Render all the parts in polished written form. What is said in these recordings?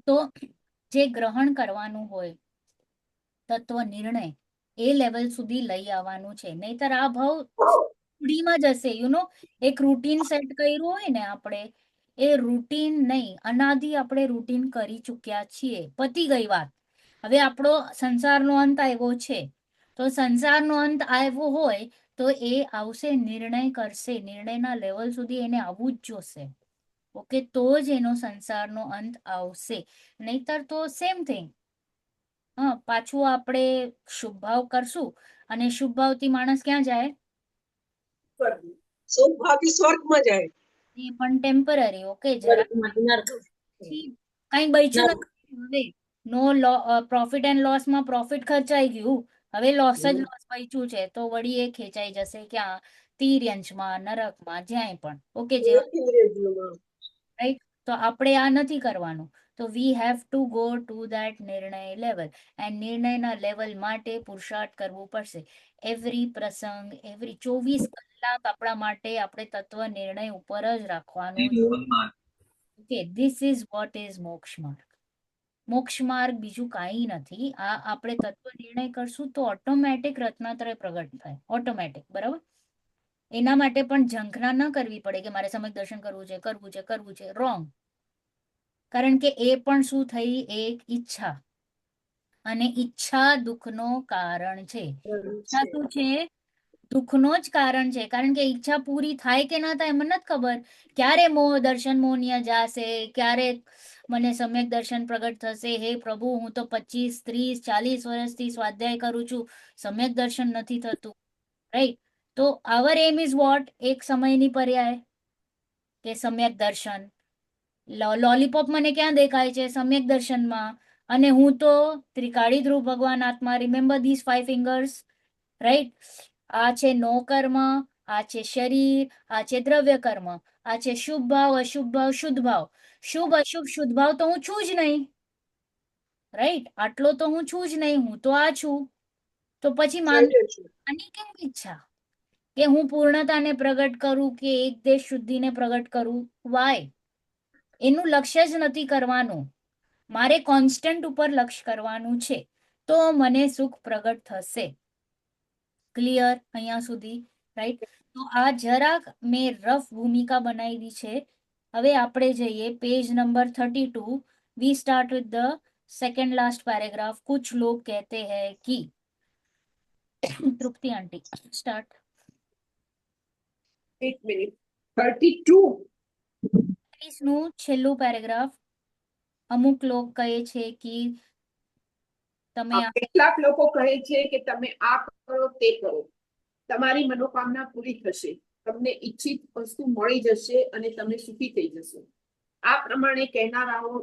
તો જે ગ્રહણ કરવાનું હોય તત્વ નિર્ણય એ લેવલ સુધી લઈ આવવાનું છે, નહીતર આ ભાવ ઉડીમાં જશે. એક રૂટીન સેટ કર્યું હોય ને આપણે, એ રૂટીન નહીં, અનાદિ આપણે રૂટીન કરી ચૂક્યા છીએ, પતી ગઈ વાત. હવે આપણો સંસારનો અંત આવ્યો છે, તો સંસારનો અંત આવ્યો હોય તો એ આવશે, નિર્ણય કરશે, નિર્ણયના લેવલ સુધી એને આવવું જ જોશે. ઓકે, તો જ એનો સંસારનો અંત આવશે, નહીતર તો સેમ થિંગ. હા, પાછું આપણે શુભ ભાવ કરશું અને શુભ ભાવથી માણસ ક્યાં જાય? સૌભાગ્ય સ્વર્ગમાં જાય. એ પણ ટેમ્પરરી. ઓકે, જરા કઈ બચ્યું નથી. હવે નો પ્રોફિટ એન્ડ લોસ માં પ્રોફિટ ખર્ચાઈ ગયું, હવે લોસ જ લોસ બચ્યું છે, તો વળી એ ખેંચાઈ જશે ક્યાં? તિર્યંશમાં, નરકમાં, જ્યાંય પણ. ઓકે, જેવા, રાઈટ. તો આપણે આ નથી કરવાનું. તો we have to go to that નિર્ણય લેવલ, એન્ડ નિર્ણયના લેવલ માટે પુરુષાર્થ કરવું પડશે. એવરી પ્રસંગ, એવરી 24 કલાક આપણા માટે આપણે તત્વ નિર્ણય ઉપર જ રાખવાનું. Okay, this is what is મોક્ષ માર્ગ. મોક્ષ માર્ગ બીજું કાંઈ નથી. આ આપણે તત્વ નિર્ણય કરશું તો ઓટોમેટિક રત્નાત્રય પ્રગટ થાય, ઓટોમેટિક. બરાબર? એના માટે પણ ઝંખના ન કરવી પડે કે મારે સમ્યક દર્શન કરવું છે, કરવું છે, કરવું છે. રોંગ. કારણ કે એ પણ શું થઈ? એક ઈચ્છા, અને ઈચ્છા દુઃખનો કારણ છે. ઈચ્છા શું છે? દુઃખનો જ કારણ છે. કારણ કે ઈચ્છા પૂરી થાય કે ના થાય મને નથી ખબર. ક્યારે મોહ દર્શન મોહનીય જાશે, ક્યારે મને સમ્યક દર્શન પ્રગટ થશે. હે પ્રભુ, હું તો 25, 30, 40 વર્ષથી સ્વાધ્યાય કરું છું, સમ્યક દર્શન નથી થતું. રાઈટ? તો અવર એમ ઇઝ વોટ? એક સમયની પર્યાય કે સમ્યક દર્શન. લોલીપોપ મને ક્યાં દેખાય છે? સમ્યક દર્શનમાં. અને હું તો ત્રિકાળી ધ્રુવ ભગવાન આત્મા. Remember this 5 fingers, right? આ છે નો કર્મ, આ છે શરીર, આ છે દ્રવ્ય કર્મ, આ છે શુભ ભાવ, અશુભ ભાવ, શુદ્ધ ભાવ. શુભ અશુભ શુદ્ધ ભાવ તો હું છું જ નહીં, રાઈટ? આટલો તો હું છું જ નહીં, હું તો આ છું. તો પછી આની કેમ ઈચ્છા કે હું પૂર્ણતાને પ્રગટ કરું, કે એક દેશ શુદ્ધિને પ્રગટ કરું? વાય? એનું લક્ષ્ય જ નથી કરવાનું. મારે કોન્સ્ટન્ટ ઉપર લક્ષ્ય કરવાનું છે, તો મને સુખ પ્રગટ થશે. ક્લિયર અહીંયા સુધી? રાઈટ? તો આ જરાક મેં રફ ભૂમિકા બનાવી છે. હવે આપણે જઈએ page number 32. V start with the second last paragraph. कुछ लोग कहते हैं कि तृप्ति आंटी स्टार्ट. એક મિનિટ. 32 નું છેલ્લું પેરેગ્રાફ. અમુક લોગ કહે છે કે તમે કેટલાક લોકો કહે છે કે તમે આ કરો તે કરો, તમારી મનોકામના પૂરી થશે, તમને ઈચ્છિત વસ્તુ મળી જશે અને તમે સુખી થઈ જશો. આ પ્રમાણે કહેનારાઓ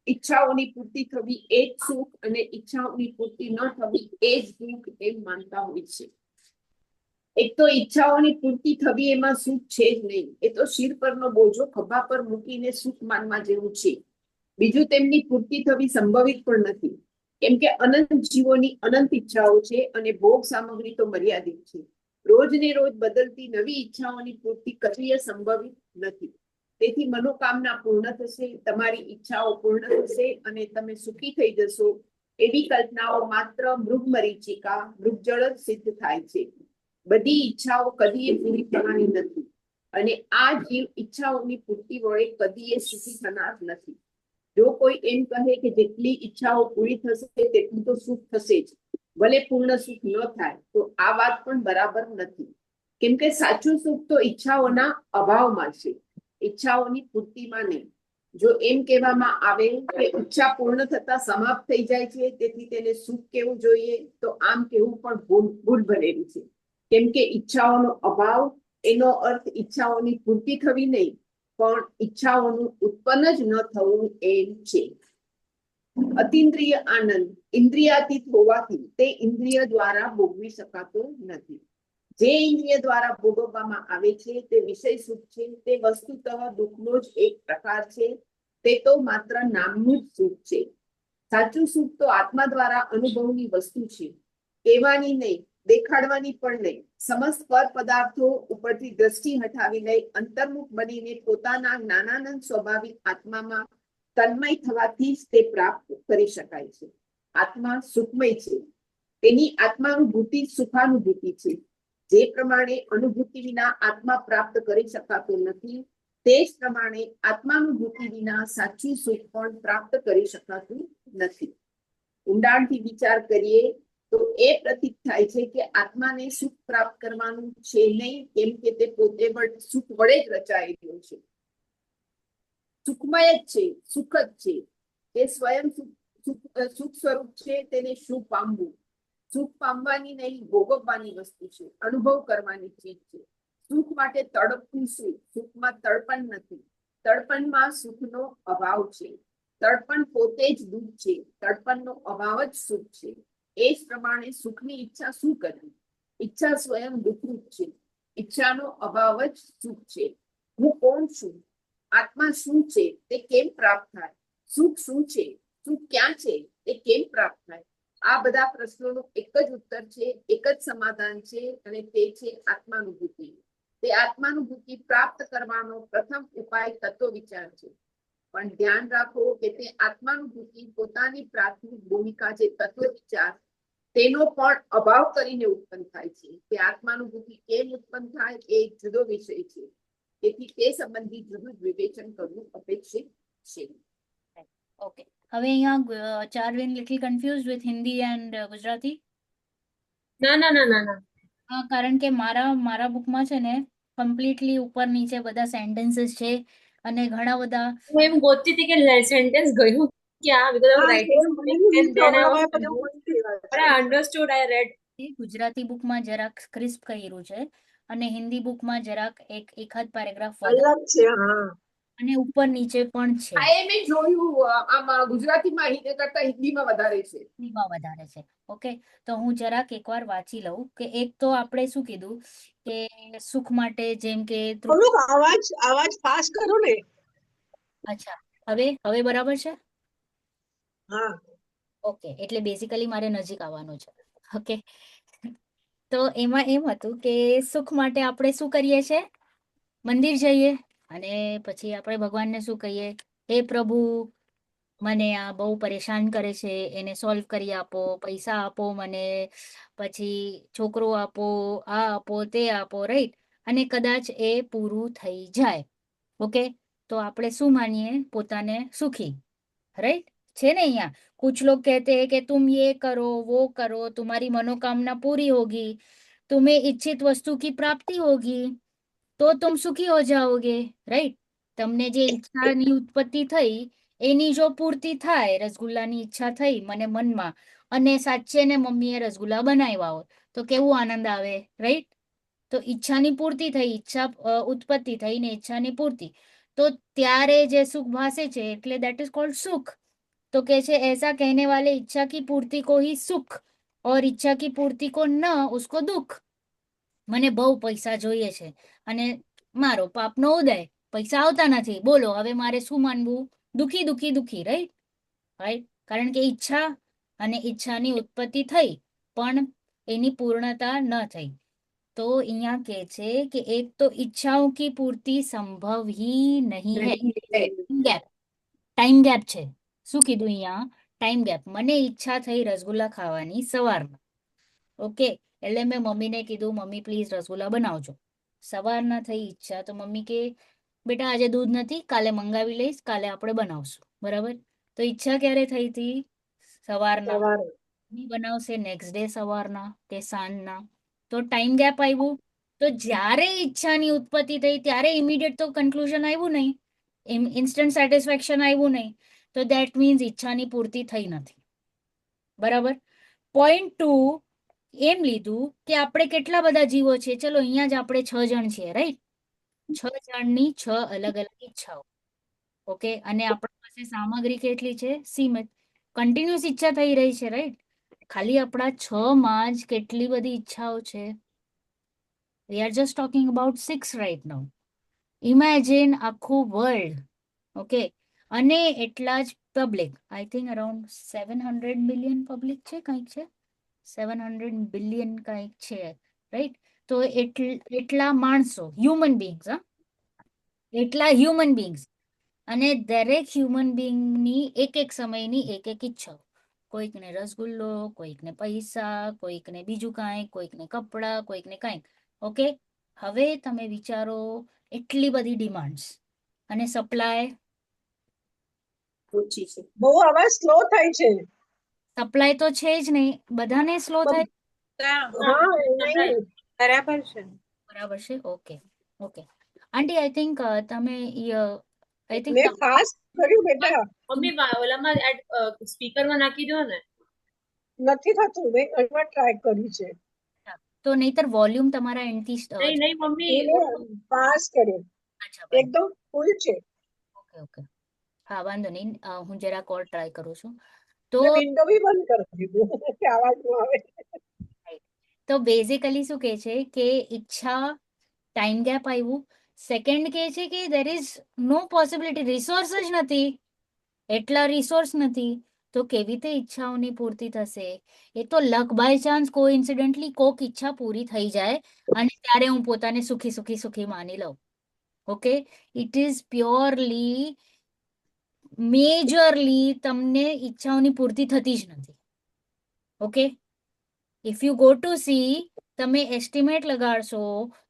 ઈચ્છાઓની પૂર્તિ થવી એ જ સુખ અને ઈચ્છાઓની પૂર્તિ ન થવી એ જ દુઃખ એમ માનતા હોય છે. એક તો ઈચ્છાઓની પૂર્તિ થવી એમાં સુખ છે જ નહીં, એ તો શિર પરનો બોજો ખભા પર મૂકીને સુખ માનવા જેવું છે. બીજું, તેમની પૂર્તિ થવી સંભવિત પણ નથી, કેમ કે અનંત જીવોની અનંત ઈચ્છાઓ છે અને ભોગ સામગ્રી તો મર્યાદિત છે. રોજ ને રોજ બદલતી નવી ઈચ્છાઓની પૂર્તિ કરવી સંભવિત નથી. તેથી મનોકામના પૂર્ણ થશે, તમારી ઈચ્છાઓ પૂર્ણ થશે અને તમે સુખી થઈ જશો, એવી કલ્પનાઓ માત્ર મૃગમરીચિકા, મૃગજળ જ સિદ્ધ થાય છે. બધી ઈચ્છાઓ કદીએ પૂરી થવાની નથી, અને આ જીવ ઈચ્છાઓની પૂર્તિ વડે કદીએ સુખી થનાર નથી. જો કોઈ એમ કહે કે જેટલી ઈચ્છાઓ પૂરી થશે તેટલું તો સુખ થશે જ, ભલે પૂર્ણ સુખ ન થાય, તો આ વાત પણ બરાબર નથી. કેમ કે સાચું સુખ તો ઈચ્છાઓના અભાવમાં છે, ઈચ્છાઓની પૂર્તિમાં નહીં. જો એમ કહેવામાં આવે કે ઈચ્છા પૂર્ણ થતા સમાપ્ત થઈ જાય છે, તેથી તેને સુખ કહેવું જોઈએ, તો આમ કહેવું પણ ભૂલ ભરેલું છે. કેમ કે ઈચ્છાઓનો અભાવ એનો અર્થ ઈચ્છાઓની પૂર્તિ થવી નહીં, પણ ઈચ્છાઓનું ઉત્પન્ન જ ન થવું એમ છે. અતિન્દ્રિય આનંદ ઇન્દ્રિયાતીત હોવાથી તે ઇન્દ્રિય દ્વારા ભોગવી શકાતો નથી. જે ઇન્દ્રિય દ્વારા ભોગવવામાં આવે છે તે વિષય સુખ છે, તે વસ્તુતઃ દુઃખનો જ એક પ્રકાર છે. તે તો માત્ર નામનું જ સુખ છે. સાચું સુખ તો આત્મા દ્વારા અનુભવની વસ્તુ છે, કહેવાની નહીં, દેખાડવાની પણ નહીં. સમસ્ત પર પદાર્થો ઉપરથી દ્રષ્ટિ હટાવી લઈ અંતર્મુખ બનીને પોતાના જ્ઞાનાનંદ સ્વાભાવિક આત્મામાં તન્મય થવાથી જ તે પ્રાપ્ત કરી શકાય છે. આત્મા સુખમય છે. તેની આત્માનુભૂતિ સુખાનુભૂતિ છે. જે પ્રમાણે અનુભૂતિ વિના આત્મા પ્રાપ્ત કરી શકાતો નથી, તે જ પ્રમાણે આત્માનુભૂતિ વિના સાચું સુખ પણ પ્રાપ્ત કરી શકાતું નથી. ઊંડાણથી વિચાર કરીએ તો એ પ્રતીત થાય છે કે આત્માને સુખ પ્રાપ્ત કરવાનું છે નહીં, કેમ કે તે પોતે સુખ વડે જ રચાયેલો છે. સુખમય જ છે, સુખ જ છે. તે સ્વયં સુખ સ્વરૂપ છે. તેને શું પામવું? સુખ પામવાની નહીં, ભોગવવાની વસ્તુ છે, અનુભવ કરવાની ચીજ છે. સુખ માટે તડપવું શું? સુખમાં તડપણ નથી. તડપણમાં સુખનો અભાવ છે. તડપણ પોતે જ દુઃખ છે. તડપણનો અભાવ જ સુખ છે. એ જ પ્રમાણે સુખની ઈચ્છા શું કરવી? ઈચ્છા સ્વયં દુઃખરૂપ છે. ઈચ્છાનો અભાવ જ સુખ છે. હું કોણ છું? આત્મા શું છે? તે કેમ પ્રાપ્ત થાય? સુખ શું છે? સુખ ક્યાં છે? તે કેમ પ્રાપ્ત થાય? આ બધા પ્રશ્નોનો એક જ ઉત્તર છે, એક જ સમાધાન છે, અને તે છે આત્માનુભૂતિ. તે આત્માનુભૂતિ પ્રાપ્ત કરવાનો પ્રથમ ઉપાય તત્વ વિચાર છે. પણ ધ્યાન રાખો કે તે આત્માનુભૂતિ પોતાની પ્રાથમિક ભૂમિકા જે તત્વ વિચાર તેનો પણ અભાવ કરીને ઉત્પન્ન થાય છે. તે આત્માનુભૂતિ કેમ ઉત્પન્ન થાય એ એક જુદો વિષય છે. તેથી તે સંબંધી જુદું વિવેચન કરવું અપેક્ષિત છે. ઓકે, હવે અહીંયા Charvin little confused with Hindi and Gujarati. ના. કારણ કે મારા બુકમાં છે ને કમ્પ્લીટલી ઉપર નીચે બધા સેન્ટેન્સીસ છે અને ઘણા બધા હું એમ ગોતતી હતી કે સેન્ટેન્સ ગયું ક્યાં, because I was writing something and then I was but I understood, I read. Gujarati બુકમાં જરાક ક્રિસ્પ કર્યું છે અને હિન્દી બુકમાં જરાક એકાદ પેરેગ્રાફ અલગ છે. હા, અને ઉપર નીચે પણ છે. આ એ મેં જોયું, આમાં ગુજરાતીમાં કરતા હિન્દીમાં વધારે છે. હિન્દીમાં વધારે છે. ઓકે, તો હું જરાક એકવાર વાંચી લઉં કે એક તો આપણે શું કીધું કે સુખ માટે જેમ કે થોડુંક અવાજ ફાસ્ટ કરો ને. અચ્છા, હવે બરાબર છે. હા, ઓકે, એટલે બેઝિકલી મારે નજીક આવવાનું છે. ઓકે, તો એમાં એમ હતું કે સુખ માટે આપણે શું કરીએ છીએ? મંદિર જઈએ અને પછી આપણે ભગવાનને શું કહીએ? હે પ્રભુ, મને આ બહુ પરેશાન કરે છે, એને સોલ્વ કરી આપો, પૈસા આપો મને, પછી છોકરો આપો, આ આપો, તે આપો, રાઈટ? અને કદાચ એ પૂરું થઈ જાય, ઓકે, તો આપણે શું માનીએ? પોતાને સુખી, રાઈટ? છે ને અહીંયા कुछ लोग कहते हैं कि तुम ये करो, वो करो, तुम्हारी मनोकामना पूरी होगी, तुम्हें इच्छित वस्तु की प्राप्ति होगी, तो तुम सुखी हो जाओगे, राइट? તમને જે ઈચ્છાની ઉત્પત્તિ થઈ એની જો પૂર્તિ થાય, રસગુલ્લાની ઈચ્છા થઈ મને મનમાં, અને સાચે ને મમ્મીએ રસગુલ્લા બનાવ્યા હોય તો કેવું આનંદ આવે, રાઈટ? તો ઈચ્છાની પૂર્તિ થઈ, ઈચ્છા ઉત્પત્તિ થઈ ને ઈચ્છાની પૂર્તિ, તો ત્યારે જે સુખ ભાસે છે એટલે દેટ ઇઝ કોલ્ડ સુખ. तो कैसे ऐसा कहने वाले इच्छा की पूर्ति को ही सुख और इच्छा की पूर्ति को न उसको दुख. મને બહુ પૈસા જોઈએ છે અને મારો પાપનો ઉદય, પૈસા આવતા નથી, બોલો હવે મારે શું માનવું? દુખી દુખી દુખી, રાઈટ? રાઈટ, કારણ કે ઈચ્છા અને ઈચ્છાની ઉત્પત્તિ થઈ પણ એની પૂર્ણતા ન થઈ. તો અહીંયા કે છે કે એક તો ઈચ્છાઓ की पूर्ति संभव ही नहीं है. ગેપ, ટાઈમ ગેપ છે. શું કીધું અહીંયા? Time gap. મને ઈચ્છા થઈ રસગુલ્લા ખાવાની સવારમાં, ઓકે, એટલે મેં મમ્મીને કીધું મમ્મી પ્લીઝ રસગુલ્લા બનાવજો. સવારના થઈ ઈચ્છા તો મમ્મી કે બેટા આજે દૂધ નથી, કાલે મંગાવી લઈશ, કાલે આપણે બનાવશું, બરાબર? તો ઈચ્છા ક્યારે થઈ હતી? સવારના. મમ્મી બનાવશે નેક્સ્ટ ડે સવારના કે સાંજના, તો ટાઈમ ગેપ આવ્યું. તો જ્યારે ઈચ્છાની ઉત્પત્તિ થઈ ત્યારે ઇમિડિયેટ તો કન્ક્લુઝન આવ્યું નહીં, ઇન્સ્ટન્ટ સેટિસ્ફેક્શન આવ્યું નહીં, તો દેટ મીન્સ ઈચ્છાની પૂર્તિ થઈ નથી, બરાબર? પોઈન્ટ 2 એમ લીધું કે આપણે કેટલા બધા જીવો છે, ચલો અહીંયા જ આપણે 6 જણ છીએ, રાઈટ? 6 જણની 6 અલગ અલગ ઈચ્છાઓ, ઓકે, અને આપણા પાસે સામગ્રી કેટલી છે? સીમિત. કન્ટિન્યુઅસ ઈચ્છા થઈ રહી છે, રાઈટ? ખાલી આપણા 6 માં જ કેટલી બધી ઈચ્છાઓ છે? We are just talking about 6 right now. Imagine આખું વર્લ્ડ, ઓકે, અને એટલા જ public, I think around 700 million public છે, કંઈક છે, 700 બિલિયન કંઈક છે, રાઈટ? તો એટલા માણસો, હ્યુમન બીંગ્સ, એટલા હ્યુમન બીંગ્સ, અને દરેક હ્યુમન બીંગની એક સમયની એક ઈચ્છા. કોઈકને રસગુલ્લો, કોઈકને પૈસા, કોઈકને બીજું કાંઈક, કોઈકને કપડાં, કોઈકને કાંઈક. ઓકે, હવે તમે વિચારો એટલી બધી ડિમાન્ડ્સ અને સપ્લાય. ઓછી છે. બહુ અવાજ સ્લો થાય છે. સપ્લાય તો છે જ નહીં, બધાને સ્લો થાય. હા નહીં બરાબર છે. બરાબર છે. Okay okay aunty, I think તમે આઈ થિંક મેં ફાસ્ટ કર્યું બેટા, મમ્મી ઓલામાં સ્પીકરમાં નાખી દો ને. નથી થતું. મેં ઘણી વાર ટ્રાય કર્યું છે. તો નહીતર વોલ્યુમ તમારા એન્ડથી નહીં નહીં મમ્મી, ફાસ્ટ કર્યું, અચ્છા બરાબર. એકદમ ફૂલ છે. ઓકે ઓકે હા, વાંધો નહીં. હું જરાક ઓર ટ્રાય કરું છું. તો મેં વિન્ડો બી બંધ કરી દીધું કે આવાજ ન આવે. તો બેઝિકલી શું કહે છે કે ઈચ્છા, ટાઈમ ગેપ આવ્યું. સેકન્ડ કહે છે કે there is no possibility, resource જ નથી, એટલા રિસોર્સ નથી. તો કેવી રીતે ઈચ્છાઓની પૂર્તિ થશે? એ તો લક બાય ચાન્સ કોઇન્સિડન્ટલી કોક ઈચ્છા પૂરી થઈ જાય અને ત્યારે હું પોતાને સુખી સુખી સુખી માની લઉં. Okay, it is purely, majorly તમને ઈચ્છાઓની પૂર્તિ થતી જ નથી. Okay, if you go to C, તમે એસ્ટિમેટ લગાડશો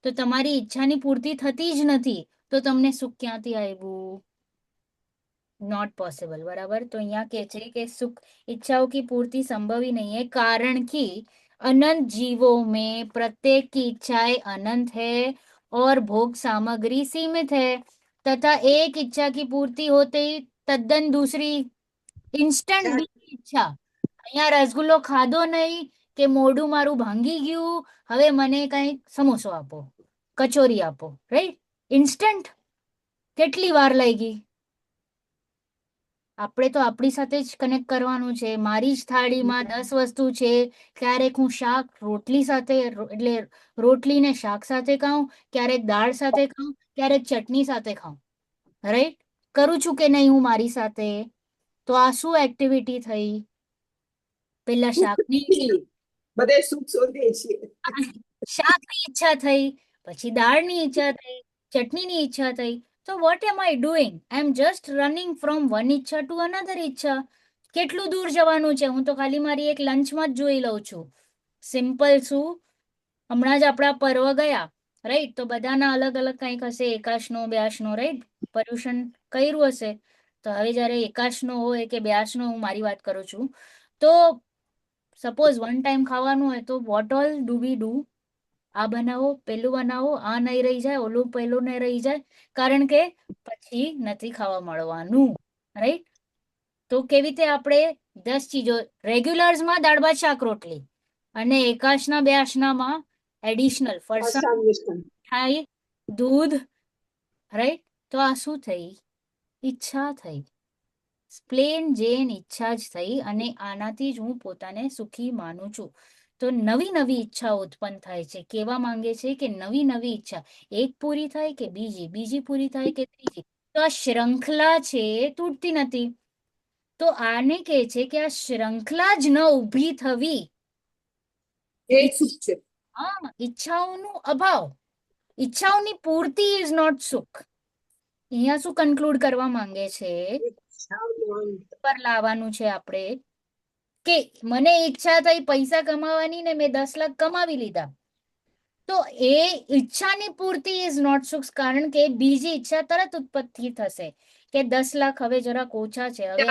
તો તમારી ઈચ્છાની પૂર્તિ થતી જ નથી, તો તમને સુખ ક્યાંથી આવ્યું? Not possible. बराबर. तो यहाँ कह छे कि सुख इच्छाओं की पूर्ति संभव ही नहीं है, कारण कि अनंत जीवों में प्रत्येक की इच्छाएं अनंत है और भोग सामग्री सीमित है, तथा एक इच्छा की पूर्ति होते ही तद्दन दूसरी ઇન્સ્ટન્ટ બીજી ઈચ્છા. અહીંયા રસગુલ્લો ખાધો નહીં કે મોઢું મારું ભાંગી ગયું, હવે મને કઈ સમોસો આપો, કચોરી આપો. રાઈટ? ઇન્સ્ટન્ટ. કેટલી વાર લાગી? આપણે તો આપણી સાથે જ કનેક્ટ કરવાનું છે. મારી જ થાળીમાં 10 વસ્તુ છે, ક્યારેક હું શાક રોટલી સાથે એટલે રોટલી ને શાક સાથે ખાઉં, ક્યારેક દાળ સાથે ખાઉં, ક્યારેક ચટણી સાથે ખાઉં. રાઈટ? કરું છું કે નહીં હું મારી સાથે? તો આ શું એક્ટિવિટી થઈ? પેલા શાકની બધે સુખ શોધીએ છીએ. શાકની ઈચ્છા થઈ, પછી દાળની ઈચ્છા થઈ, ચટણીની ઈચ્છા થઈ. તો vote M I doing? I M just running from one ઈચ્છા ટુ અનધર ઈચ્છા. કેટલું દૂર જવાનું છે? હું તો ખાલી મારી એક લંચમાં જ જોઈ લઉં છું. સિમ્પલ શું, હમણાં જ આપણા પર્વ ગયા, રાઈટ? તો બધાના અલગ અલગ કંઈક હશે, એકાશનો બ્યાશનો, રાઈટ? પર્યુષણ કર્યું હશે. તો હવે જ્યારે એકાશનો હોય કે બ્યાશનો, હું મારી વાત કરું છું, તો સપોઝ વન ટાઈમ ખાવાનું હોય તો what all do we do? આ બનાવો, પેલું બનાવો, આ નહીં રહી જાય, ઓલું પેલું નહીં રહી જાય, કારણ કે પછી નથી ખાવા મળવાનું. રાઈટ? તો કેવી રીતે આપણે 10 ચીજો રેગ્યુલર્સમાં દાળ ભાત શાક રોટલી અને એકાશના બ્યાશનામાં એડિશનલ ફરસાણ, ફરસાણ મિષ્ટાન. મીઠાઈ, દૂધ. રાઈટ? તો આ શું થઈ? ઈચ્છા થઈ. પ્લેન જેન ઈચ્છા જ થઈ અને આનાથી જ હું પોતાને સુખી માનું છું. તો નવી નવી ઈચ્છાઓ ઉત્પન્ન થાય છે. કેવા માંગે છે કે નવી નવી ઈચ્છા, એક પૂરી થાય કે બીજી, બીજી પૂરી થાય કે ત્રીજી. તો આ શૃંખલા છે એ તૂટતી નથી. તો આને કહે છે કે આ શૃંખલા જ ન ઊભી થવી, એ સુખ છે. હા, ઈચ્છાઓનું અભાવ, ઈચ્છાઓની પૂર્તિ ઇઝ નોટ સુખ. અહીંયા શું કન્ક્લુડ કરવા માંગે છે, પર લાવવાનું છે આપણે કે મને ઈચ્છા થઈ પૈસા કમાવાની ને મેં 10 લાખ કમાવી લીધા, તો એ ઈચ્છાની પૂર્તિ ઇઝ નોટ સુખ, કારણ કે બીજી ઈચ્છા તરત ઉત્પત્તિ થશે કે 10 લાખ હવે જરાક ઓછા છે, હવે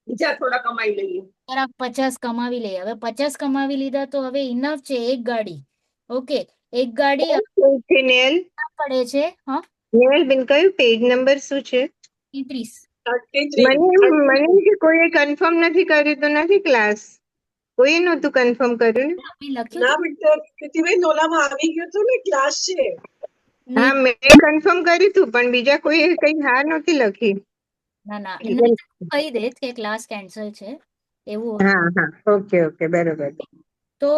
બીજા થોડા કમાઈ લઈએ. જરાક 50 કમાવી લઈએ. હવે 50 કમાવી લીધા તો હવે ઇનફ છે એક ગાડી. ઓકે, એક ગાડી નેલ પડે છે. હા, નેલ બેન કયું પેજ નંબર શું છે? 33. 33. મને એમ કે કોઈએ કન્ફર્મ નથી કર્યું તો નથી ક્લાસ, કોઈએ નહોતું કન્ફર્મ કર્યું ને? અમે લખ્યું ના હતું બેટા, કૃતિબેન ઓલામાં આવી ગયું હતું ને, ક્લાસ છે. હા, મેં કન્ફર્મ કર્યું હતું પણ બીજા કોઈએ કઈ હા નહોતી લખી. ના ના નહીં તો કહી દે કે ક્લાસ કેન્સલ છે એવું. हाँ हाँ ओके ओके बराबर। तो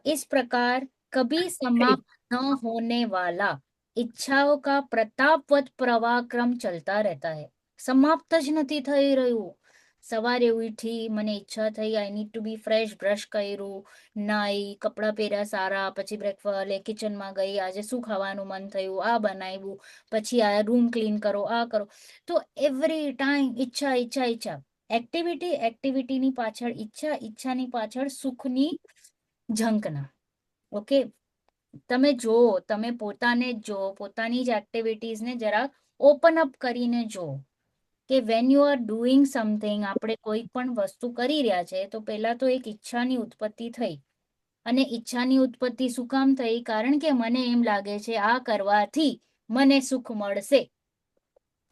इस प्रकार कभी समाप्त न होने वाला इच्छाओं का प्रतापवत प्रवाह क्रम चलता रहता है. સમાપ્ત જ નથી થઈ રહ્યું. સવારે ઉઠી, મને ઈચ્છા થઈ I need to be fresh, brush કર્યું, નાઈ, કપડાં પહેર્યા સારા, પછી બ્રેકફાસ્ટ કિચનમાં ગઈ, આજે શું ખાવાનું મન થયું, આ બનાવ્યું, પછી આ રૂમ ક્લીન કરો, આ કરો. તો એવરી ટાઈમ ઈચ્છા ઈચ્છા ઈચ્છા. એક્ટિવિટીની પાછળ ઈચ્છા, ઈચ્છાની પાછળ સુખની ઝંખના. ઓકે, તમે જો, તમે પોતાને જો, પોતાની જ એક્ટિવિટીઝને જરાક ઓપન અપ કરીને જો કે when you are doing something, આપણે કોઈ પણ વસ્તુ કરી રહ્યા છે તો પહેલા તો એક ઈચ્છાની ઉત્પત્તિ થઈ. અને ઈચ્છાની ઉત્પત્તિ શું કામ થઈ? કારણ કે મને એમ લાગે છે આ કરવાથી મને સુખ મળશે,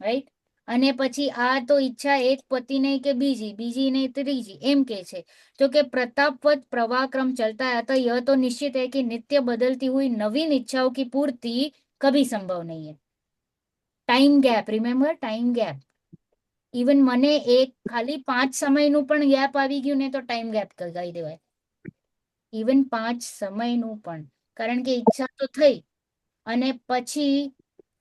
રાઈટ? અને પછી આ તો ઈચ્છા એક પતિ નહીં કે બીજી, બીજી નહીં ત્રીજી, એમ કે છે तो कि प्रतापवत प्रवाक्रम चलता है, अतः यह तो निश्चित है कि नित्य बदलती हुई नवीन इच्छाओं की पूर्ति कभी संभव नहीं है. Time gap, remember time gap. Even મને એક ખાલી 5 સમયનું પણ ગેપ આવી ગયું ને તો ટાઈમ ગેપ કહી દેવાય. ઇવન 5 સમયનું પણ, કારણ કે ઈચ્છા તો થઈ અને પછી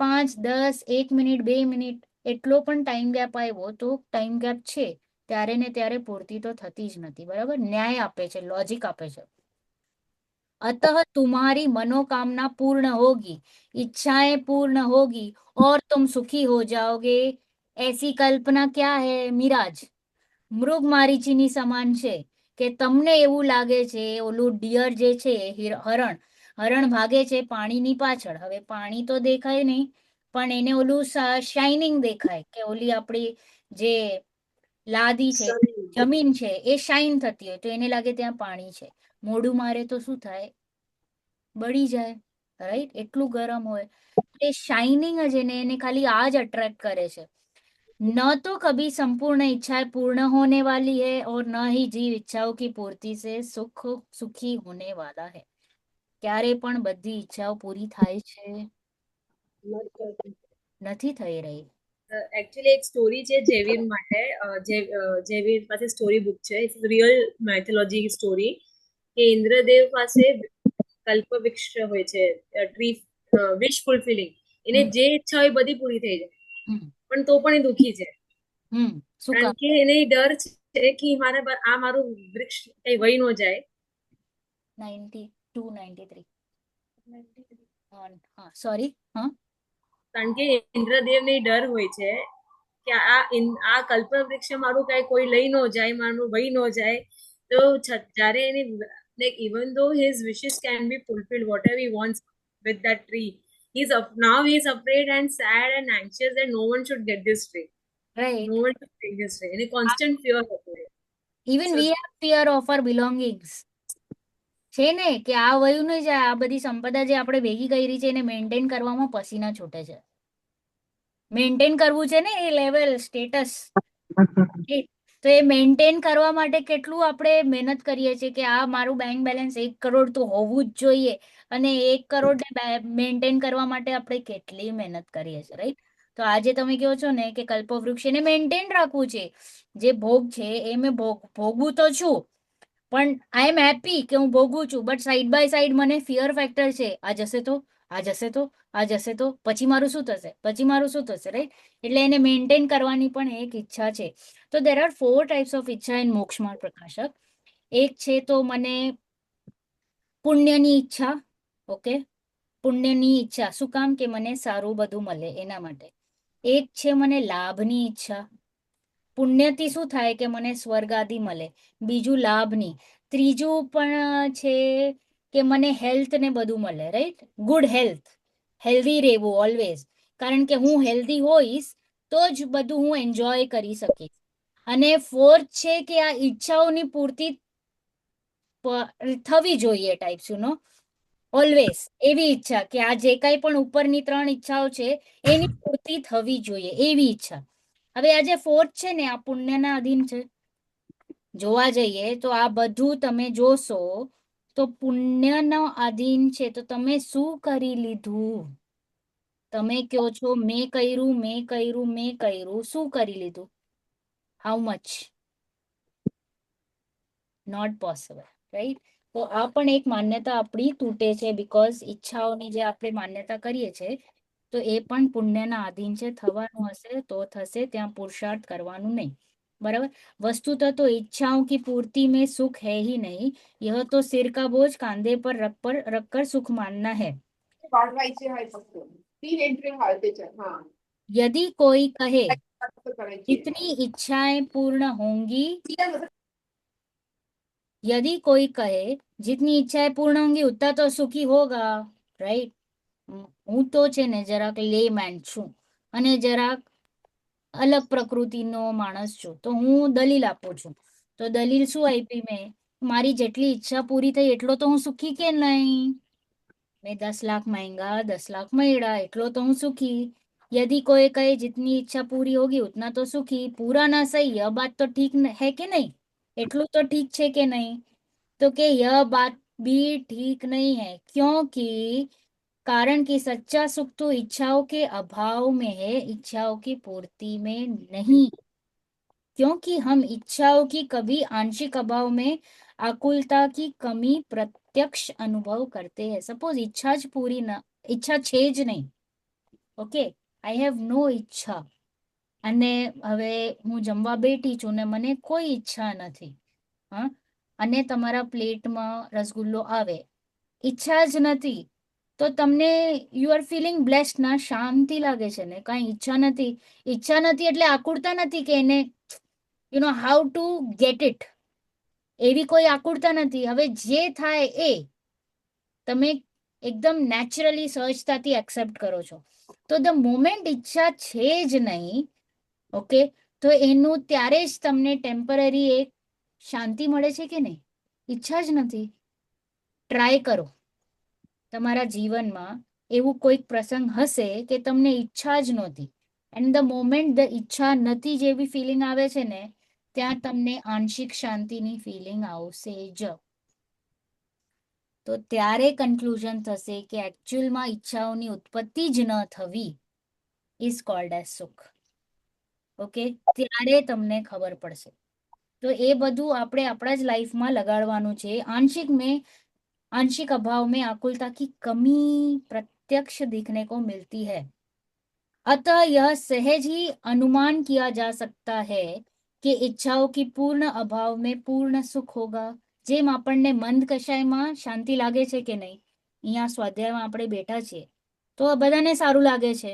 5, 10, 1 મિનિટ, 2 મિનિટ એટલો પણ ટાઈમ ગેપ આવ્યો તો ટાઈમ ગેપ છે ત્યારે ને ત્યારે પૂર્તિ તો થતી જ નથી. બરાબર, ન્યાય આપે છે, लॉजिक આપે છે. अतः तुम्हारी मनोकामना पूर्ण होगी, इच्छाएं पूर्ण होगी और तुम सुखी हो जाओगे. ऐसी कल्पना क्या है? मिराज, મૃગ મારીચીની સમાન છે કે તમને એવું લાગે છે ઓલું ડિયર જે છે હરણ, હરણ ભાગે છે પાણીની પાછળ. હવે પાણી તો દેખાય નહીં પણ એને ઓલું શાઇનિંગ દેખાય કે ઓલી આપણી જે લાદી છે, જમીન છે એ શાઇન થતી હોય તો એને લાગે ત્યાં પાણી છે. મોઢું મારે તો શું થાય? બળી જાય, રાઈટ? એટલું ગરમ હોય. એ શાઇનિંગ જ એને ખાલી આ જ અટ્રેક્ટ કરે છે. न तो कभी संपूर्ण इच्छाएं पूर्ण होने वाली है और न ही जीव इच्छाओं की पूर्ति से सुखी होने वाला है. ક્યારે પણ બધી ઈચ્છાઓ પૂરી થાય છે? નથી થઈ રહી. એકચ્યુઅલી એક સ્ટોરી છે જેવીર માટે. જેવીર પાસે સ્ટોરી બુક છે, ઇટ્સ રિયલ માઇથોલોજી સ્ટોરી, કે ઇન્દ્રદેવ પાસે કલ્પવૃક્ષ હોય છે, ટ્રી, વિશ ફુલફિલિંગ. એને જે ઈચ્છા હોય બધી પૂરી થઈ જાય પણ તો પણ એ દુખી છે. શું કારણ કે એને ડર છે કે આ મારું વૃક્ષ કઈ વહી ન જાય. 92, 93. હા, સોરી. હા, કારણ કે ઇન્દ્રદેવને ડર હોય છે કે આ કલ્પવૃક્ષ મારું કઈ કોઈ લઈ ન જાય, મારું વહી ન જાય. તો જ્યારે એને like even though his wishes can be fulfilled, whatever he wants with that tree, now he is afraid and sad and anxious that no one should get this tree, right. no one should take this tree. એને constant fear હતો. Even we have fear of our belongings. છે ને કે આ વયું નહીં જાય, આ બધી સંપદા જે આપણે ભેગી કરી છે એને મેન્ટેન કરવામાં પસીના છૂટે છે. મેન્ટેન કરવું છે ને એ લેવલ સ્ટેટસ, તો એ મેન્ટેન કરવા માટે કેટલું આપણે મહેનત કરીએ છીએ કે આ મારું બેંક બેલેન્સ 1 કરોડ તો હોવું જ જોઈએ અને 1 કરોડ મેન્ટેન કરવા માટે આપણે કેટલી મહેનત કરીએ છીએ, રાઈટ? તો આજે તમે કહો છો ને કે કલ્પવૃક્ષ એને મેન્ટેન રાખવું છે, જે ભોગ છે એ મેં ભોગવું તો છું પણ આઈ એમ હેપી કે હું ભોગવું છું, બટ સાઈડ બાય સાઈડ મને ફિયર ફેક્ટર છે. આ જશે તો, આ જશે તો, આ જશે તો પછી મારું શું થશે, પછી મારું શું થશે, રાઈટ? એટલે એને મેન્ટેન કરવાની પણ એક ઈચ્છા છે. તો દેર આર 4 ટાઈપ્સ ઓફ ઈચ્છા ઇન મોક્ષમાર્ગ પ્રકાશક. એક છે તો મને પુણ્યની ઈચ્છા. ઓકે, પુણ્યની ઈચ્છા શું કામ? કે મને સારું બધું મળે એના માટે. એક છે મને લાભની ઈચ્છા. પુણ્યથી શું થાય કે મને સ્વર્ગ આદિ મળે. બીજું લાભની. ત્રીજું પણ છે કે મને હેલ્થ ને બધું મળે, રાઈટ? ગુડ હેલ્થ, હેલ્ધી રહેવું ઓલવેઝ. કારણ કે હું હેલ્ધી હોઈશ તો જ બધું હું એન્જોય કરી શકીશ. અને 4th છે કે આ ઈચ્છાઓની પૂર્તિ થવી જોઈએ ટાઈપ્સ, યુ નો, ઓલવેઝ એવી ઈચ્છા કે આ જે કાંઈ પણ ઉપરની 3 ઈચ્છાઓ છે એની પૂર્તિ થવી જોઈએ એવી ઈચ્છા. હવે આ જે 4th છે ને આ પુણ્યના અધીન છે. જોવા જઈએ તો આ બધું તમે જોશો તો પુણ્યનો આધીન છે. તો તમે શું કરી લીધું? તમે કહો છો મેં કર્યું, મેં કર્યું, મેં કર્યું. શું કરી લીધું? How much? Not possible, right? તો આ પણ એક માન્યતા આપણી તૂટે છે બીકોઝ ઈચ્છાઓની જે આપણે માન્યતા કરીએ છીએ તો એ પણ પુણ્યના આધીન છે. થવાનું હશે તો થશે, ત્યાં પુરુષાર્થ કરવાનું નહીં. बराबर। वस्तुतः तो इच्छाओं की पूर्ति में सुख है ही नहीं, यह तो सिर का बोझ कांधे पर रखकर सुख मानना है। वाढवायचे आहे फक्त 3 एंट्री आहे त्याच्यात. हा यदि कोई कहे असं करायची आहे. जितनी इच्छाएं पूर्ण होंगी, यदि कोई कहे जितनी इच्छाएं पूर्ण होंगी उतना तो सुखी होगा, રાઈટ। હું તો છે ને જરાક લેમેન છું અને જરાક અલગ પ્રકૃતિનો માણસ છું, તો હું દલીલ આપું છું। તો દલીલ શું આપી મેં? મારી જેટલી ઈચ્છા પૂરી થઈ એટલો તો હું સુખી કે નહીં? मैं 10 लाख मांगा 10 लाख મળ્યા એટલો તો હું સુખી। यदि कोई कहे जितनी इच्छा पूरी होगी उतना तो सुखी, पूरा ना सही, यह बात तो ठीक है कि नहीं? એટલું તો ઠીક છે કે નહીં? तो कि यह बात भी ठीक नहीं है, क्योंकि कारण कि सच्चा सुख तो इच्छाओं के अभाव में है, इच्छाओं की पूर्ति में नहीं। क्योंकि हम इच्छाओं की कभी आंशिक अभाव में आकुलता की कमी प्रत्यक्ष अनुभव करते हैं। सपोज इच्छा ज पूरी न इच्छा છે જ નહીં, ઓકે, આઈ હેવ નો ઈચ્છા, અને હવે હું જમવા બેઠી છું ને મને કોઈ ઈચ્છા નથી, હા, અને તમારા પ્લેટમાં રસગુલ્લો આવે, ઈચ્છા જ નથી, તો તમને યુ આર ફિલિંગ બ્લેસ્ડ ના, શાંતિ લાગે છે ને, કાંઈ ઈચ્છા નથી એટલે આકુળતા નથી કે એને હાઉ ટુ ગેટ ઇટ, એવી કોઈ આકુળતા નથી। હવે જે થાય એ તમે એકદમ નેચરલી સહજતાથી એક્સેપ્ટ કરો છો। તો ધ મોમેન્ટ ઈચ્છા છે જ નહીં, ઓકે, તો એનું ત્યારે જ તમને ટેમ્પરરી એક શાંતિ મળે છે કે નહીં? ઈચ્છા જ નથી, ટ્રાય કરો। તમારા જીવનમાં એવું કોઈક પ્રસંગ હશે કે તમને ઈચ્છા જ નહોતી, એન્ડ ધ મોમેન્ટ ધ ઈચ્છા નથી જેવી ફિલિંગ આવે છે ને, ત્યાં તમને આંશિક શાંતિની ફિલિંગ આવશે જ। તો ત્યારે કન્ક્લુઝન થશે કે એકચ્યુઅલમાં ઈચ્છાઓની ઉત્પત્તિ જ ન થવી ઇઝ કોલ્ડ એઝ સુખ, ઓકે, ત્યારે તમને ખબર પડશે। તો એ બધું આપણે આપણા જ લાઈફમાં લગાડવાનું છે। आंशिक अभाव में आकुलता की कमी प्रत्यक्ष दिखने को मिलती है, अतः यह सहज ही अनुमान किया जा सकता है कि इच्छाओं की पूर्ण अभाव में पूर्ण सुख होगा। જેમ આપણને મંદ કશાયમાં શાંતિ લાગે છે કે નહીં, અહીંયા સ્વાધ્યાયમાં આપણે બેઠા છીએ તો બધાને સારું લાગે છે।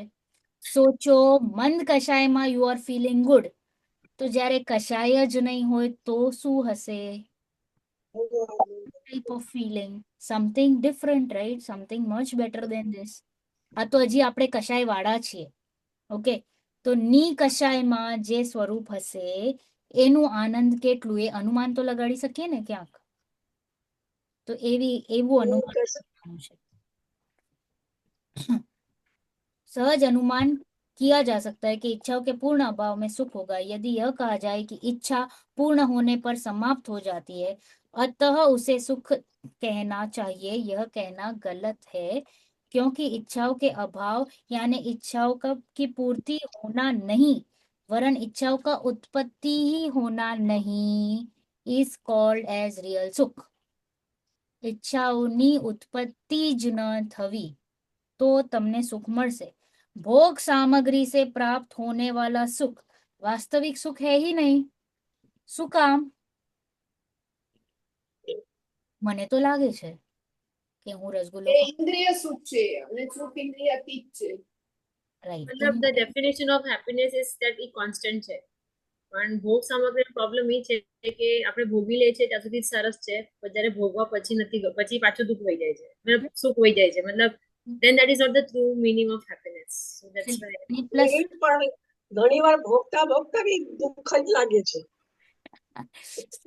સોચો મંદ કશાયમાં યુ આર ફીલિંગ ગુડ, તો જ્યારે કશાય જ નહીં હોય તો શું હશે? type of feeling, something different, right? Something much better than this. આ તો હજી આપણે કશાય વાળા છીએ, ઓકે, તો ની કશાયમાં જે સ્વરૂપ હશે એનું આનંદ કેટલું એ અનુમાન તો લગાડી શકીએ ને ક્યાંક, તો એવું અનુમાન લગાડવાનું છે। सहज अनुमान किया जा सकता है कि इच्छाओं के पूर्ण अभाव में सुख होगा, यदि यह कहा जाए कि इच्छा पूर्ण होने पर समाप्त हो जाती है, अतः उसे सुख कहना चाहिए, यह कहना गलत है। क्योंकि इच्छाओं के अभाव यानी इच्छाओं की पूर्ति होना नहीं, वरन इच्छाओं का उत्पत्ति ही होना नहीं इज कॉल्ड एज रियल सुख। इच्छाओनी उत्पत्ति ज न थवी तो तमने सुख મળશે। भोग सामग्री से प्राप्त होने वाला सुख वास्तविक सुख है ही नहीं। શું કામ? મને તો લાગે છે કે હું રસગુલ્લો એ ઇન્દ્રિય સુખ છે અને સુખ ઇન્દ્રિયાતીત છે। મતલબ the definition of happiness is that E constant છે, પણ ભોગ સામગ્રીનો પ્રોબ્લેમ એ છે કે આપણે ભોગવી લે છે ત્યાં સુધી સરસ છે, પણ જ્યારે ભોગવા પછી નથી, પછી પાછું દુઃખ વહી જાય છે, મતલબ સુખ વહી જાય છે, મતલબ then that is not the true meaning of happiness. So that's why plus પણ ઘણી વાર ભોગતા ભોગતા બી દુઃખ જ લાગે છે।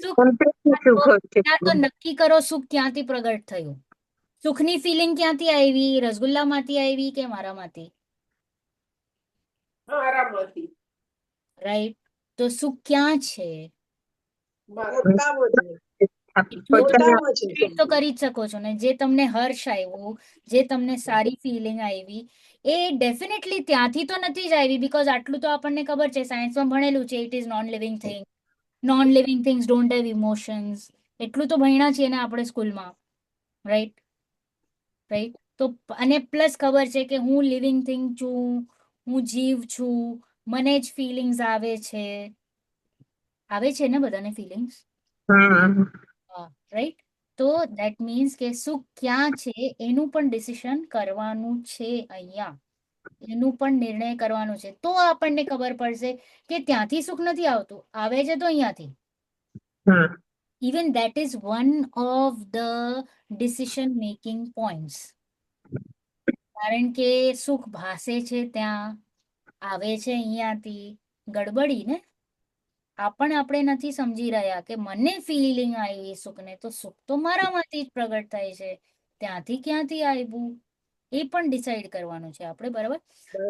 સુખ Completely સુખ હોય છે। ત્યાં તો નક્કી કરો સુખ ક્યાંથી પ્રગટ થયું? સુખની ફિલિંગ ક્યાંથી આવી? રસગુલ્લામાંથી આવી કે મારામાંથી? આરામથી રાઈટ, તો સુખ ક્યાં છે? ભોગતામાં છે, એટલું તો ભોગતામાં છે। demonstrate તો કરી જ શકો છો ને, જે તમને હર્ષ આવ્યું, જે તમને સારી ફિલિંગ આવી, એ ડેફિનેટલી ત્યાંથી તો નથી જ આવી, બીકોઝ આટલું તો આપણને ખબર છે, સાયન્સમાં ભણેલું છે, it is known living thing, non living things don't have emotions, એટલું તો ભણ્યા છીએ ને આપણે સ્કૂલમાં, રાઈટ રાઈટ। તો અને પ્લસ ખબર છે કે હું લિવિંગ થિંગ છું, હું જીવ છું, મને જ ફિલિંગ્સ આવે છે, આવે છે ને બધાને ફિલિંગ્સ? હા રાઈટ. તો ધેટ મીન્સ કે સુખ ક્યાં છે એનું પણ ડિસિશન કરવાનું છે અહીંયા, એનું પણ નિર્ણય કરવાનો છે. તો આપણને ખબર પડશે કે ત્યાંથી સુખ નથી આવતું, આવે છે તો અહીંયાથી. હા Even that is one of the decision making points. કારણ કે સુખ ભાસે છે ત્યાં, આવે છે અહીંયાથી, ગડબડી ને. આપણે નથી સમજી રહ્યા કે મને ફિલિંગ આવી સુખને, તો સુખ તો મારામાંથી જ પ્રગટ થાય છે, ત્યાંથી ક્યાંથી આવ્યું એ પણ ડિસાइड કરવાનું છે આપણે, બરાબર?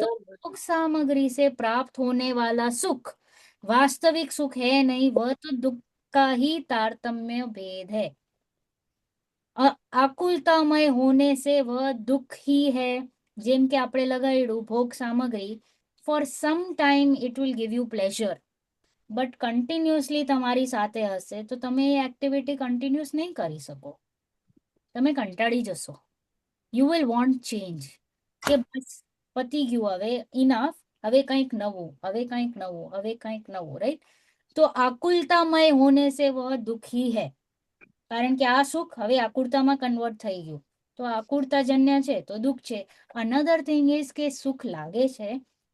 तो બરાબર. सुख सामग्री से प्राप्त होने वाला सुख वास्तविक सुख है नहीं, वह तो दुख का ही तारतम्य भेद है. आकुलतामय होने से वह दुख ही है. જેમ કે આપણે લગાડ્યું ભોગ સામગ્રી, for some time it will give you pleasure, but continuously તમારી સાથે હશે તો તમે એ એક્ટિવિટી કન્ટિન્યુઅસ નહીં કરી શકો, તમે કંટાળી જશો. યુ વિલ વોન્ટ ચેન્જ, કે બસ પતી ગયું, હવે ઇનફ, હવે કંઈક નવું, હવે કંઈક નવું, હવે કંઈક નવું, રાઈટ? તો આકુલતામય હોને સે વહ દુઃખી હૈ, કારણ કે આ સુખ હવે આકુરતામાં કન્વર્ટ થઈ ગયું, તો આકુરતાજન્ય છે તો દુઃખ છે. અનધર થિંગ ઇઝ કે સુખ લાગે છે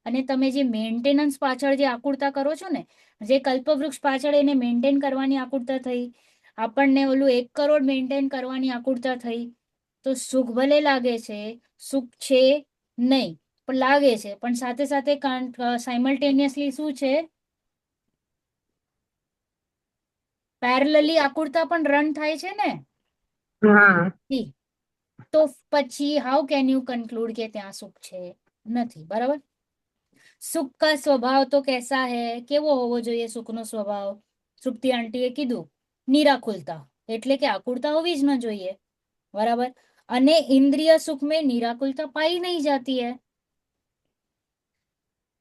અને તમે જે મેન્ટેનન્સ પાછળ જે આકુરતા કરો છો ને, જે કલ્પવૃક્ષ પાછળ એને મેન્ટેન કરવાની આકુરતા થઈ, આપણને ઓલું 1 કરોડ મેન્ટેન કરવાની આકુરતા થઈ, તો સુખ ભલે લાગે છે, સુખ છે નહીં પણ લાગે છે, પણ સાથે સાથે સાયમલ્ટેનિયસલી શું છે, પેરેલલી આકુરતા પણ રન થાય છે ને. હા જી. તો પછી હાઉ કેન યુ કન્ક્લુડ કે ત્યાં સુખ છે? નથી, બરાબર? સુખ કા સ્વભાવ તો કેસા હૈ, કેવો હોવો જોઈએ સુખનો સ્વભાવ? તૃપ્તિ આંટીએ કીધું, નિરાકુલતા, એટલે કે આકુરતા હોવી જ ન જોઈએ, બરાબર? અને इंद्रिय सुख में निराकुलता पाई नहीं जाती है.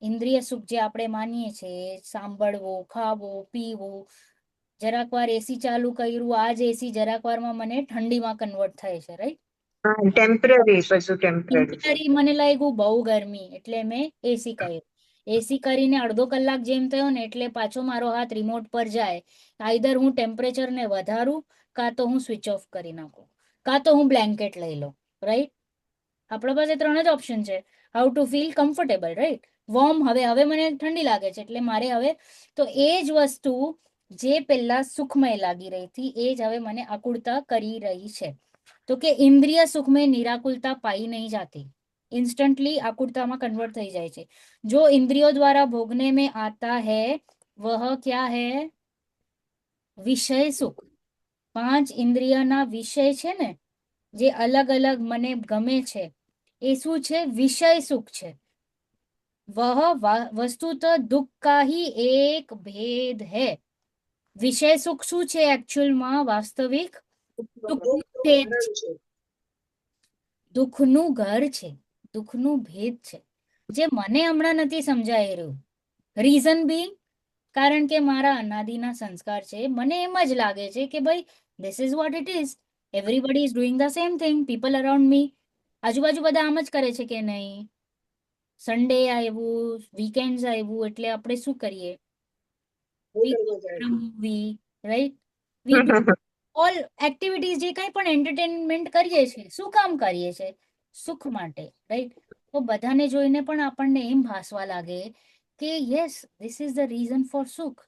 ઇન્દ્રિય સુખ જે આપણે માનીએ છીએ, સાંભળવું, ખાવું, પીવું, જરાક વાર એસી ચાલુ કર્યું, આજ એસી જરાક વારમાં મને ઠંડીમાં કન્વર્ટ થાય છે, રાઈટ? હા ટેમ્પરરી, બધું ટેમ્પરરી. ટેમ્પરરી મને લાગ્યું બહુ ગરમી એટલે મેં એસી કર્યું, એસી કરીને અડધો કલાક જેમ થયો ને એટલે પાછો મારો હાથ રિમોટ પર જાય, આઈધર હું ટેમ્પરેચરને વધારું, કાં તો હું સ્વિચ ઓફ કરી નાખું, કાં તો હું બ્લેન્કેટ લઈ લઉં, રાઈટ? આપણા પાસે 3 જ ઓપ્શન છે, how to feel comfortable, right? Warm, હવે મને ઠંડી લાગે છે એટલે મારે હવે, તો એ જ વસ્તુ જે પહેલા સુખમય લાગી રહી હતી એ જ હવે મને આકુળતા કરી રહી છે. તો કે इंद्रिय सुख में निराकुलता पाई नहीं जाती, इंस्टेंटली आकुलता में कन्वर्ट થઈ જાય છે. जो इंद्रियों द्वारा भोगने में आता है वह क्या है? विषय सुख. 5 इंद्रिયના વિષય છે ને, જે અલગ અલગ મને ગમે છે, એ શું છે? વિષય સુખ છે. वह वस्तुतः दुख का ही एक भेद है. વિષય સુખ શું છે એકચ્યુઅલમાં? વાસ્તવિક દુઃખનું ભેદ છે, દુઃખનું ઘર છે, દુઃખનું ભેદ છે, જે મને હમણાં નથી સમજાઈ રહ્યું. રીઝન બી, કારણ કે મારા અનાદિના સંસ્કાર છે, મને એમ જ લાગે છે કે ભાઈ this is what it is, everybody is doing the same thing, people around me, આજુબાજુ બધા આમ જ કરે છે કે નહીં? સન્ડે આવ્યું, વીકેન્ડ આવ્યું એટલે આપણે શું કરીએ? Movie, right? We do all activities, જે કંઈ પણ એન્ટરટેનમેન્ટ કરીએ છીએ, શું કામ કરીએ છીએ? સુખ માટે, રાઈટ? તો બધાને જોઈને પણ આપણને એમ ભાસવા લાગે કે yes, this is the reason four સુખ.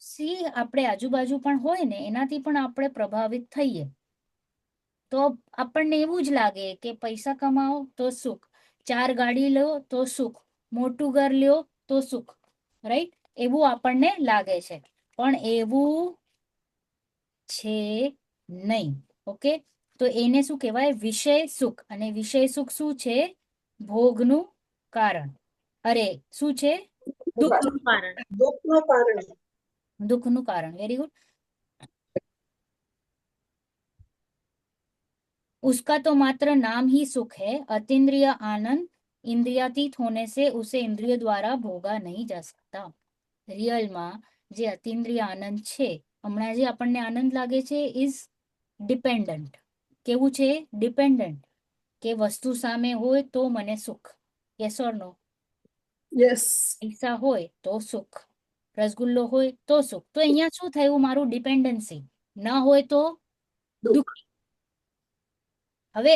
સી, આપણે આજુબાજુ પણ હોય ને એનાથી પણ આપણે પ્રભાવિત થઈએ, તો આપણને એવું જ લાગે કે પૈસા કમાઓ તો સુખ, 4 ગાડી લો તો સુખ, મોટું ઘર લ્યો તો સુખ, રાઈટ? એવું આપણને લાગે છે, પણ એવું છે નહીં. ઓકે, તો એને શું કહેવાય? વિષય સુખ. અને વિષય સુખ શું છે? ભોગનું કારણ. અરે શું છે? દુઃખનું કારણ. દુઃખનું કારણ. દુઃખનું કારણ. Very good. उसका तो मात्र नाम ही सुख है, अतीन्द्रिय आनंद इंद्रियातीत होने से उसे इंद्रिय द्वारा भोगा नहीं जा सकता. રિયલમાં જે અતીન્દ્રિય આનંદ છે, હમણાં જે આપણને આનંદ લાગે છે, ઇઝ ડિપેન્ડન્ટ. કેવું છે? ડિપેન્ડન્ટ, કે વસ્તુ સામે હોય તો મને સુખ, યસ ઓર નો? યસ. પૈસા હોય તો સુખ, રસગુલ્લો હોય તો સુખ. તો અહીંયા શું થયું? મારું ડિપેન્ડન્સી. ન હોય તો દુઃખ. હવે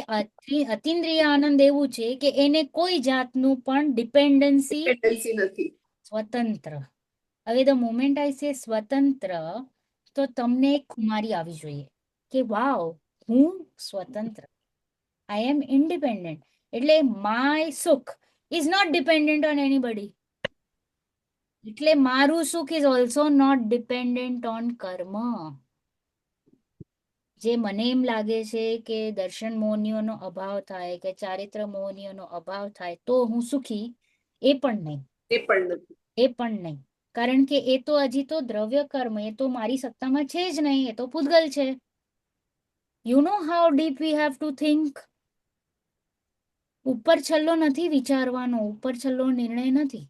અતિન્દ્રિય આનંદ એવું છે કે એને કોઈ જાતનું પણ ડિપેન્ડન્સી ડિપેન્ડન્સી નથી. સ્વતંત્ર. હવે ધ મોમેન્ટ આઈ સે સ્વતંત્ર, તો તમને એક ખુમારી આવી જોઈએ કે વાવ, હું સ્વતંત્ર, આઈ એમ ઇન્ડિપેન્ડન્ટ. એટલે માય સુખ is not dependent on anybody. એટલે મારું સુખ is also not dependent on કર્મ. જે મને એમ લાગે છે કે દર્શન મોહનીઓનો અભાવ થાય કે ચારિત્ર મોહનીઓનો અભાવ થાય તો હું સુખી, એ પણ નહીં. એ પણ નથી. એ પણ નહીં. કારણ કે એ તો હજી તો દ્રવ્ય કર્મ, એ તો મારી સત્તામાં છે જ નહીં, એ તો પૂતગલ છે. You know how deep we have to think. ઉપર છલ્લો નથી વિચારવાનો, ઉપર છલ્લો નિર્ણય નથી.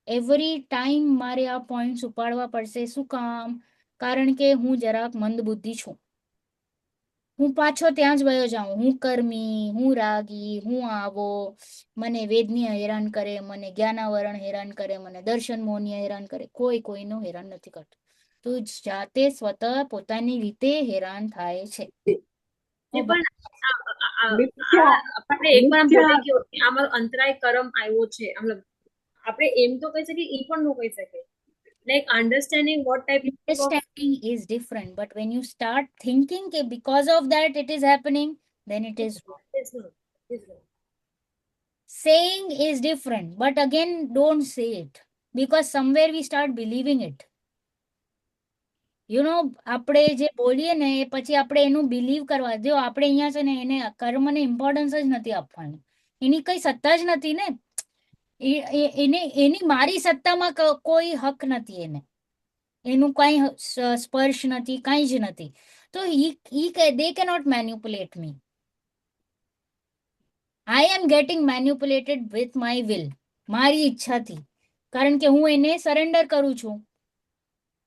એવરી ટાઈમ મારે આ પોઈન્ટ્સ ઉપાડવા પડશે. શું કામ? કારણ કે હું જરાક મંદ બુદ્ધિ છું. હું પાછો ત્યાં જ વયો જાઉં. હું કર્મી, હું રાગી, હું આવો. મને વેદની હેરાન કરે, મને જ્ઞાનાવરણ હેરાન કરે, મને દર્શન મોહનીય હેરાન કરે. કોઈ કોઈનું હેરાન નથી કરતું. તું જાતે સ્વતઃ પોતાની રીતે હેરાન થાય છે. એ પણ મિથ્યા આપણે એક વાર મિથ્યા બોલે કે okay, આમાં અંતરાય કર્મ આવ્યો છે, મતલબ આપણે એમ તો કહી શકીએ, એ પણ ન કહી શકીએ. Like understanding what type of Understanding is different, but when you start thinking that because of that it is happening, then it is wrong. Saying is different, but again, don't say it because somewhere we start believing it. આપણે જે બોલીએ ને એ પછી આપણે એનું believe કરવા. જો આપણે અહીંયા છે ને એને કર્મને ઇમ્પોર્ટન્સ જ નથી આપવાની. એની કઈ સત્તા જ નથી ને. એની મારી સત્તામાં કોઈ હક નથી. એનું કઈ સ્પર્શ નથી, કઈ જ નથી. તો they cannot manipulate me. I am getting manipulated with my will. મારી ઈચ્છાથી. કારણ કે હું એને સરેન્ડર કરું છું.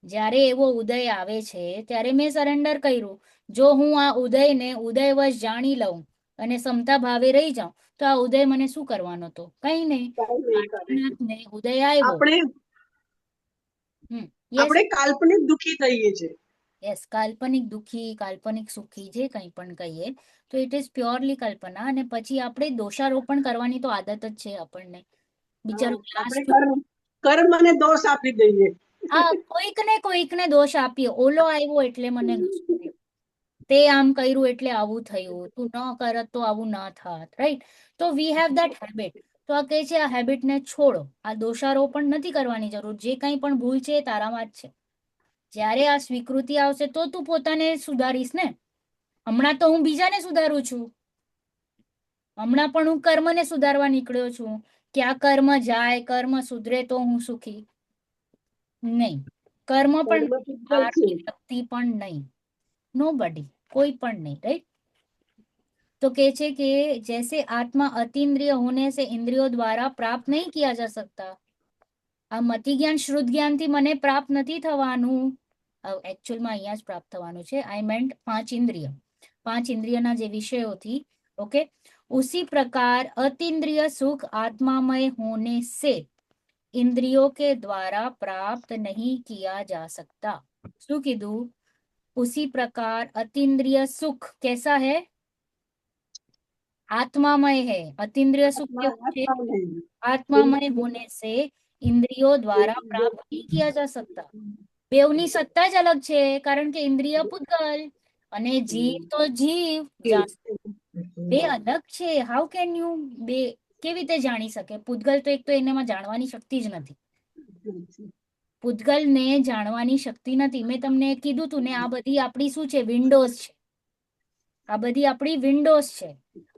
જ્યારે એવો ઉદય આવે છે ત્યારે મેં સરેન્ડર કર્યું. જો હું આ ઉદયને ઉદયવશ જાણી લઉં અને સમતા ભાવે રહી જાઉં તો આ ઉદય મને શું કરવાનો? તો કઈ નહીં. ને ઉદય આવ્યો. આપણે કાલ્પનિક દુખી થઈએ છીએ. યસ, કાલ્પનિક દુખી, કાલ્પનિક સુખી, જે કંઈ પણ કહીએ તો ઇટ ઇઝ પ્યોરલી કલ્પના. અને પછી આપણે દોષારોપણ કરવાની તો આદત જ છે આપણને. બિચારો કર્મને દોષ આપી દઈએ. હા, કોઈકને દોષ આપીએ. ઓલો આવ્યો એટલે મને ગુસ્સો થયો. તે આમ કર્યું એટલે આવું થયું. તું ન કરત તો આવું ન થાત. રાઈટ? તો વી હેવ ધેટ હેબિટ. તો આ કહે છે આ હેબિટને છોડો. આ દોષારોપણ નથી કરવાની જરૂર. જે કંઈ પણ ભૂલ છે એ તારામાં જ છે. જ્યારે આ સ્વીકૃતિ આવશે તો તું પોતાને સુધારીશ ને. હમણાં તો હું બીજાને સુધારું છું. હમણાં પણ હું કર્મને સુધારવા નીકળ્યો છું કે આ કર્મ જાય, કર્મ સુધરે તો હું સુખી. નહીં. કર્મ પણ વ્યક્તિ પણ નહીં. नोबडी, कोई पण नहीं. राइट? तो कहे छे कि जैसे आत्मा अतीन्द्रिय होने से इंद्रियों द्वारा प्राप्त नहीं किया जा सकता. આ મતિ જ્ઞાન શ્રુત જ્ઞાનથી મને પ્રાપ્ત નથી થવાનું. એકચ્યુઅલમાં અહીંયા જ પ્રાપ્ત થવાનું છે. આઈ મેન્ટ 5 इंद्रिय. 5 इंद्रियના જે વિષયોથી. ओके. उसी प्रकार अतीन्द्रिय सुख आत्मामय होने से इंद्रियों के द्वारा प्राप्त नहीं किया जा सकता. શું કીધું? उसी प्रकार अतीन्द्रिय सुख कैसा है? आत्मामय है. अतीन्द्रिय सुख आत्मामय होने से इंद्रियों द्वारा प्राप्त नहीं किया जा सकता. બેવની સત્તા જ અલગ છે. કારણ કે ઇન્દ્રિય પૂતગલ અને જીવ તો જીવ. બે અલગ છે. હાઉ કેન યુ બે કેવી રીતે જાણી શકે? પૂતગલ તો એક તો એનામાં જાણવાની શક્તિ જ નથી. પૂતગલને જાણવાની શક્તિ નથી. મેં તમને કીધું તું ને, આ બધી આપણી શું છે? વિન્ડોઝ છે. આ બધી આપણી વિન્ડોઝ છે.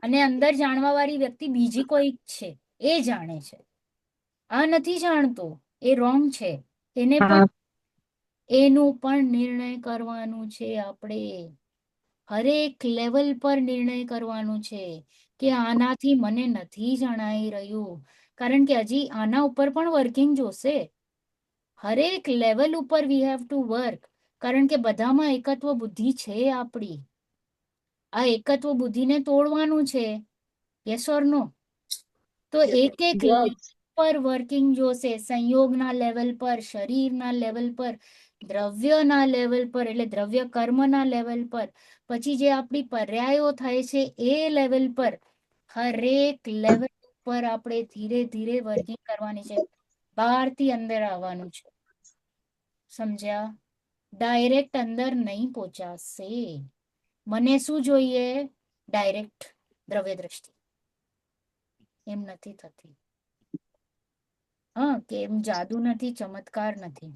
અને અંદર જાણવા વાળી વ્યક્તિ બીજી કોઈ છે, એ જાણે છે. આ નથી જાણતો, એ રોંગ છે. એને પણ એનું પણ નિર્ણય કરવાનું છે આપણે. હરેક લેવલ પર નિર્ણય કરવાનું છે કે આનાથી મને નથી જણાઈ રહ્યું. કારણ કે હજી આના ઉપર પણ વર્કિંગ જોશે. હરેક લેવલ ઉપર વી હેવ ટુ વર્ક. કારણ કે બધામાં એકત્વ બુદ્ધિ છે આપણી. આ એકત્વ બુદ્ધિને તોડવાનું છે. યસ ઓર નો? તો એક લેવલ પર વર્કિંગ જોશે, સંયોગના લેવલ પર, શરીરના લેવલ પર, દ્રવ્યના લેવલ પર, એટલે દ્રવ્ય કર્મના લેવલ પર, પછી જે આપણી પર્યાયો થાય છે એ લેવલ પર, હરેક લેવલ પર આપણે ધીરે ધીરે વર્કિંગ કરવાની છે. બહારથી અંદર આવવાનું છે, સમજ્યા? ડાયરેક્ટ અંદર નહીં પહોંચાશે. મને શું જોઈએ? ડાયરેક્ટ દ્રવ્ય દ્રષ્ટિ. એમ નથી થતી. હા, કે એમ જાદુ નથી, ચમત્કાર નથી.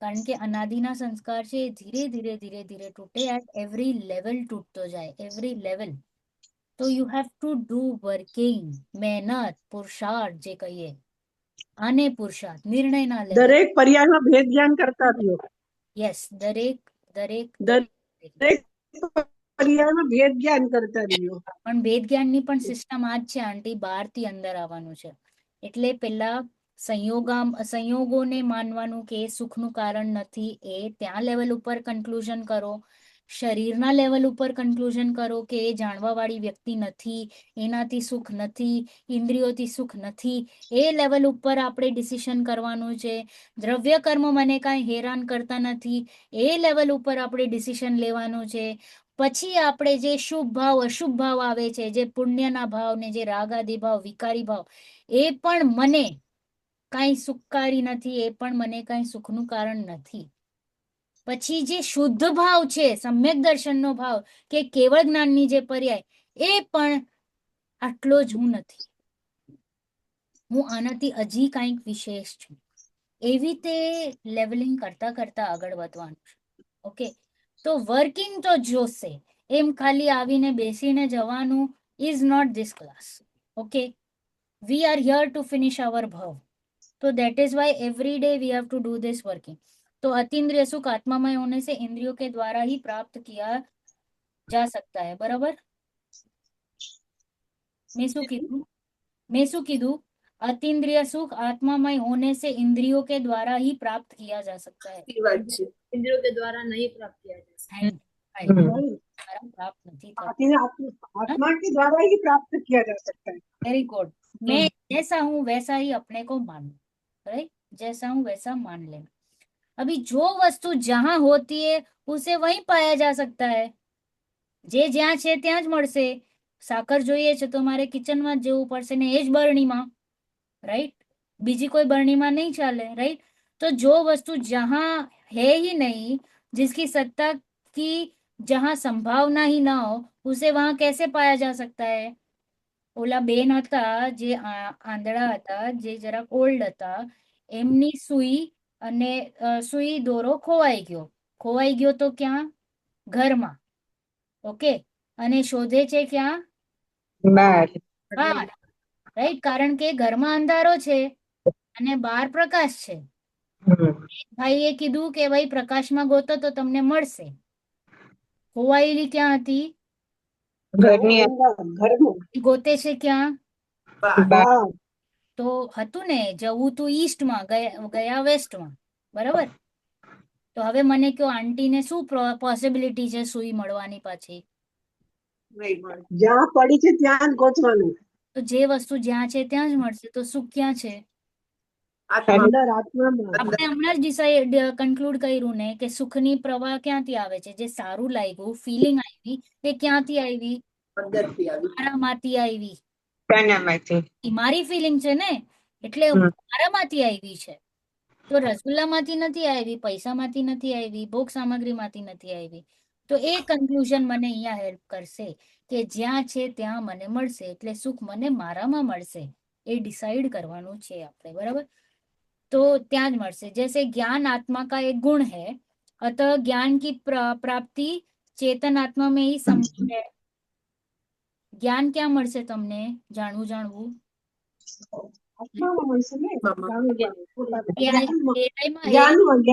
કારણ કે અનાદિના સંસ્કાર છે એ ધીરે ધીરે ધીરે ધીરે તૂટે, એટ એવરી લેવલ તૂટતો જાય, એવરી લેવલ. તો you have to do working, મહેનત, પુરુષાર્થ જે કહીએ, આને પુરુષાર્થ નિર્ણયના લેવલ. દરેક પર્યાયમાં ભેદ જ્ઞાન કરતા રહ્યો. યસ, દરેક દરેક દરેક પર્યાયમાં ભેદ જ્ઞાન કરતા રહ્યો. પણ ભેદ જ્ઞાનની પણ સિસ્ટમ આ જ છે આંટી, બહારથી અંદર આવવાનું છે. એટલે પેલા સંયોગોને માનવાનું કે એ સુખનું કારણ નથી, એ ત્યાં લેવલ ઉપર કન્ક્લુઝન કરો. શરીરના લેવલ ઉપર કન્ક્લુઝન કરો કે એ જાણવાવાળી વ્યક્તિ નથી, એનાથી સુખ નથી, ઇન્દ્રિયોથી સુખ નથી. એ લેવલ ઉપર આપણે ડિસિશન કરવાનું છે. દ્રવ્ય કર્મ મને કાંઈ હેરાન કરતા નથી, એ લેવલ ઉપર આપણે ડિસિશન લેવાનું છે. પછી આપણે જે શુભ ભાવ અશુભ ભાવ આવે છે, જે પુણ્યના ભાવ ને જે રાગાદી ભાવ વિકારી ભાવ, એ પણ મને કાંઈ સુખકારી નથી, એ પણ મને કાંઈ સુખનું કારણ નથી. પછી જે શુદ્ધ ભાવ છે, સમ્યક દર્શનનો ભાવ કે કેવળ જ્ઞાનની જે પર્યાય, એ પણ આટલો જ હું નથી, હું આનાથી હજી કાંઈક વિશેષ છું. એવી તે લેવલિંગ કરતા કરતા આગળ વધવાનું છે. ઓકે, તો વર્કિંગ તો જોશે. એમ ખાલી આવીને બેસીને જવાનું is not this class. Okay, we are here to finish our ભાવ. तो that is why every day we have to do this working. तो अतीन्द्रिय सुख आत्मामय होने से इंद्रियों के द्वारा ही प्राप्त किया जा सकता है. बराबर? मैं શું કીધું? अतीन्द्रिय सुख आत्मामय होने से इंद्रियों के द्वारा ही प्राप्त किया जा सकता है. સાચી વાત છે. इंद्रियों के द्वारा नहीं प्राप्त किया जा सकता. प्राप्त नहीं था. आत्मा के द्वारा ही प्राप्त किया जा सकता है. Very good. मैं जैसा हूं वैसा ही अपने को मान, राइट? जैसा हूं वैसा मान लेना. अभी जो वस्तु जहां होती है उसे वहीं पाया जा सकता है. જે જ્યાં છે ત્યાં જ મળશે. સાકર જોઈએ છે તો મારે કિચનમાં જ જવું પડશે ને, એ જ બરણીમાં, राइट? બીજી કોઈ બરણીમાં નહીં ચાલે, राइट? तो जो वस्तु जहां है ही नहीं, जिसकी सत्ता की जहां संभावना ही ना हो, उसे वहां कैसे पाया जा सकता है? ઓલા બેન હતા જે આંધળા હતા, જે જરાક ઓલ્ડ હતા, એમની સુઈ અને સુઈ દોરો ખોવાઈ ગયો તો ક્યાં? ઘરમાં. ઓકે, અને શોધે છે ક્યાં? બાર. બહાર, રાઈટ? કારણ કે ઘરમાં અંધારો છે અને બહાર પ્રકાશ છે. ભાઈએ કીધું કે ભાઈ પ્રકાશમાં ગોતો તો તમને મળશે. ખોવાયેલી ક્યાં હતી? ઘરની ઘરમાં ગોતે છે ક્યાં? બાર. તો હતું ને, જવું તું ઈસ્ટમાં, ગયા વેસ્ટમાં, બરાબર? તો હવે મને કહો, આંટીને શું પોસિબિલિટી છે સુઈ મળવાની પાછી? નહીં મળે. જ્યાં પડી છે ત્યાં જ ગોતવાનું. તો જે વસ્તુ જ્યાં છે ત્યાં જ મળશે, તો સુખ ક્યાં છે? આત્મા અંદર આત્મામાં. આપણે હમણાં જ ડિસાઇડ કન્ક્લુડ કર્યું ને કે સુખની પ્રવાહ ક્યાંથી આવે છે? જે સારું લાગ્યું, ફિલિંગ આવી, એ ક્યાંથી આવી? અંદરથી આવી. મારામાંથી આવી. કાનામાંથી. એ મારી ફિલિંગ છે ને, એટલે મારામાંથી આવી છે. તો રસગુલ્લામાંથી નથી આવી, પૈસામાંથી નથી આવી, ભોગ સામગ્રીમાંથી નથી આવી. તો એ કન્ક્લુઝન મને અહીંયા હેલ્પ કરશે કે જ્યાં છે ત્યાં મને મળશે, એટલે સુખ મને મારામાં મળશે. એ ડિસાइड કરવાનું છે આપણે, બરાબર? तो ત્યાં જ મળશે. जैसे ज्ञान आत्मा का एक गुण है, अतः ज्ञान की प्राप्ति चेतन आत्मा में ही संभव है. જ્ઞાન ક્યાં મળશે તમને? જાણવું આત્મામાં મળશે ને. જ્ઞાનમાં.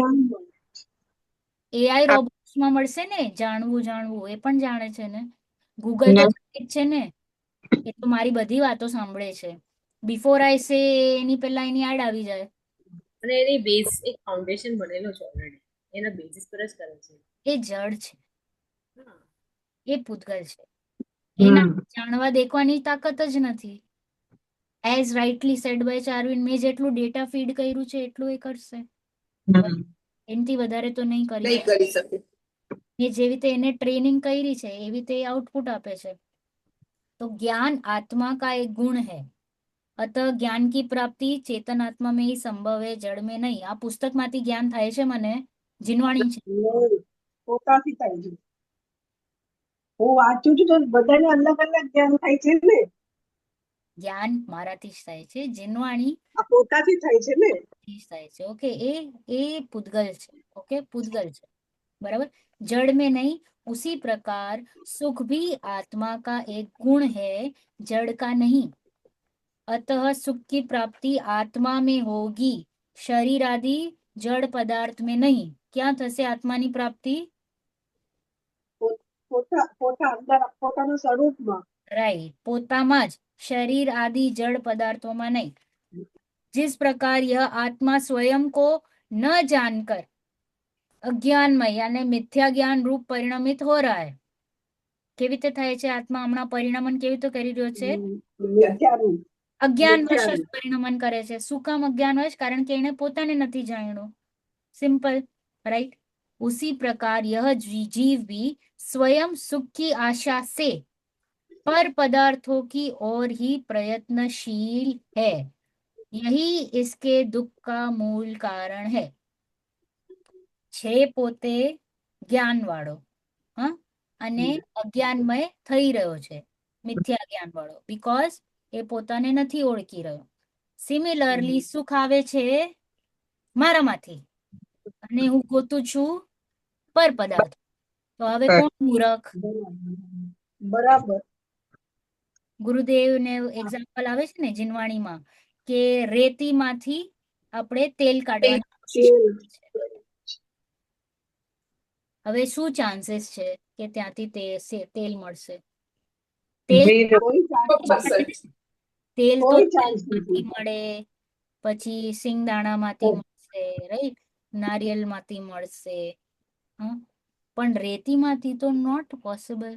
એઆઈ રોબોટ્સમાં મળશે ને. જાણવું એ પણ જાણે છે ને. ગૂગલ તો જાણે જ છે ને. એ તો મારી બધી વાતો સાંભળે છે. બિફોર આઈ સે એની પહેલા એની એડ આવી જાય. અને એની બેઝ એક ફાઉન્ડેશન બનેલો છે ઓલરેડી, એના બેઝિસ પર જ કરે છે. એ જડ છે, હા. એ પૂતગલ છે. એના જાણવા દેખવાની તાકાત જ નથી. એઝ રાઇટલી સેડ બાય ચાર્વિન, મેં જેટલું ડેટા ફીડ કર્યું છે એટલું એ કરશે, એનાથી વધારે તો નહીં કરી નહીં શકે. કરી શકે. એ જેવી રીતે એને ટ્રેનિંગ કરી છે એવી રીતે આઉટપુટ આપે છે. तो ज्ञान आत्मा का एक गुण है, अतः ज्ञान की प्राप्ति चेतन आत्मा में ही संभव है, जड़ में नहीं. આ પુસ્તક માંથી જ્ઞાન થાય છે મને, જીનવાણી છે. નહીં, પોતાથી થાય છે. હું વાંચું છું તો બધાને અલગ અલગ જ્ઞાન થાય છે ને, જ્ઞાન મારાથી જ થાય છે, જીનવાણી આ પોતાથી થાય છે ને. થી જ થાય છે. ઓકે, એ પૂતગલ છે. ઓકે, પૂતગલ છે, बराबर. जड़ में नहीं, उसी प्रकार सुख भी आत्मा का एक गुण है, जड़ का नहीं. अतः सुख की प्राप्ति आत्मा में होगी, शरीर आदि जड़ पदार्थ में नहीं. क्या थશે આત્માની પ્રાપ્તિ? પોતા અંદર પોતાના સ્વરૂપમાં. राइट, પોતામાં જ, शरीर आदि जड़ पदार्थों में नहीं. जिस प्रकार यह आत्मा स्वयं को न जानकर अज्ञानमय यानी मिथ्या ज्ञान रूप परिणमित हो रहा है. કેવી રીતે થાય છે આત્મા હમણાં પરિણમન કેવી રીતે કરી રહ્યો છે? મિથ્યાનું. અજ્ઞાનવશ જ પરિણમન કરે છે. શું કામ અજ્ઞાનવશ? કારણ કે એને પોતાને નથી જાણ્યું. Simple, right. उसी प्रकार यह जीव भी स्वयं सुख की आशा से पर पदार्थों की ओर ही प्रयत्नशील है. यही इसके दुख का मूल कारण है. છે પોતે જ્ઞાન વાળો, હા, અને અજ્ઞાનમય થઈ રહ્યો છે, મિથ્યા જ્ઞાન વાળો, બીકોઝ એ પોતાને નથી ઓળખી રહ્યો. સિમિલરલી સુખ આવે છે મારામાંથી અને હું ગોતું છું પર પદાર્થ. તો હવે કોણ મૂરખ? બરાબર. ગુરુદેવ ને એક્ઝામ્પલ આવે છે ને જીનવાણીમાં કે રેતીમાંથી આપણે તેલ કાઢવાની કોશિશ કરીએ છીએ. હવે શું ચાન્સીસ છે કે ત્યાંથી તેલ મળશે? તેલ કોઈ chance તેલ તો કોઈ chance તેલમાંથી નથી. મળે, પછી સિંગદાણામાંથી મળશે, રાઈટ, નારિયેલમાંથી મળશે, હા, પણ રેતીમાંથી તો નોટ પોસિબલ.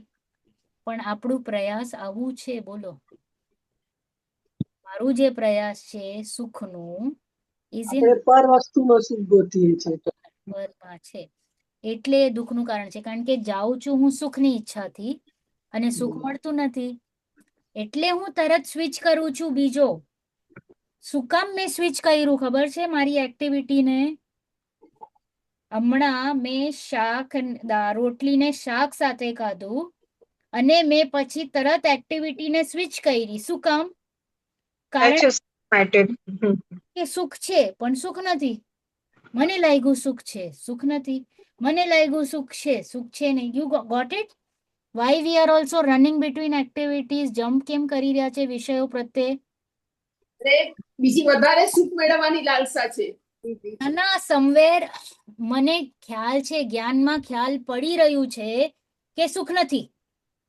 પણ આપણું પ્રયાસ આવું છે, બોલો. મારું જે પ્રયાસ છે સુખનું ઇઝ ઇન આપણે પર વસ્તુનો સુખ ગોતીએ છીએ. પરમાં છે, એટલે એ દુઃખનું કારણ છે. કારણ કે જાઉં છું હું સુખની ઈચ્છાથી અને સુખ મળતું નથી, એટલે હું તરત સ્વિચ કરું છું બીજો. શું કામ મેં સ્વિચ કર્યું ખબર છે મારી એક્ટિવિટીને? હમણાં મેં રોટલીને શાક સાથે ખાધું અને મેં પછી તરત એક્ટિવિટીને સ્વિચ કરી. શું કામ? કારણ કે સુખ છે પણ સુખ નથી. મને લાગ્યું સુખ છે, સુખ નથી. મને લાગ્યું સુખ છે, સુખ છે નહીં. You got it? Why we are also running between activities? Jump કેમ કરી રહ્યા છે વિષયો પ્રત્યે? બીજી વધારે સુખ મેળવવાની લાલસા છે. ના, સમવેર મને ખ્યાલ છે, જ્ઞાનમાં ખ્યાલ પડી રહ્યું છે કે સુખ નથી,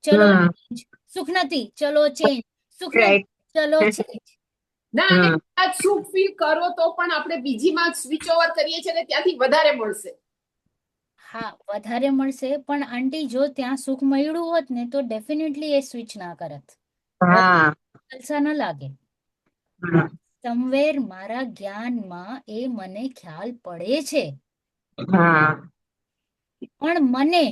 ચલો change. સુખ નથી, ચલો ચેન્જ. સુખ નથી, ચલો ચેન્જ. ના, અને આ સુખ ફીલ કરો તો પણ આપણે બીજીમાં સ્વિચ ઓવર કરીએ છીએ ને ત્યાંથી વધારે મળશે. હા, વધારે મળશે, પણ આંટી જો ત્યાં સુખ મળ્યું હોત ને તો ડેફિનેટલી એ સ્વિચ ના કરત, જલસા ન લાગે. સમવેર મારા જ્ઞાનમાં એ મને ખ્યાલ પડે છે, પણ મને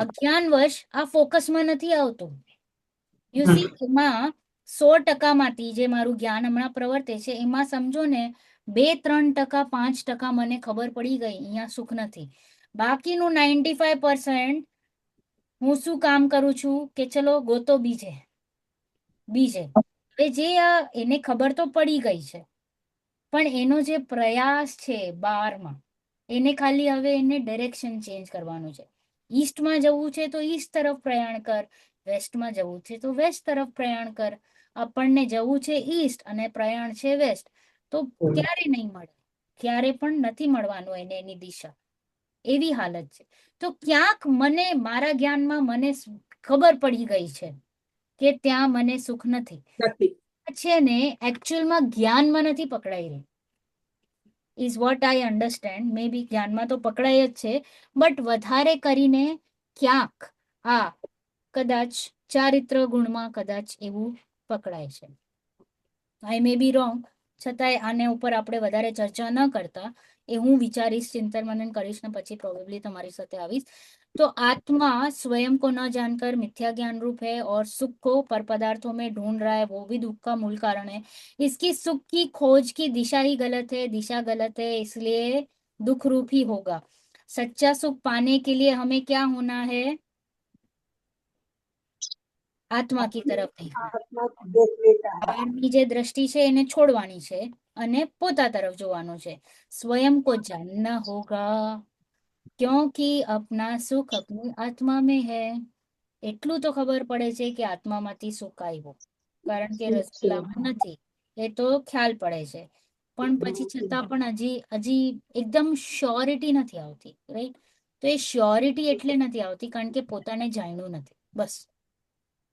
અજ્ઞાનવશ આ ફોકસમાં નથી આવતું. યુ સી, એમાં 100% જે મારું જ્ઞાન હમણાં પ્રવર્તે છે એમાં સમજો ને 2-3%, 5% મને ખબર પડી ગઈ અહીંયા સુખ નથી. બાકીનું 95% હું શું કામ કરું છું કે ચલો ગોતો બીજે. હવે જે એને ખબર તો પડી ગઈ છે, પણ એનો જે પ્રયાસ છે 12માં, એને ખાલી હવે એને ડાયરેક્શન ચેન્જ કરવાનું છે. ઈસ્ટમાં જવું છે તો ઈસ્ટ તરફ પ્રયાણ કર, વેસ્ટમાં જવું છે તો વેસ્ટ તરફ પ્રયાણ કર. આપણને જવું છે ઈસ્ટ અને પ્રયાણ છે વેસ્ટ, તો ક્યારે નહીં મળે, ક્યારે પણ નથી મળવાનું એને એની દિશા. એવી હાલત છે. તો ક્યાંક મને મારા જ્ઞાનમાં મને ખબર પડી ગઈ છે કે ત્યાં મને સુખ નથી છે ને, એકચ્યુઅલમાં જ્ઞાનમાં નથી પકડાઈ રહી. Is what I understand. May be જ્ઞાનમાં તો પકડાય જ છે, બટ વધારે કરીને ક્યાંક આ કદાચ ચારિત્ર ગુણમાં કદાચ એવું પકડાય છે. આઈ મે બી રોંગ, છતાંય આને ઉપર આપણે વધારે ચર્ચા ન કરતા, એ હું વિચારીશ, ચિંતન મનન કરીશ ને પછી પ્રોબેબલી તમારી સાથે આવીશ. तो आत्मा स्वयं को न जानकर मिथ्या ज्ञान रूप है और सुख को पर पदार्थों में ढूंढ रहा है, वो भी दुख का मूल कारण है. इसकी सुख की खोज की दिशा ही गलत है, दिशा गलत है, इसलिए दुख रूप ही होगा. सच्चा सुख पाने के लिए हमें क्या होना है? આત્મા કી તરફ દેખના. આત્મા દેખને કા બહારની જે દ્રષ્ટિ છે એને છોડવાની છે અને પોતા તરફ જોવાનું છે. સ્વયં કો જાનના હોગા क्योंकि अपना सुख अपनी आत्मा में है. એટલું તો ખબર પડે છે કે આત્મામાંથી સુખ આવ્યું, કારણ કે રસગુલ્લામાં નથી, એ તો ખ્યાલ પડે છે. પણ પછી છતાં પણ હજી એકદમ શ્યોરિટી નથી આવતી, રાઈટ? તો એ શ્યોરિટી એટલે નથી આવતી કારણ કે પોતાને જાણ્યું નથી. બસ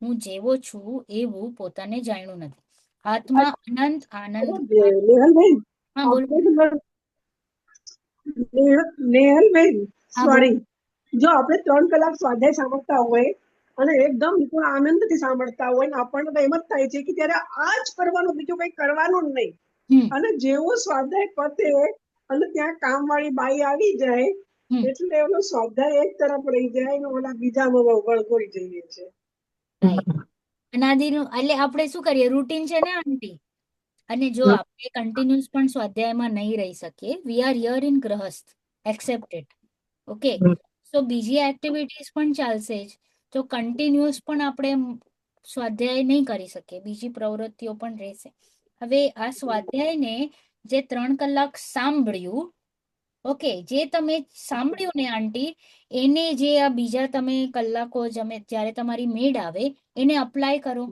હું જેવો છું એવું પોતાને જાણ્યું નથી. આત્મા અનંત આનંદ. નેહલબેન, હા બોલો. નેહલબેન હા બોલો. સોરી, જો આપણે 3 કલાક સ્વાધ્યાય સાંભળતા હોય અને એકદમ વિપુલ આનંદથી સાંભળતા હોય ને આપણને તો એમ જ થાય છે કે ત્યારે આ જ કરવાનું, બીજું કંઈ કરવાનું જ નહીં. હમ અને જેવો સ્વાધ્યાય પતે અને ત્યાં કામવાળી બાઈ આવી જાય હમ એટલે એનો સ્વાધ્યાય એક તરફ રહી જાય ને ઓલા બીજામાં વળગોઈ જઈએ છે. રાઈટ. અનાદિનું એટલે આપણે શું કરીએ, રૂટીન છે ને આંટી. અને જો આપણે કન્ટિન્યુઅસ પણ સ્વાધ્યાયમાં નહીં રહી શકીએ, વી આર હિયર ઇન ગ્રહસ્થ, એક્સેપ્ટેડ, ઓકે? સો બીજી એક્ટિવિટીઝ પણ ચાલશે જ, તો કન્ટિન્યુઅસ પણ આપણે સ્વાધ્યાય નહીં કરી શકીએ, બીજી પ્રવૃત્તિઓ પણ રહેશે. હવે આ સ્વાધ્યાયને જે 3 કલાક સાંભળ્યું, ઓકે, જે તમે સાંભળ્યું ને આંટી, એને જે આ બીજા તમે કલાકો જ્યારે તમારી મેડ આવે એને અપ્લાય કરો.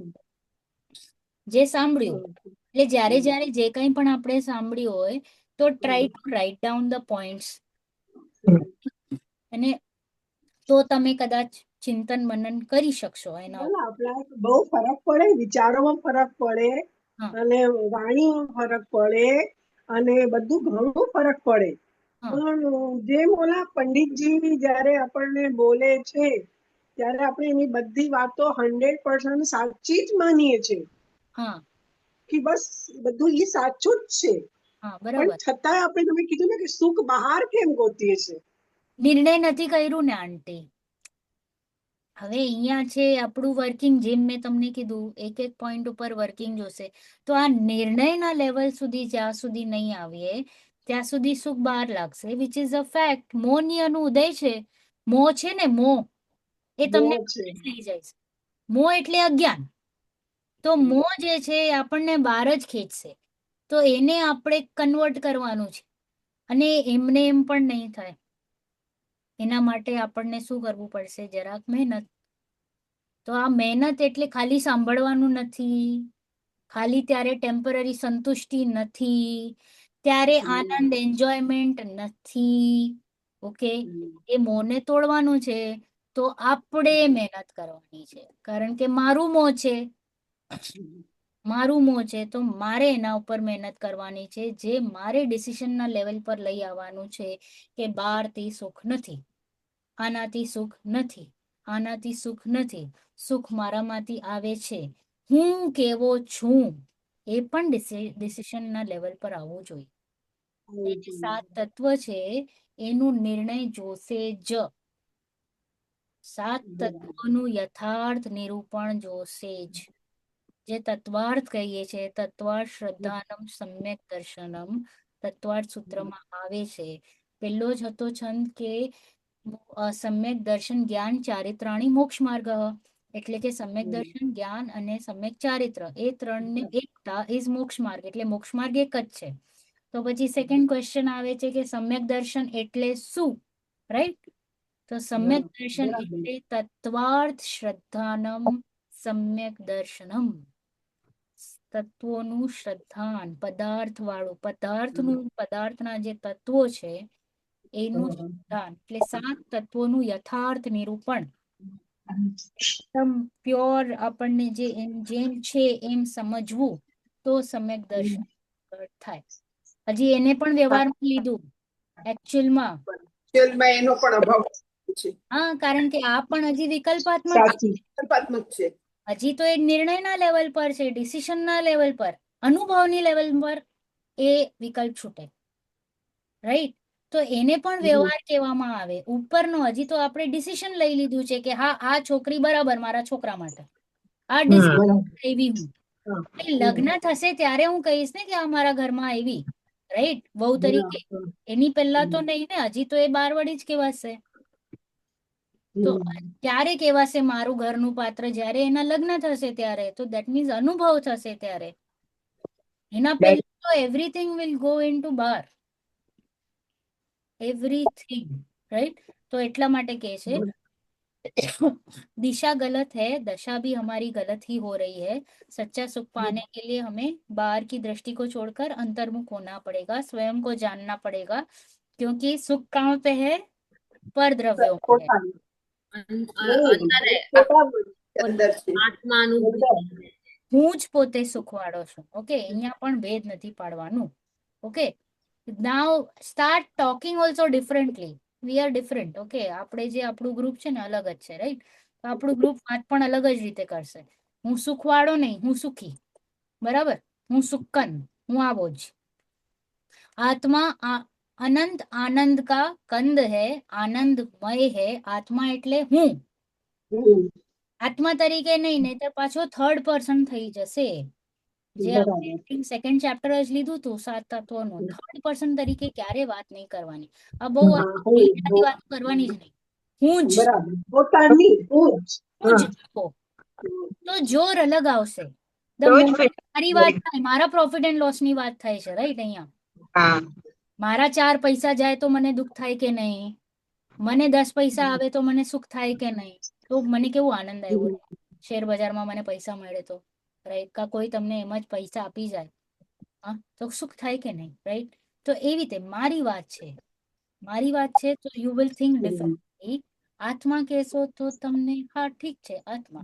જે સાંભળ્યું એટલે જ્યારે જે કંઈ પણ આપણે સાંભળ્યું હોય તો try to write down the points, અને તો તમે કદાચ ચિંતન મનન કરી શકશો એના ઉપર. આપણા બહુ ફરક પડે, વિચારોમાં ફરક પડે હા અને વાણીમાં ફરક પડે અને બધું ઘણો ફરક પડે. હા પણ જેમ ઓલા પંડિતજી જ્યારે આપણને બોલે છે ત્યારે આપણે એની બધી વાતો 100% સાચી જ માનીએ છીએ હા કે બસ બધું એ સાચું જ છે. હા પણ બરાબર. છતાંય આપણે તમે કીધું ને કે સુખ બહાર કેમ ગોતીએ છે. નિર્ણય નથી કર્યું ને આંટી. હવે અહીંયા છે આપણું વર્કિંગ, જેમ મેં તમને કીધું એક એક પોઈન્ટ ઉપર વર્કિંગ જોશે. તો આ નિર્ણયના લેવલ સુધી જ્યાં સુધી નહીં આવીએ ત્યાં સુધી સુખ બહાર લાગશે, વિચ ઇઝ અ ફેક્ટ. મોનિયાનું ઉદય છે. મો છે ને મો, એ તમને મોહ છે. લઈ જાય છે. મો એટલે અજ્ઞાન. તો મો જે છે એ આપણને બહાર જ ખેંચશે. તો એને આપણે કન્વર્ટ કરવાનું છે, અને એમને એમ પણ નહીં થાય. એના માટે આપણને શું કરવું પડશે? જરાક મહેનત. તો આ મહેનત એટલે ખાલી સાંભળવાનું નથી, ખાલી ત્યારે ટેમ્પરરી સંતુષ્ટિ નથી, ત્યારે આનંદ એન્જોયમેન્ટ નથી, ઓકે? એ મોંને તોડવાનું છે તો આપણે મહેનત કરવાની છે, કારણ કે મારું મોં છે, મારું મોં છે, તો મારે એના ઉપર મહેનત કરવાની છે, જે મારે ડિસિશનના લેવલ પર લઈ આવવાનું છે કે બહારથી સુખ નથી, આનાથી સુખ નથી, આનાથી સુખ નથી, સુખ મારામાંથી આવે છે, હું કેવો છું એ પણ ડિસિશનના લેવલ પર આવવું જોઈએ. જે 7 તત્વ છે એનું નિર્ણય જોશે જ. 7 તત્વોનું યથાર્થ નિરૂપણ જોશે જ. જે તત્વાર્થ કહીએ છીએ, તત્વાર્થ શ્રદ્ધાનમ સમ્યક દર્શનમ, તત્વાર્થ સૂત્રમાં આવે છે. પેલો જ હતો છંદ કે સમ્યક દર્શન જ્ઞાન ચારિત્રાણી મોક્ષ માર્ગ, એટલે કે સમ્યક દર્શન, જ્ઞાન અને સમ્યક ચારિત્ર, એ ત્રણને એકતા ઇઝ મોક્ષ માર્ગ, એટલે મોક્ષ માર્ગ એક જ છે. તો પછી સેકન્ડ ક્વેશ્ચન આવે છે કે સમ્યક દર્શન એટલે શું, રાઈટ? તો સમ્યક દર્શન એટલે તત્વાર્થ શ્રદ્ધાનમ સમ્યક દર્શનમ, તત્વોનું શ્રદ્ધાન, પદાર્થ વાળું, પદાર્થના જે તત્વો છે એનું શ્રદ્ધાન, એટલે 7 તત્વોનું યથાર્થ નિરૂપણ. એકદમ પ્યોર આપણને જેમ છે એમ સમજવું તો સમ્યક દર્શન થાય. હજી એને પણ વ્યવહારમાં લીધું એકચ્યુઅલમાં. એનો પણ અભાવ છે. હા, કારણ કે આ પણ હજી વિકલ્પાત્મક છે. સાચી. કલ્પાત્મક છે. હજી તો એ નિર્ણયના લેવલ પર છે, ડિસિશનના લેવલ પર. અનુભવની લેવલ પર એ વિકલ્પ છૂટે, રાઈટ? તો એને પણ વ્યવહાર કહેવામાં આવે. ઉપરનો હજી તો આપણે ડિસિઝન લઈ લીધું છે કે હા આ છોકરી બરાબર મારા છોકરા માટે, આ ડિસિઝન લેવી હું. લગ્ન થશે ત્યારે હું કહીશ ને કે આ મારા ઘરમાં આવી, રાઈટ, વહુ તરીકે. એની પહેલા તો નહીં ને, હજી તો એ બારવડી જ કહેવાશે. તો ક્યારે કહેવાશે મારું ઘરનું પાત્ર? જ્યારે એના લગ્ન થશે ત્યારે. તો દેટ મીન્સ અનુભવ થશે ત્યારે. એના પહેલા તો everything will go in to બાર, एवरीथिंग, राइट? तो એટલા માટે કહે છે दिशा गलत है, दशा भी हमारी गलत ही हो रही है. सच्चा सुख पाने के लिए हमें बाहर की दृष्टि को छोड़कर अंतर्मुख होना पड़ेगा, स्वयं को जानना पड़ेगा, क्योंकि सुख कहाँ पे है? पर द्रव्यों में है. અંદર અંદર છે. આત્માનુભૂતિ. હું જ પોતે સુખવાળો છું. ઓકે, અહીંયા પણ ભેદ નથી પાડવાનું. Okay, now start talking also differently. We are different. Okay, આપણે જે આપણું ગ્રુપ છે ને અલગ જ છે, રાઈટ? તો આપણું ગ્રુપ વાત પણ અલગ જ રીતે કરશે. હું સુખવાળો નહીં, હું સુખી, બરાબર? હું સુકન, હું આવો જ. આત્મા અનંત આનંદ કા કંદ હૈ, આનંદમય હૈ. આત્મા એટલે હું, આત્મા તરીકે નહીં, નહીં તો પાછો થર્ડ પર્સન થઈ જશે. જે આપણે સેકન્ડ ચેપ્ટર જ લીધું હતું 7 તત્વોનું, થર્ડ પર્સન તરીકે ક્યારે વાત નહીં કરવાની. આ બહુ વાત કરવાની જ નહીં. હું જ, હું જ આપો. તો જોર અલગ આવશે. મારી વાત થાય, મારા પ્રોફિટ એન્ડ લોસ ની વાત થાય છે, રાઈટ? અહીંયા મારા 4 પૈસા જાય તો મને દુઃખ થાય કે નહીં? મને 10 પૈસા આવે તો મને સુખ થાય કે નહીં? તો મને કેવું આનંદ આવ્યો શેર બજારમાં મને પૈસા મળે તો, રાઈટ? કા કોઈ તમને એમ જ પૈસા આપી જાય, હા, તો સુખ થાય કે નહીં? રાઈટ? તો એવી રીતે મારી વાત છે, મારી વાત છે, તો યુ વિલ થિંક ડિફરન્ટલી. આત્મા કહેશો તો તમને હા ઠીક છે આત્મા,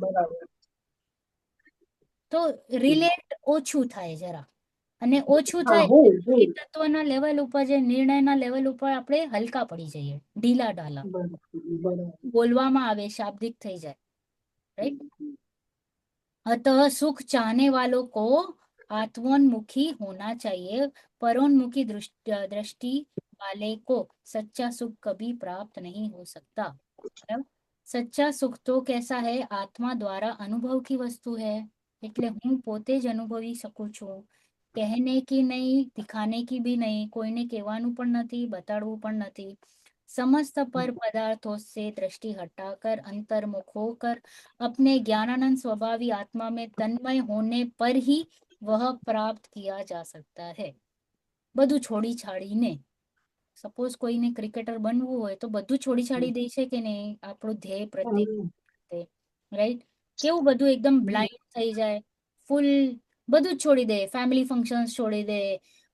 તો રિલેટ ઓછું થાય જરા. અને ઓછું થાય એ તત્વના લેવલ ઉપર, જે નિર્ણયના લેવલ ઉપર આપણે હલકા પડી જઈએ, ઢીલા ઢાલા બોલવામાં આવે, શાબ્દિક થઈ જાય, राइट? अतः सुख चाहने वालों को आत्मोन्मुखी होना चाहिए, परोन्मुखी दृष्टि वाले को सच्चा सुख कभी प्राप्त नहीं हो सकता. बराबर? सच्चा सुख तो कैसा है? आत्मा द्वारा अनुभव की वस्तु है. એટલે હું પોતે જ અનુભવી શકું છું. કહેને કી નહીં, દિખાને की भी नहीं, કોઈને કહેવાનું પણ નથી, બતાડવું પણ નથી. समस्त पर पदार्थों से दृष्टि हटाकर अंतर्मुख होकर अपने ज्ञानानंद स्वभावी आत्मा में तन्मय होने पर ही वह प्राप्त किया जा सकता है. બધું છોડી છાડીને, સપોઝ કોઈને ક્રિકેટર બનવું હોય તો બધું છોડી છાડી દે છે કે નહીં આપણું ધ્યેય પ્રત્યે, રાઈટ? કેવું બધું એકદમ બ્લાઇન્ડ થઈ જાય, ફૂલ બધું જ છોડી દે, ફેમિલી ફંક્શન્સ છોડી દે,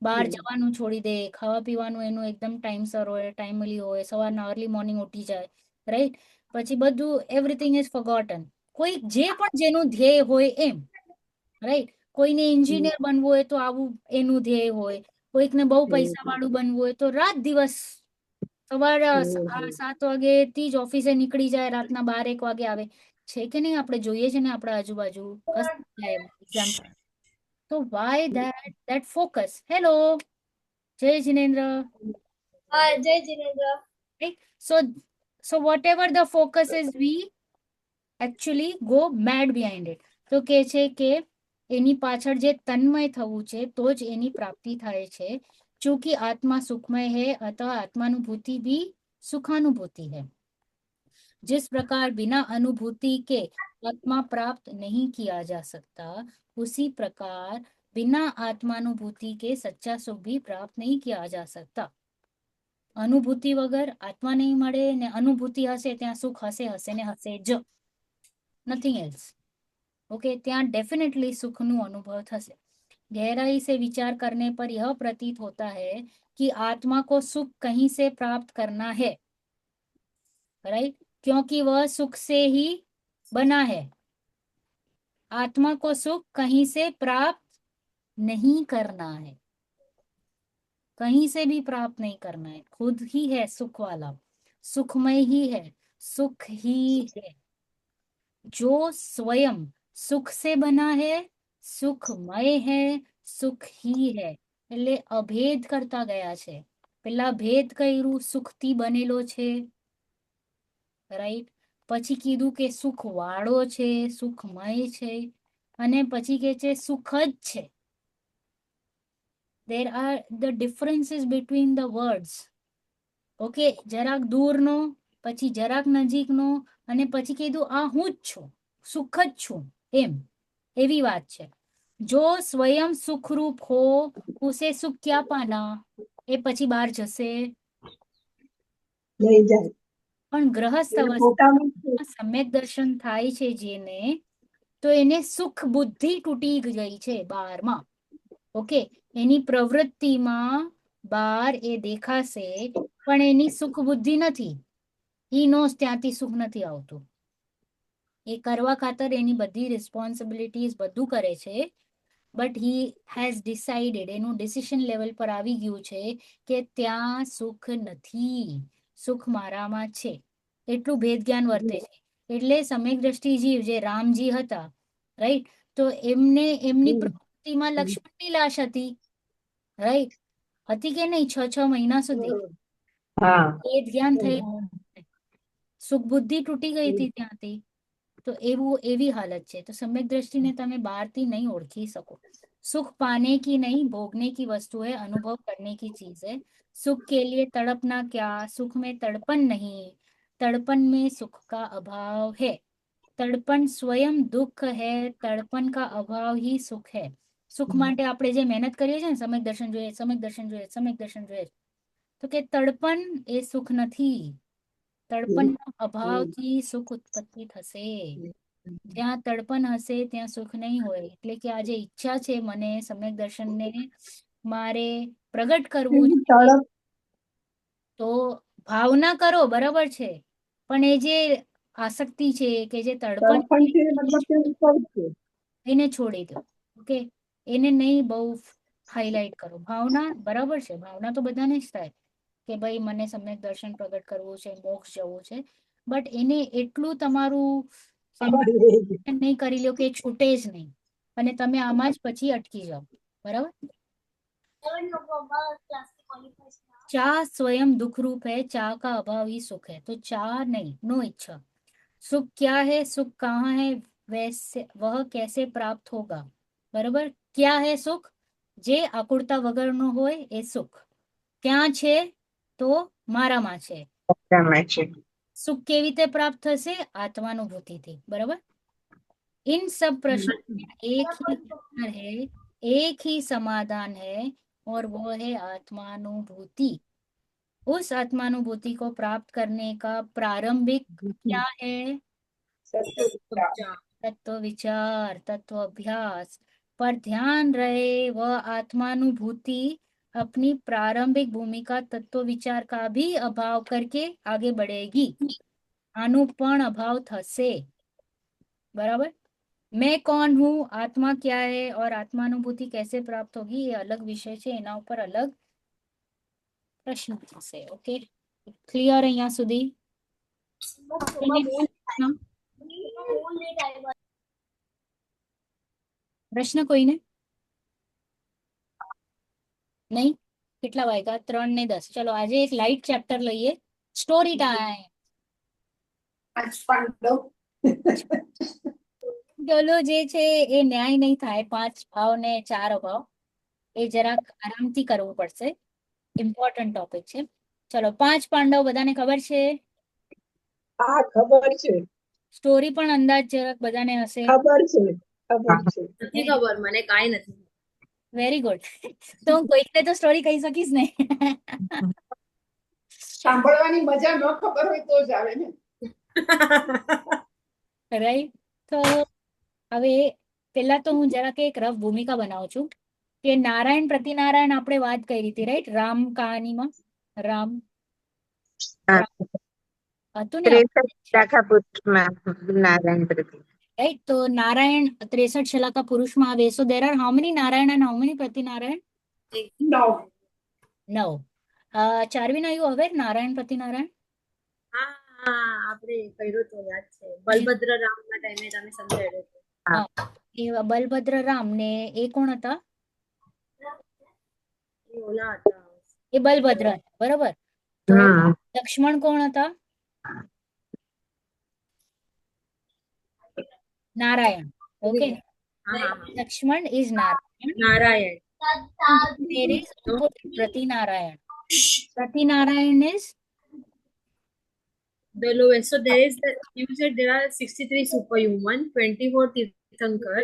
બહાર જવાનું છોડી દે, ખાવા પીવાનું એનું એકદમ ટાઈમસર હોય, ટાઈમલી હોય, સવારના અર્લી મોર્નિંગ ઉઠી જાય, રાઈટ? પછી બધું એવરીથિંગ ઇઝ ફોરગોટન. કોઈ જે પણ જેનું ધ્યેય હોય એમ, રાઈટ? કોઈને એન્જિનિયર બનવું હોય તો આવું એનું ધ્યેય હોય, કોઈકને બહુ પૈસા વાળું બનવું હોય તો રાત દિવસ સવારે 7 વાગેથી જ ઓફિસે નીકળી જાય, રાતના 12-1 વાગે આવે છે કે નહીં? આપણે જોઈએ છે ને આપણા આજુબાજુ એક્ઝામ. તો વાય that focus. હેલો, જય જિનેન્દ્ર. જય Jinendra. Right? So whatever the focus is, we actually go mad behind it. તો કે છે કે એની પાછળ જે તન્મય થવું છે તો જ એની પ્રાપ્તિ થાય છે. चूंकि आत्मा सुखमय है अतः आत्मानुभूति भी सुखानुभूति है. जिस प्रकार बिना अनुभूति के आत्मा प्राप्त नहीं किया जा सकता, उसी प्रकार बिना आत्मानुभूति के सच्चा सुख भी प्राप्त नहीं किया जा सकता. અનુભૂતિ વગર આત્મા નહીં મળે, ને અનુભૂતિ હશે ત્યાં સુખ હશે હશે ને હશે જ, નથિંગ એલ્સ. ओके, ત્યાં डेफिनेटली सुखનું अनुभव થશે. गहराई से विचार करने पर यह प्रतीत होता है कि आत्मा को सुख कहीं से प्राप्त करना है, राइट? क्योंकि वह सुख से ही बना है. आत्मा को सुख कहीं से प्राप्त नहीं करना है, कहीं से भी प्राप्त नहीं करना है, खुद ही है सुख वाला, सुखमय ही है, सुख ही है. जो स्वयं सुख से बना है, सुखमय है, સુખ હી હૈ એટલે અભેદ કરતા ગયા છે. પેલા ભેદ કર્યું, સુખથી બનેલો છે, રાઈટ. પછી કીધું કે સુખ વાળો છે, સુખમય છે, અને પછી કે છે સુખ જ છે. there are the differences between the words. Okay, જરાક દૂરનો, પછી જરાક નજીકનો, અને પછી કીધું આ હું જ છું, સુખ જ છું, એમ એવી વાત છે. જો સ્વયં સુખરૂપ હો ઉસે સુખ ક્યાં પાના, એ પછી બહાર જશે લઈ જાય પણ ગ્રહસ્થ એને અવસ્થામાં પોતાનું સમ્યક દર્શન થાય છે જેને, તો એને સુખ બુદ્ધિ તૂટી ગઈ છે બહારમાં. ઓકે, એની પ્રવૃત્તિમાં બહાર એ દેખાશે, પણ એની સુખ બુદ્ધિ નથી. ઈ નોસ ત્યાંથી સુખ નથી આવતું. એ કરવા ખાતર એની બધી રિસ્પોન્સિબિલિટીઝ બધું કરે છે, બટ હી હેઝ ડિસાઇડેડ, એનું ડિસિશન લેવલ પર આવી ગયું છે કે ત્યાં સુખ નથી, સુખ મારામાં છે. એટલું ભેદ જ્ઞાન વર્તે છે. એટલે સમ્યક દ્રષ્ટિ જીવ જે રામજી હતા, રાઈટ, તો એમને એમની પ્રવૃત્તિમાં લક્ષ્મણની લાશ હતી, રાઈટ, હતી કે નહીં? 6 મહિના સુધી હા એ જ્ઞાન થયેલું, સુખ બુદ્ધિ તૂટી ગઈ હતી ત્યાંથી. તો એવી હાલત છે. તો સમ્યક દ્રષ્ટિને તમે બહારથી નહીં ઓળખી શકો. सुख पाने की नहीं, भोगने की वस्तु है, अनुभव करने की चीज है. सुख के लिए तड़पना क्या, सुख में तड़पन नहीं, तड़पन में सुख का अभाव है. तड़पन स्वयं दुख है, तड़पन का अभाव ही सुख है. સુખ માટે આપણે જે મહેનત કરીએ છીએ ને, સમ્યક દર્શન જોઈએ, સમ્યક દર્શન જોઈએ, સમ્યક દર્શન જોઈએ, તો કે તડપન એ સુખ નથી. તડપનના અભાવથી સુખ ઉત્પત્તિ થશે. જ્યાં તડપણ હશે ત્યાં સુખ નહીં હોય. એટલે કે આ જે ઈચ્છા છે મને સમ્યક દર્શનને મારે પ્રગટ કરવું છે, તડપ તો ભાવના કરો, બરાબર છે, પણ એ જે આસક્તિ છે કે જે તડપણ તડપણ છે મતલબ કે ઉપર છે. એને છોડી દો. ઓકે, એને નહીં બહુ હાઈલાઈટ કરો. ભાવના બરાબર છે, ભાવના તો બધાને જ થાય કે ભાઈ મને સમ્યક દર્શન પ્રગટ કરવું છે, મોક્ષ જવું છે, બટ એને એટલું તમારું નહીં કરી લો કે એ છૂટે જ નહીં, અને તમે આમાં જ પછી અટકી જાઓ. બરાબર. चा स्वयं दुख रूप है, चा का अभाव ही सुख है. तो चा नहीं, नो इच्छा. सुख क्या है, सुख कहाँ है, वैसे वह कैसे प्राप्त होगा. बराबर. क्या है सुख? જે આકુળતા વગરનો હોય એ સુખ ક્યાં છે? તો મારામાં છે. બરાબર છે. સુખ કેવી રીતે પ્રાપ્ત થશે? આત્માનુભૂતિથી. बराबर. इन सब प्रश्नों का एक ही उत्तर है, एक ही समाधान है, और वो है आत्मानुभूति. उस आत्मानुभूति को प्राप्त करने का प्रारंभिक क्या है? तत्व विचार, तत्व अभ्यास. पर ध्यान रहे वह आत्मानुभूति अपनी प्रारंभिक भूमिका तत्व विचार का भी अभाव करके आगे बढ़ेगी. आनु पण अभाव थसे. बराबर. मैं कौन हूँ, आत्मा क्या है, और आत्मानुभूति कैसे प्राप्त होगी, ये अलग विषय છે, એના ઉપર અલગ પ્રશ્ન થશે. ઓકે, ક્લિયર અહીંયા સુધી? પ્રશ્ન કોઈને નહીં? કેટલા વાગ્યા? 3:10. ચલો આજે એક લાઇટ ચેપ્ટર લઈએ. Story time. પાંચ પાંડવ ચલો જે છે એ ન્યાય નહીં થાય. 5 ભાવ ને 4 અભાવ એ જરાક આરામથી કરવું પડશે. ઇમ્પોર્ટન્ટ ટોપિક છે. ચલો, 5 પાંડવ બધાને ખબર છે? હા ખબર છે, સ્ટોરી પણ અંદાજ જરાક બધાને હશે. ખબર છે, ખબર છે. નથી ખબર, મને કાંઈ નથી. Very good. તો હું કોઈકને તો સ્ટોરી કહી શકીશ ને. સાંભળવાની મજા ન ખબર હોય તો જ આવે ને. રાઈટ. તો હવે પેલા તો હું જરાક એક રફ ભૂમિકા બનાવું છું કે નારાયણ પ્રતિનારાયણ આપણે વાત કરી હતી, રાઈટ? રામ કહાનીમાં રામ હા. હતું ને, 63 શાખા પુરુષમાં નારાયણ પ્રતિ. રાઈટ? તો નારાયણ 63 શલાકા પુરુષમાં આવે. સો there are how many Narayan and how many પ્રતિનારાયણ? નવ 9. ચાર્વિન, are you aware નારાયણ પ્રતિનારાયણ? હા હા, આપણે કર્યું તો યાદ છે. બલભદ્ર રામના ટાઈમે તમે સમજાવ્યું હતું. એ બલભદ્ર રામ ને એ કોણ હતા? એ ઓલા હતા. એ બલભદ્ર હતા, બરોબર. તો હા લક્ષ્મણ કોણ હતા? નારાયણ. ઓકે, હા હા હા. Laxman is Narayan. Narayan. There is opposite Pratinarayan. Pratinarayan is The lowest. So there is the, you said there are 63 superhuman, 24 Tirthankar,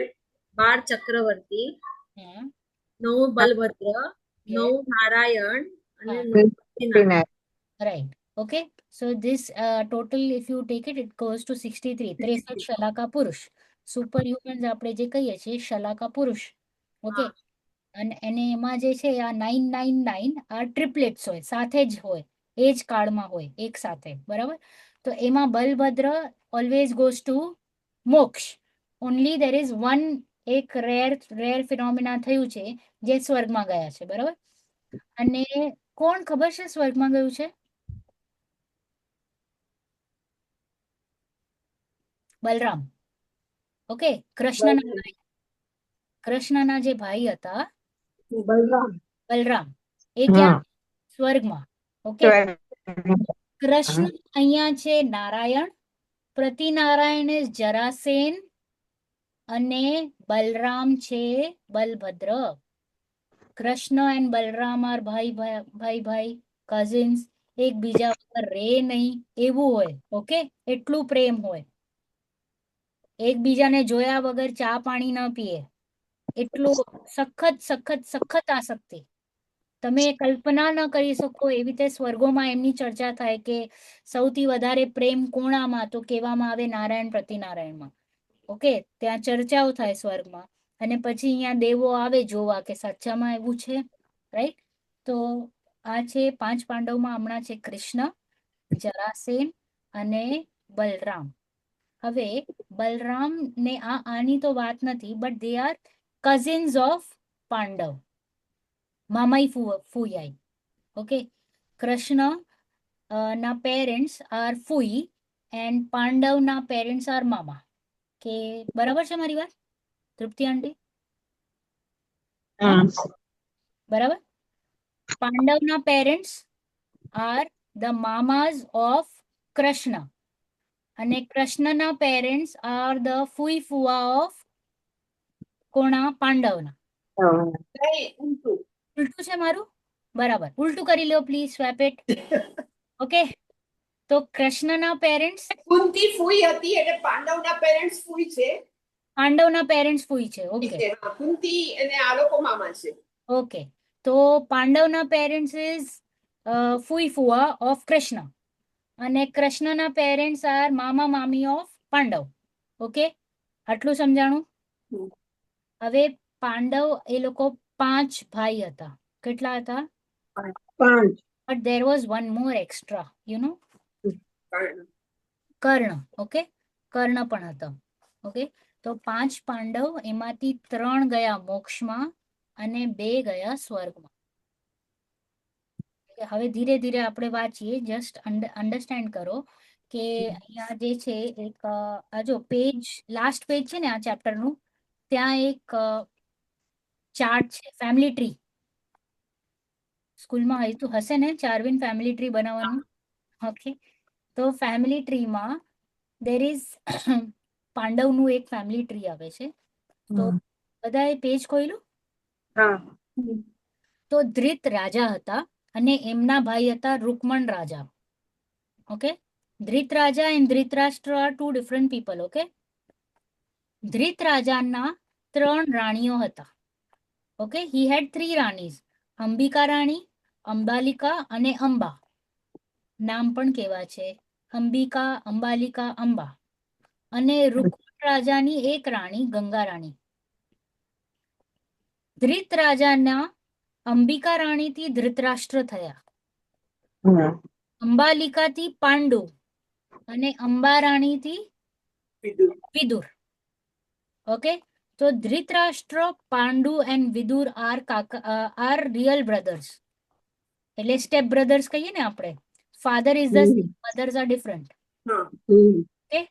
12 Chakravarti, yeah, 9 Balbhadra, yes, 9 Narayan, and ah, 9 Pratinarayan. right. Okay, so this total if you take it, it goes to 63. 63 શલાકા પુરુષ. સુપરહ્યુમન્સ આપણે જે કહીએ છીએ શલાકા પુરુષ. Okay, અને એમાં જે છે આ 999 આ ટ્રિપલેટ્સ હોય, સાથે જ હોય, એ જ કાળમાં હોય એક સાથે, બરાબર. તો એમાં બલભદ્ર ઓલવેઝ ગોઝ ટુ મોક્ષ. ઓનલી દેર ઇઝ વન, એક રેર ફિનોમિના થયું છે જે સ્વર્ગમાં ગયા છે, બરાબર. અને કોણ ખબર છે સ્વર્ગમાં ગયું છે? બલરામ. ઓકે, કૃષ્ણના જે ભાઈ હતા બલરામ. બલરામ, એ હા ક્યાં? સ્વર્ગમાં. ઓકે, સ્વર્ગ. કૃષ્ણ અહીંયા છે નારાયણ, પ્રતિનારાયણ ઇઝ જરાસેન, અને બલરામ છે બલભદ્ર. કૃષ્ણ એન્ડ બલરામ આર ભાઈ કઝિન્સ, એકબીજા વગર રે નહીં એવું હોય. ઓકે, એટલું પ્રેમ હોય, એકબીજાને જોયા વગર ચા પાણી ન પીએ, એટલું સખત આસક્તિ. તમે કલ્પના ન કરી શકો એવી રીતે સ્વર્ગોમાં એમની ચર્ચા થાય કે સૌથી વધારે પ્રેમ કોણામાં, તો કહેવામાં આવે નારાયણ પ્રતિનારાયણમાં. ઓકે, ત્યાં ચર્ચાઓ થાય સ્વર્ગમાં, અને પછી અહીંયા દેવો આવે જોવા કે સાચામાં એવું છે, રાઈટ. તો આ છે 5 પાંડવમાં હમણાં છે કૃષ્ણ, જરાસેન અને બલરામ. હવે બલરામ ને આની તો વાત નથી, but they are cousins of Pandav, મામાઈ ફૂયાઈ. ઓકે, કૃષ્ણ ના પેરેન્ટ્સ આર ફૂઈ એન્ડ પાંડવ ના પેરેન્ટ્સ આર મામા. કે બરાબર છે મારી વાત તૃપ્તિ આંટી? હા બરાબર. પાંડવના પેરેન્ટ્સ આર ધ મામાઝ ઓફ કૃષ્ણ, અને કૃષ્ણના પેરેન્ટ્સ આર ધ ફૂઈ ફુવા ઓફ કોના? પાંડવના. નહીં, ઊંધું. ઉલટું છે મારું? બરાબર, ઉલટું કરી લો પ્લીઝ, સ્વેપ ઇટ. ઓકે, તો કૃષ્ણના પેરેન્ટ્સ, કુંતી ફૂઈ હતી એટલે પાંડવના પેરેન્ટ્સ ફૂઈ છે. પાંડવના પેરેન્ટ્સ ફૂઈ છે. ઓકે, હા, કુંતી અને આ લોકો મામા છે. ઓકે, તો પાંડવના પેરેન્ટ્સ ઇઝ ફૂઈ ફુવા ઓફ કૃષ્ણ, અને કૃષ્ણના પેરેન્ટ્સ આર મામા મામી ઓફ પાંડવ. ઓકે, આટલું સમજાણું? હમ. હવે પાંડવ એ લોકો 5 ભાઈ હતા. કેટલા હતા? 5. But there was one more extra, you know, Karna. Karna. Okay, Karna પણ હતો. ઓકે, તો 5 પાંડવ, એમાંથી 3 ગયા મોક્ષમાં અને 2 ગયા સ્વર્ગમાં. હવે ધીરે ધીરે આપણે વાંચીએ, જસ્ટ અન્ડરસ્ટેન્ડ કરો કે અહીંયા જે છે એક આ જો પેજ, લાસ્ટ પેજ છે ને આ ચેપ્ટરનું, ત્યાં એક ચાર્ટ છે, ફેમિલી ટ્રી. સ્કૂલમાં હશે ને ચાર્વિન ફેમિલી ટ્રી બનાવવાનું? ઓકે, તો ફેમિલી ટ્રીમાં દેર ઇઝ પાંડવનું એક ફેમિલી ટ્રી આવે છે. તો બધાએ પેજ ખોલ્યું? હા તો ધૃત રાજા હતા અને એમના ભાઈ હતા રૂકમણ રાજા. Okay, Dhrut Raja and Dhritarashtra are 2 different people. Okay, Dhrut રાજાના 3 રાણીઓ હતા. ઓકે, હી હેડ 3 રાણીઝ, અંબિકા રાણી, અંબાલિકા અને અંબા. નામ પણ કેવા છે, અંબિકા, અંબાલિકા, અંબા. અને રૂકમણ રાજાની એક રાણી ગંગા રાણી. ધૃત રાજાના અંબિકા રાણીથી ધૃતરાષ્ટ્ર થયા, અંબાલિકાથી પાંડુ અને અંબા રાણીથી વિદુર. ઓકે, તો Dhritarashtra, Pandu and Vidur are real brothers, એટલે સ્ટેપ બ્રધર્સ કહીએ ને આપણે. Father is the same, mothers are different. Okay,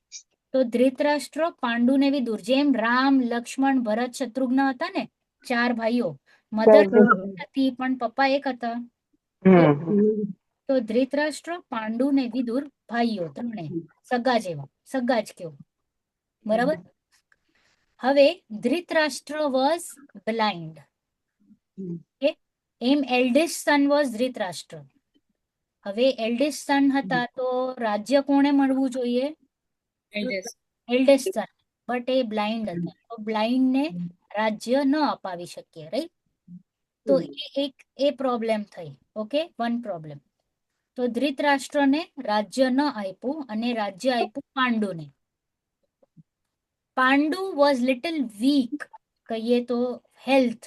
તો ધૃતરાષ્ટ્ર, પાંડુ ને વિદુર, જેમ રામ, લક્ષ્મણ, ભરત, શત્રુઘ્ન હતા ને 4 ભાઈઓ, મધર સહદેવ. હતી પણ પપ્પા એક હતા. તો ધૃતરાષ્ટ્ર, પાંડુ ને વિદુર ભાઈઓ ત્રણે સગા જેવા, સગા જ કયો, બરાબર. હવે ધૃતરાષ્ટ્ર વોઝ બ્લાઇન્ડ. એમ એલ્ડેસ્ટ સન વોઝ ધૃતરાષ્ટ્ર. હવે એલ્ડેસ્ટ સન હતા તો રાજ્ય કોણે મળવું જોઈએ? Eldest. Eldest son. બટ એ બ્લાઇન્ડ હતા, તો બ્લાઇન્ડ ને રાજ્ય ન અપાવી શકીએ, રાઈટ? તો એ પ્રોબ્લેમ થઈ. Okay, one problem. તો ધૃતરાષ્ટ્રને રાજ્ય ન આપ્યું અને રાજ્ય આપ્યું પાંડુને. પાંડુ વોઝ લિટલ વીક, કહીએ તો હેલ્થ,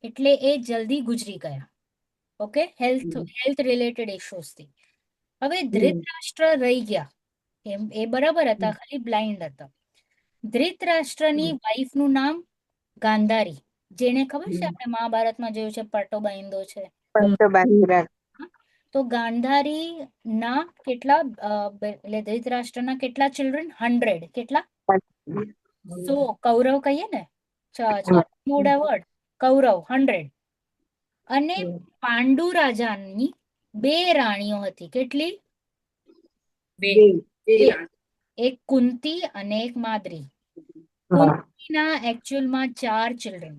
એટલે એ જલ્દી ગુજરી ગયા. ઓકે, હેલ્થ રિલેટેડ ઇશ્યુઝથી. હવે ધૃતરાષ્ટ્ર રહી ગયા. એ બરાબર હતા, ખાલી બ્લાઇન્ડ હતા. ધૃતરાષ્ટ્રની વાઈફનું નામ ગાંધારી, જેને ખબર છે આપણે મહાભારતમાં જોયું છે, પટ્ટો બાંધ્યો છે. પટ્ટો બાંધી રાખ. તો ગાંધારી ના કેટલા એટલે ધૃતરાષ્ટ્રના કેટલા ચિલ્ડ્રન? 100. કેટલા? 100. કૌરવ કહીએ ને, મોટા વર્ડ. કૌરવ 100. અને પાંડુ રાજાની 2 રાણીઓ હતી. કેટલી? બે. એક કુંતી અને એક માદ્રી. કુંતીના એકચ્યુઅલમાં 4 ચિલ્ડ્રન: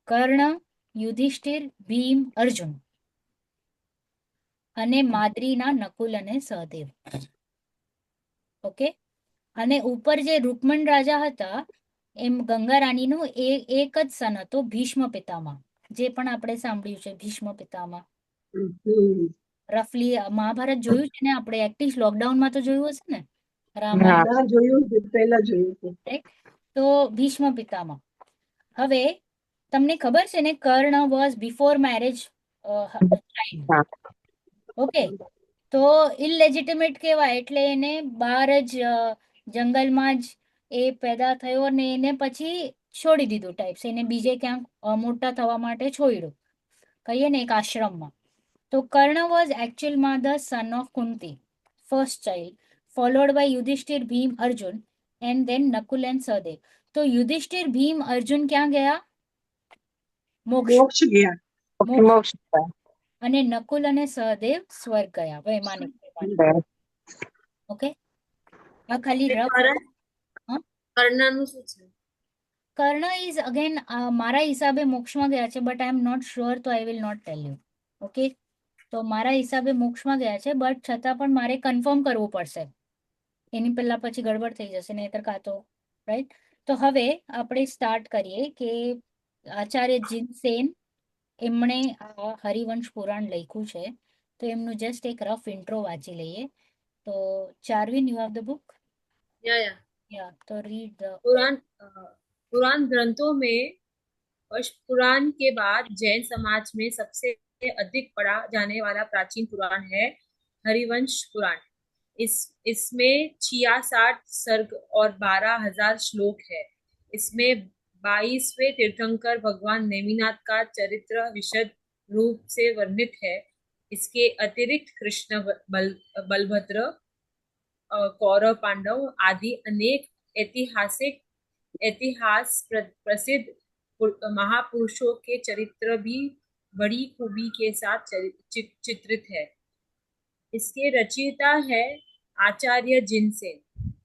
કર્ણ, યુધિષ્ઠિર, ભીમ, અર્જુન. અને માદ્રીના નકુલ અને સહદેવ. ઓકે. અને ઉપર જે રૂકમણ રાજા હતા, એમ ગંગા રાણીનું એક જ સન હતો, ભીષ્મ પિતામહ, જે પણ આપણે સાંભળ્યું છે, ભીષ્મ પિતામહ. રફલી મહાભારત જોયું છે ને આપણે, એટલીસ્ટ લોકડાઉનમાં તો જોયું હશે ને, રામાયણ. જોયું છે, પહેલા જોયું હતું. right? તો ભીષ્મ પિતામહ. હવે તમને ખબર છે ને, Karna was before marriage child. Okay, તો ઇલેજિટિમેટ કહેવાય, એટલે એને બહાર જ જંગલમાં જ એ પેદા થયો ને એને પછી છોડી દીધું ટાઈપ્સ, એને બીજે ક્યાંક મોટા થવા માટે છોડ્યું, કહીએ ને એક આશ્રમમાં. તો કર્ણ વોઝ એકચ્યુઅલમાં the son of Kunti, first child, followed by Yudhishthir, Bhim, Arjun, and then Nakul and Sahdev. તો યુધિષ્ઠિર, ભીમ, અર્જુન ક્યાં ગયા? મોક્ષ. મોક્ષ ગયા. મોક્ષ. અને નકુલ અને સહદેવ સ્વર્ગ ગયા, વૈમાનિક. ઓકે, આ ખાલી રફ. કર્ણનું શું છે? કર્ણ ઇઝ અગેન મારા હિસાબે મોક્ષમાં ગયા છે, but I am not sure, તો I will not tell you. Okay, તો મારા હિસાબે મોક્ષમાં ગયા છે, બટ છતાં પણ મારે કન્ફર્મ કરવું પડશે, એની પહેલા પછી ગડબડ થઈ જશે નહીતર કાં તો, રાઈટ? તો હવે આપણે સ્ટાર્ટ કરીએ કે આચાર્ય જીનસેન, એમણે આ હરિવંશ પુરાણ લખ્યું છે, તો એમનું જસ્ટ એક રફ ઇન્ટ્રો વાંચી લઈએ. તો ચાર્વિન, યુ હેવ ધ બુક? या तो रीड द पुराण ग्रंथों में पुराण के बाद जैन समाज में सबसे अधिक पढ़ा जाने वाला प्राचीन पुराण है हरिवंश पुराण। इसमें 66 सर्ग और 12,000 श्लोक है। इसमें 22वें तीर्थंकर भगवान नेमिनाथ का चरित्र विशद रूप से वर्णित है। इसके अतिरिक्त कृष्ण, बलभद्र, कौरव, पांडव आदि अनेक इतिहास प्रसिद्ध महापुरुषों के चरित्र भी बड़ी खूबी के साथ चित्रित है। इसके रचयिता है आचार्य जिनसेन।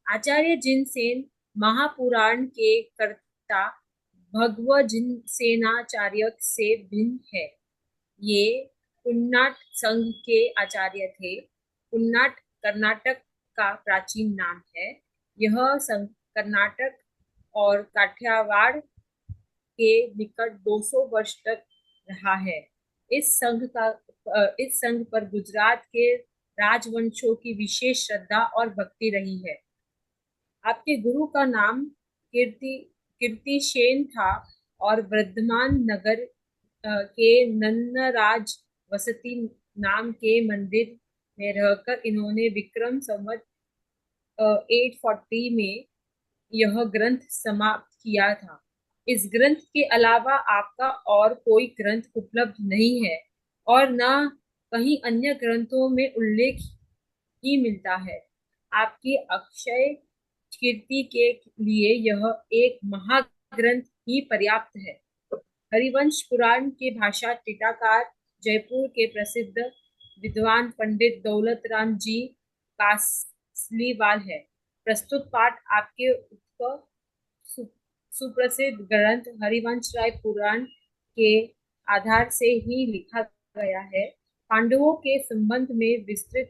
आचार्य जिनसेन महापुराण के कर्ता भगवजिनसेनाचार्य से भिन्न है। ये पुन्नाट संघ के आचार्य थे। पुन्नाट कर्नाटक का प्राचीन नाम है। यह संघ कर्नाटक और काठियावाड़ के निकट 200 वर्ष तक रहा है। इस संघ पर गुजरात के राजवंशों की विशेष श्रद्धा और भक्ति रही है। आपके गुरु का नाम कीर्तिसेन था और वर्धमान नगर के नन्नराज वसती नाम के मंदिर में रहकर इन्होंने विक्रम संवत 840 में यह ग्रंथ समाप्त किया था। इस ग्रंथ के अलावा आपका और कोई ग्रंथ उपलब्ध नहीं है और न कहीं अन्य ग्रंथों में उल्लेख ही मिलता है। आपकी अक्षय कीर्ति के लिए यह एक महाग्रंथ ही पर्याप्त है। हरिवंश पुराण की भाषा टीकाकार जयपुर के प्रसिद्ध विद्वान पंडित दौलत राम जी कासलीवाल है। प्रस्तुत पाठ आपके उत्तर सु- सुप्रसिद्ध ग्रंथ हरिवंश राय पुराण के आधार से ही लिखा गया है। पांडवों के संबंध में विस्तृत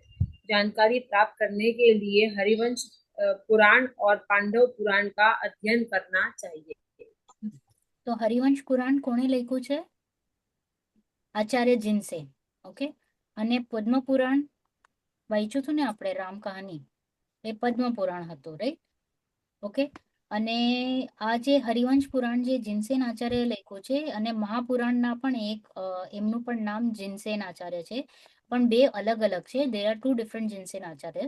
जानकारी प्राप्त करने के लिए हरिवंश पुराण और पांडव पुराण का अध्ययन करना चाहिए। તો હરિવંશ પુરાણ કોણે લખ્યું છે? આચાર્ય જીનસે. ઓકે. અને પદ્મ પુરાણ વાંચ્યું હતું ને આપણે રામ કહાની, એ પદ્મ પુરાણ હતું, રાઈટ? ઓકે. અને આ જે હરિવંશ પુરાણ જે જીનસેન આચાર્ય લખ્યું છે, અને મહાપુરાણના પણ એક એમનું પણ નામ જીનસેન આચાર્ય છે, પણ બે અલગ અલગ છે. There are two different જીનસેન Acharya.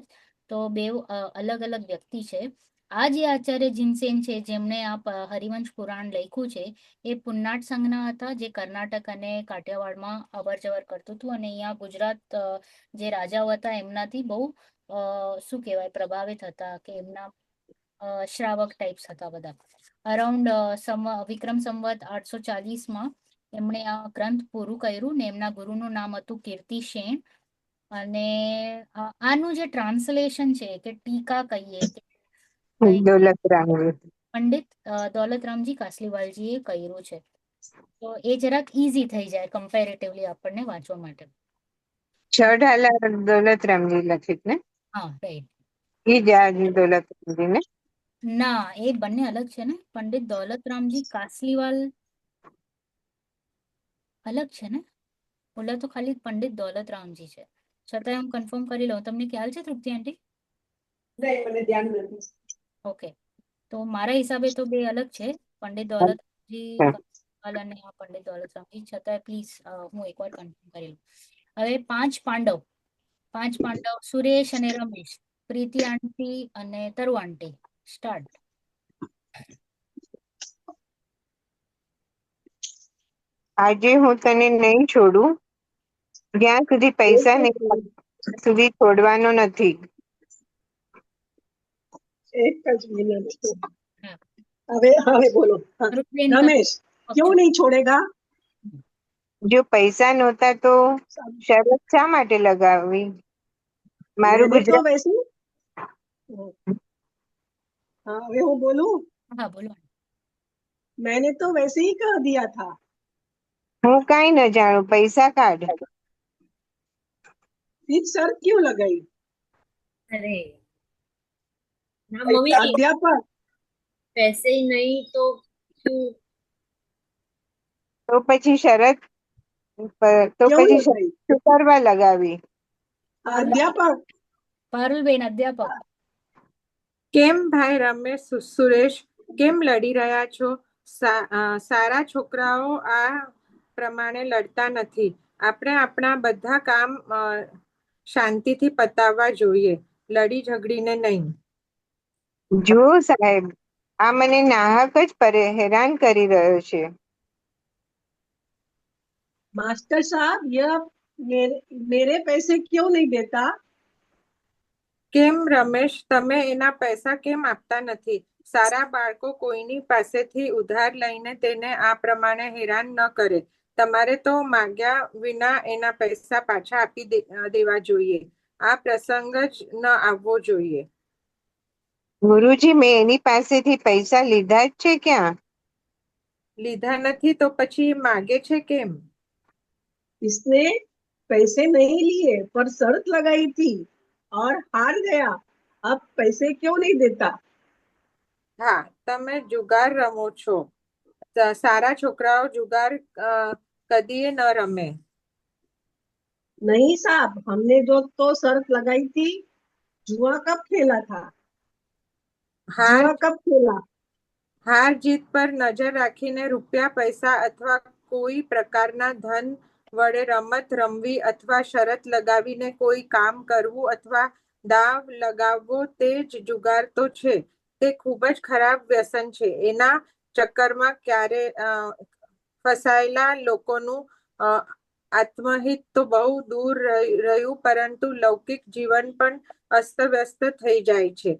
તો બે અલગ અલગ વ્યક્તિ છે. આ જે આચાર્ય જીનસેન છે જેમણે આ હરિવંશ પુરાણ લખ્યું છે, એ પુન્નાટ સંઘના હતા, જે કર્ણાટક અને કાઠિયાવાડમાં અવર જવર કરતું હતું, અને અહીંયા ગુજરાત જે રાજાઓ હતા એમનાથી બહુ શું કહેવાય પ્રભાવિત હતા, કે એમના શ્રાવક ટાઈપ્સ હતા બધા. અરાઉન્ડ વિક્રમ સંવત 840માં એમણે આ ગ્રંથ પૂરું કર્યું ને એમના ગુરુનું નામ હતું કીર્તિ સેન. અને આનું જે ટ્રાન્સલેશન છે કે ટીકા કહીએ કે દોલતરામ પંડિત દૌલતરામજી કાસલીવાલજીએ કર્યું છે. તો એ જરાક ઈઝી થઈ જાય કમ્પેરેટિવલી આપણને વાંચવા માટે. છ ઢાલા દોલતરામજી લખિત ને હા, રાઈટ. ઈ જ આ દોલતરામજી ને ના, એ બંને અલગ છે ને. પંડિત દૌલતરામજી કાસલીવાલ અલગ છે ને. ઓલા તો ખાલી પંડિત દૌલતરામજી છે. છતાં હું કન્ફર્મ કરી લઉં. તમને ખ્યાલ છે તૃપ્તિ આંટી? નહીં, મને ધ્યાન નથી. ઓકે. તો મારા હિસાબે તો બે અલગ છે, પંડિત દૌલતરામજી કાસલીવાલ અને આ પંડિત દૌલતરામજી. છતાં પ્લીઝ હું એકવાર કન્ફર્મ કરી લઉં. હવે પાંચ પાંડવ સુરેશ અને રમેશ, પ્રીતિ આંટી અને તરુ આંટી. સ્ટાર્ટ. આજે હું તને નહીં છોડું, જ્યાં સુધી પૈસા નહીં મળે ત્યાં સુધી છોડવાનો નથી. એક જ મિનિટ. હવે બોલો. હા. રૂપબેન રમેશ, ક્यों नहीं छोड़ेगा? જો પૈસા નહોતા તો શરત શા માટે લગાવવી? મારું मैंने तो ગુજરાત वैसे हाँ, હવે હું બોલું. હા, બોલો. मैंने तो वैसे ही कह दिया था. હું કાંઈ ન જાણું, પૈસા કાઢ. फिर शर्त क्यों लगाई? अरे ना मम्मी अध्यापक, पैसे ही नहीं तो क्यों? તો પછી શરત क्यों लगाई? શું કરવા લગાવી? अध्यापक, પારુલબેન અધ્યાપક. કેમ ભાઈ રમેશ સુરેશ કેમ લડી રહ્યા છો? સારા છોકરાઓ આ પ્રમાણે લડતા નથી. આપણે આપણા બધા કામ શાંતિથી પતાવવા જોઈએ, લડી ઝઘડીને નહીં. જો સાહેબ, આ મને નાહક જ હેરાન કરી રહ્યો છે. मास्टर साहब, यह मेरे पैसे क्यों नहीं देता? કેમ રમેશ, તમે એના પૈસા કેમ આપતા નથી? સારા બાળકો કોઈની પાસેથી ઉધાર લઈને તેને આ પ્રમાણે હેરાન ન કરે. તમારે તો માગ્યા વિના એના પૈસા પાછા આપી દેવા જોઈએ. આ પ્રસંગ જ ન આવવો જોઈએ. ગુરુજી, મેં એની પાસેથી પૈસા લીધા જ છે ક્યાં? લીધા નથી તો પછી માગે છે કેમ? इसने पैसे नहीं लिए पर शर्त लगाई थी और हार गया. अब पैसे क्यों नहीं देता? હા, તમે જુગાર રમો છો. સારા છોકરાઓ જુગાર કદીએ ન રમે. नहीं साहब, हमने जो तो शर्त लगाई थी. जुआ कब खेला था? जुआ कब खेला? હાર જીત પર નજર રાખીને રૂપિયા પૈસા અથવા કોઈ પ્રકારના ધન વડે રમત રમવી અથવા શરત લગાવીને કોઈ કામ કરવું અથવા દાવ લગાવવો તે જ જુગાર તો છે. તે ખૂબ જ ખરાબ વ્યસન છે. એના ચક્કરમાં ફસાયેલા લોકોનું આત્મહિત તો બહુ દૂર રહ્યું, પરંતુ લૌકિક જીવન પણ અસ્તવ્યસ્ત થઈ જાય છે.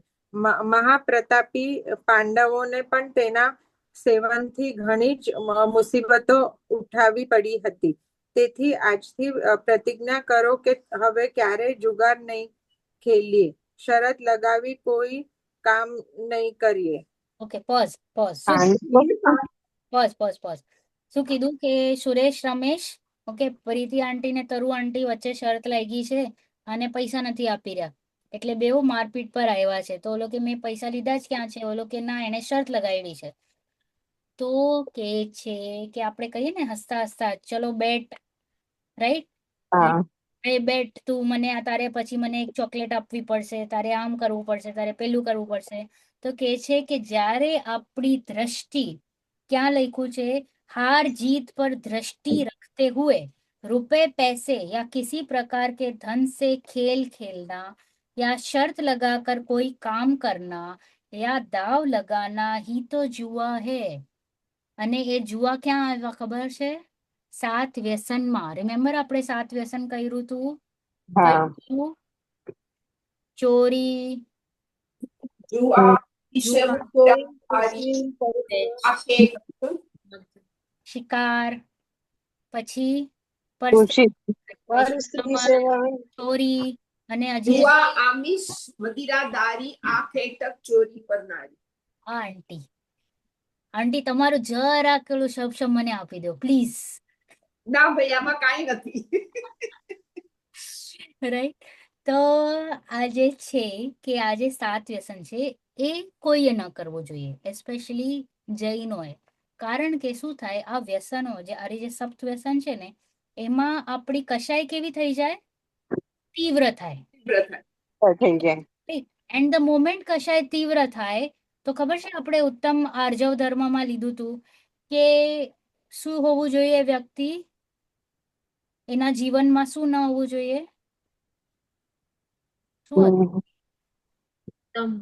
મહાપ્રતાપી પાંડવોને પણ તેના સેવનથી ઘણી જ મુસીબતો ઉઠાવી પડી હતી. તેથી આજથી પ્રતિજ્ઞા કરો કે હવે ક્યારેય જુગાર નહીં ખેલીએ, શરત લગાવી કોઈ કામ નહીં કરીએ. Okay, pause pause pause. શું કીધું કે સુરેશ રમેશ, ઓકે, પ્રીતિ આંટી ને તરુ આંટી વચ્ચે શરત લાગી છે અને પૈસા નથી આપી રહ્યા, એટલે બેઉ મારપીટ પર આવ્યા છે. તો ઓલો કે મેં પૈસા લીધા જ ક્યાં છે, ઓલો કે ના એને શરત લગાવી છે. તો કે છે કે આપણે કહીએ ને હસતા હસતા, ચલો બેટ, રાઈટ? હા એ બેટ, તું મને તારે પછી મને એક ચોકલેટ આપવી પડશે, તારે આમ કરવું પડશે, તારે પેલું કરવું પડશે. તો કે છે કે જ્યારે આપણી દ્રષ્ટિ, ક્યાં લખ્યું છે, हार जीत पर दृष्टि रखते हुए रुपए पैसे या किसी प्रकार के धन से खेल खेलना या शर्त लगाकर कोई काम करना या दाव लगाना ही तो जुआ है. અને એ જુઆ ક્યાં આવ્યા ખબર છે? 7 વ્યસનમાં. રિમેમ્બર આપણે 7 વ્યસન કર્યું હતું? હા કયું? ચોરી, જુઆ, જુઆ, ઈશ્વરદારી, શિકાર, પછી ખુશી સ્ત્રી સેવા, ચોરી, અને હજી જુઆ, આમિષ, મદિરાદારી, આંખ હેઠક ચોરી કરનારી. આ આંટી, આંટી તમારું જરા પેલું શબ્દ મને આપી દો પ્લીઝ. ના ભાઈ, આમાં કાંઈ નથી. રાઈટ? તો આ જે છે કે આ જે 7 વ્યસન છે એ કોઈએ ન કરવો જોઈએ, એસ્પેશિયલી જૈનોએ. કારણ કે શું થાય, આ વ્યસનો જે આ જે સપ્ત વ્યસન છે ને, એમાં આપણી કશાય કેવી થઈ જાય? તીવ્ર થાય. થઈ જાય. એન્ડ ધ મોમેન્ટ કશાય તીવ્ર થાય તો ખબર છે આપણે ઉત્તમ આર્જવ ધર્મમાં લીધું હતું કે શું હોવું જોઈએ વ્યક્તિ, એના જીવનમાં શું ન હોવું જોઈએ? શું હતું? હમ.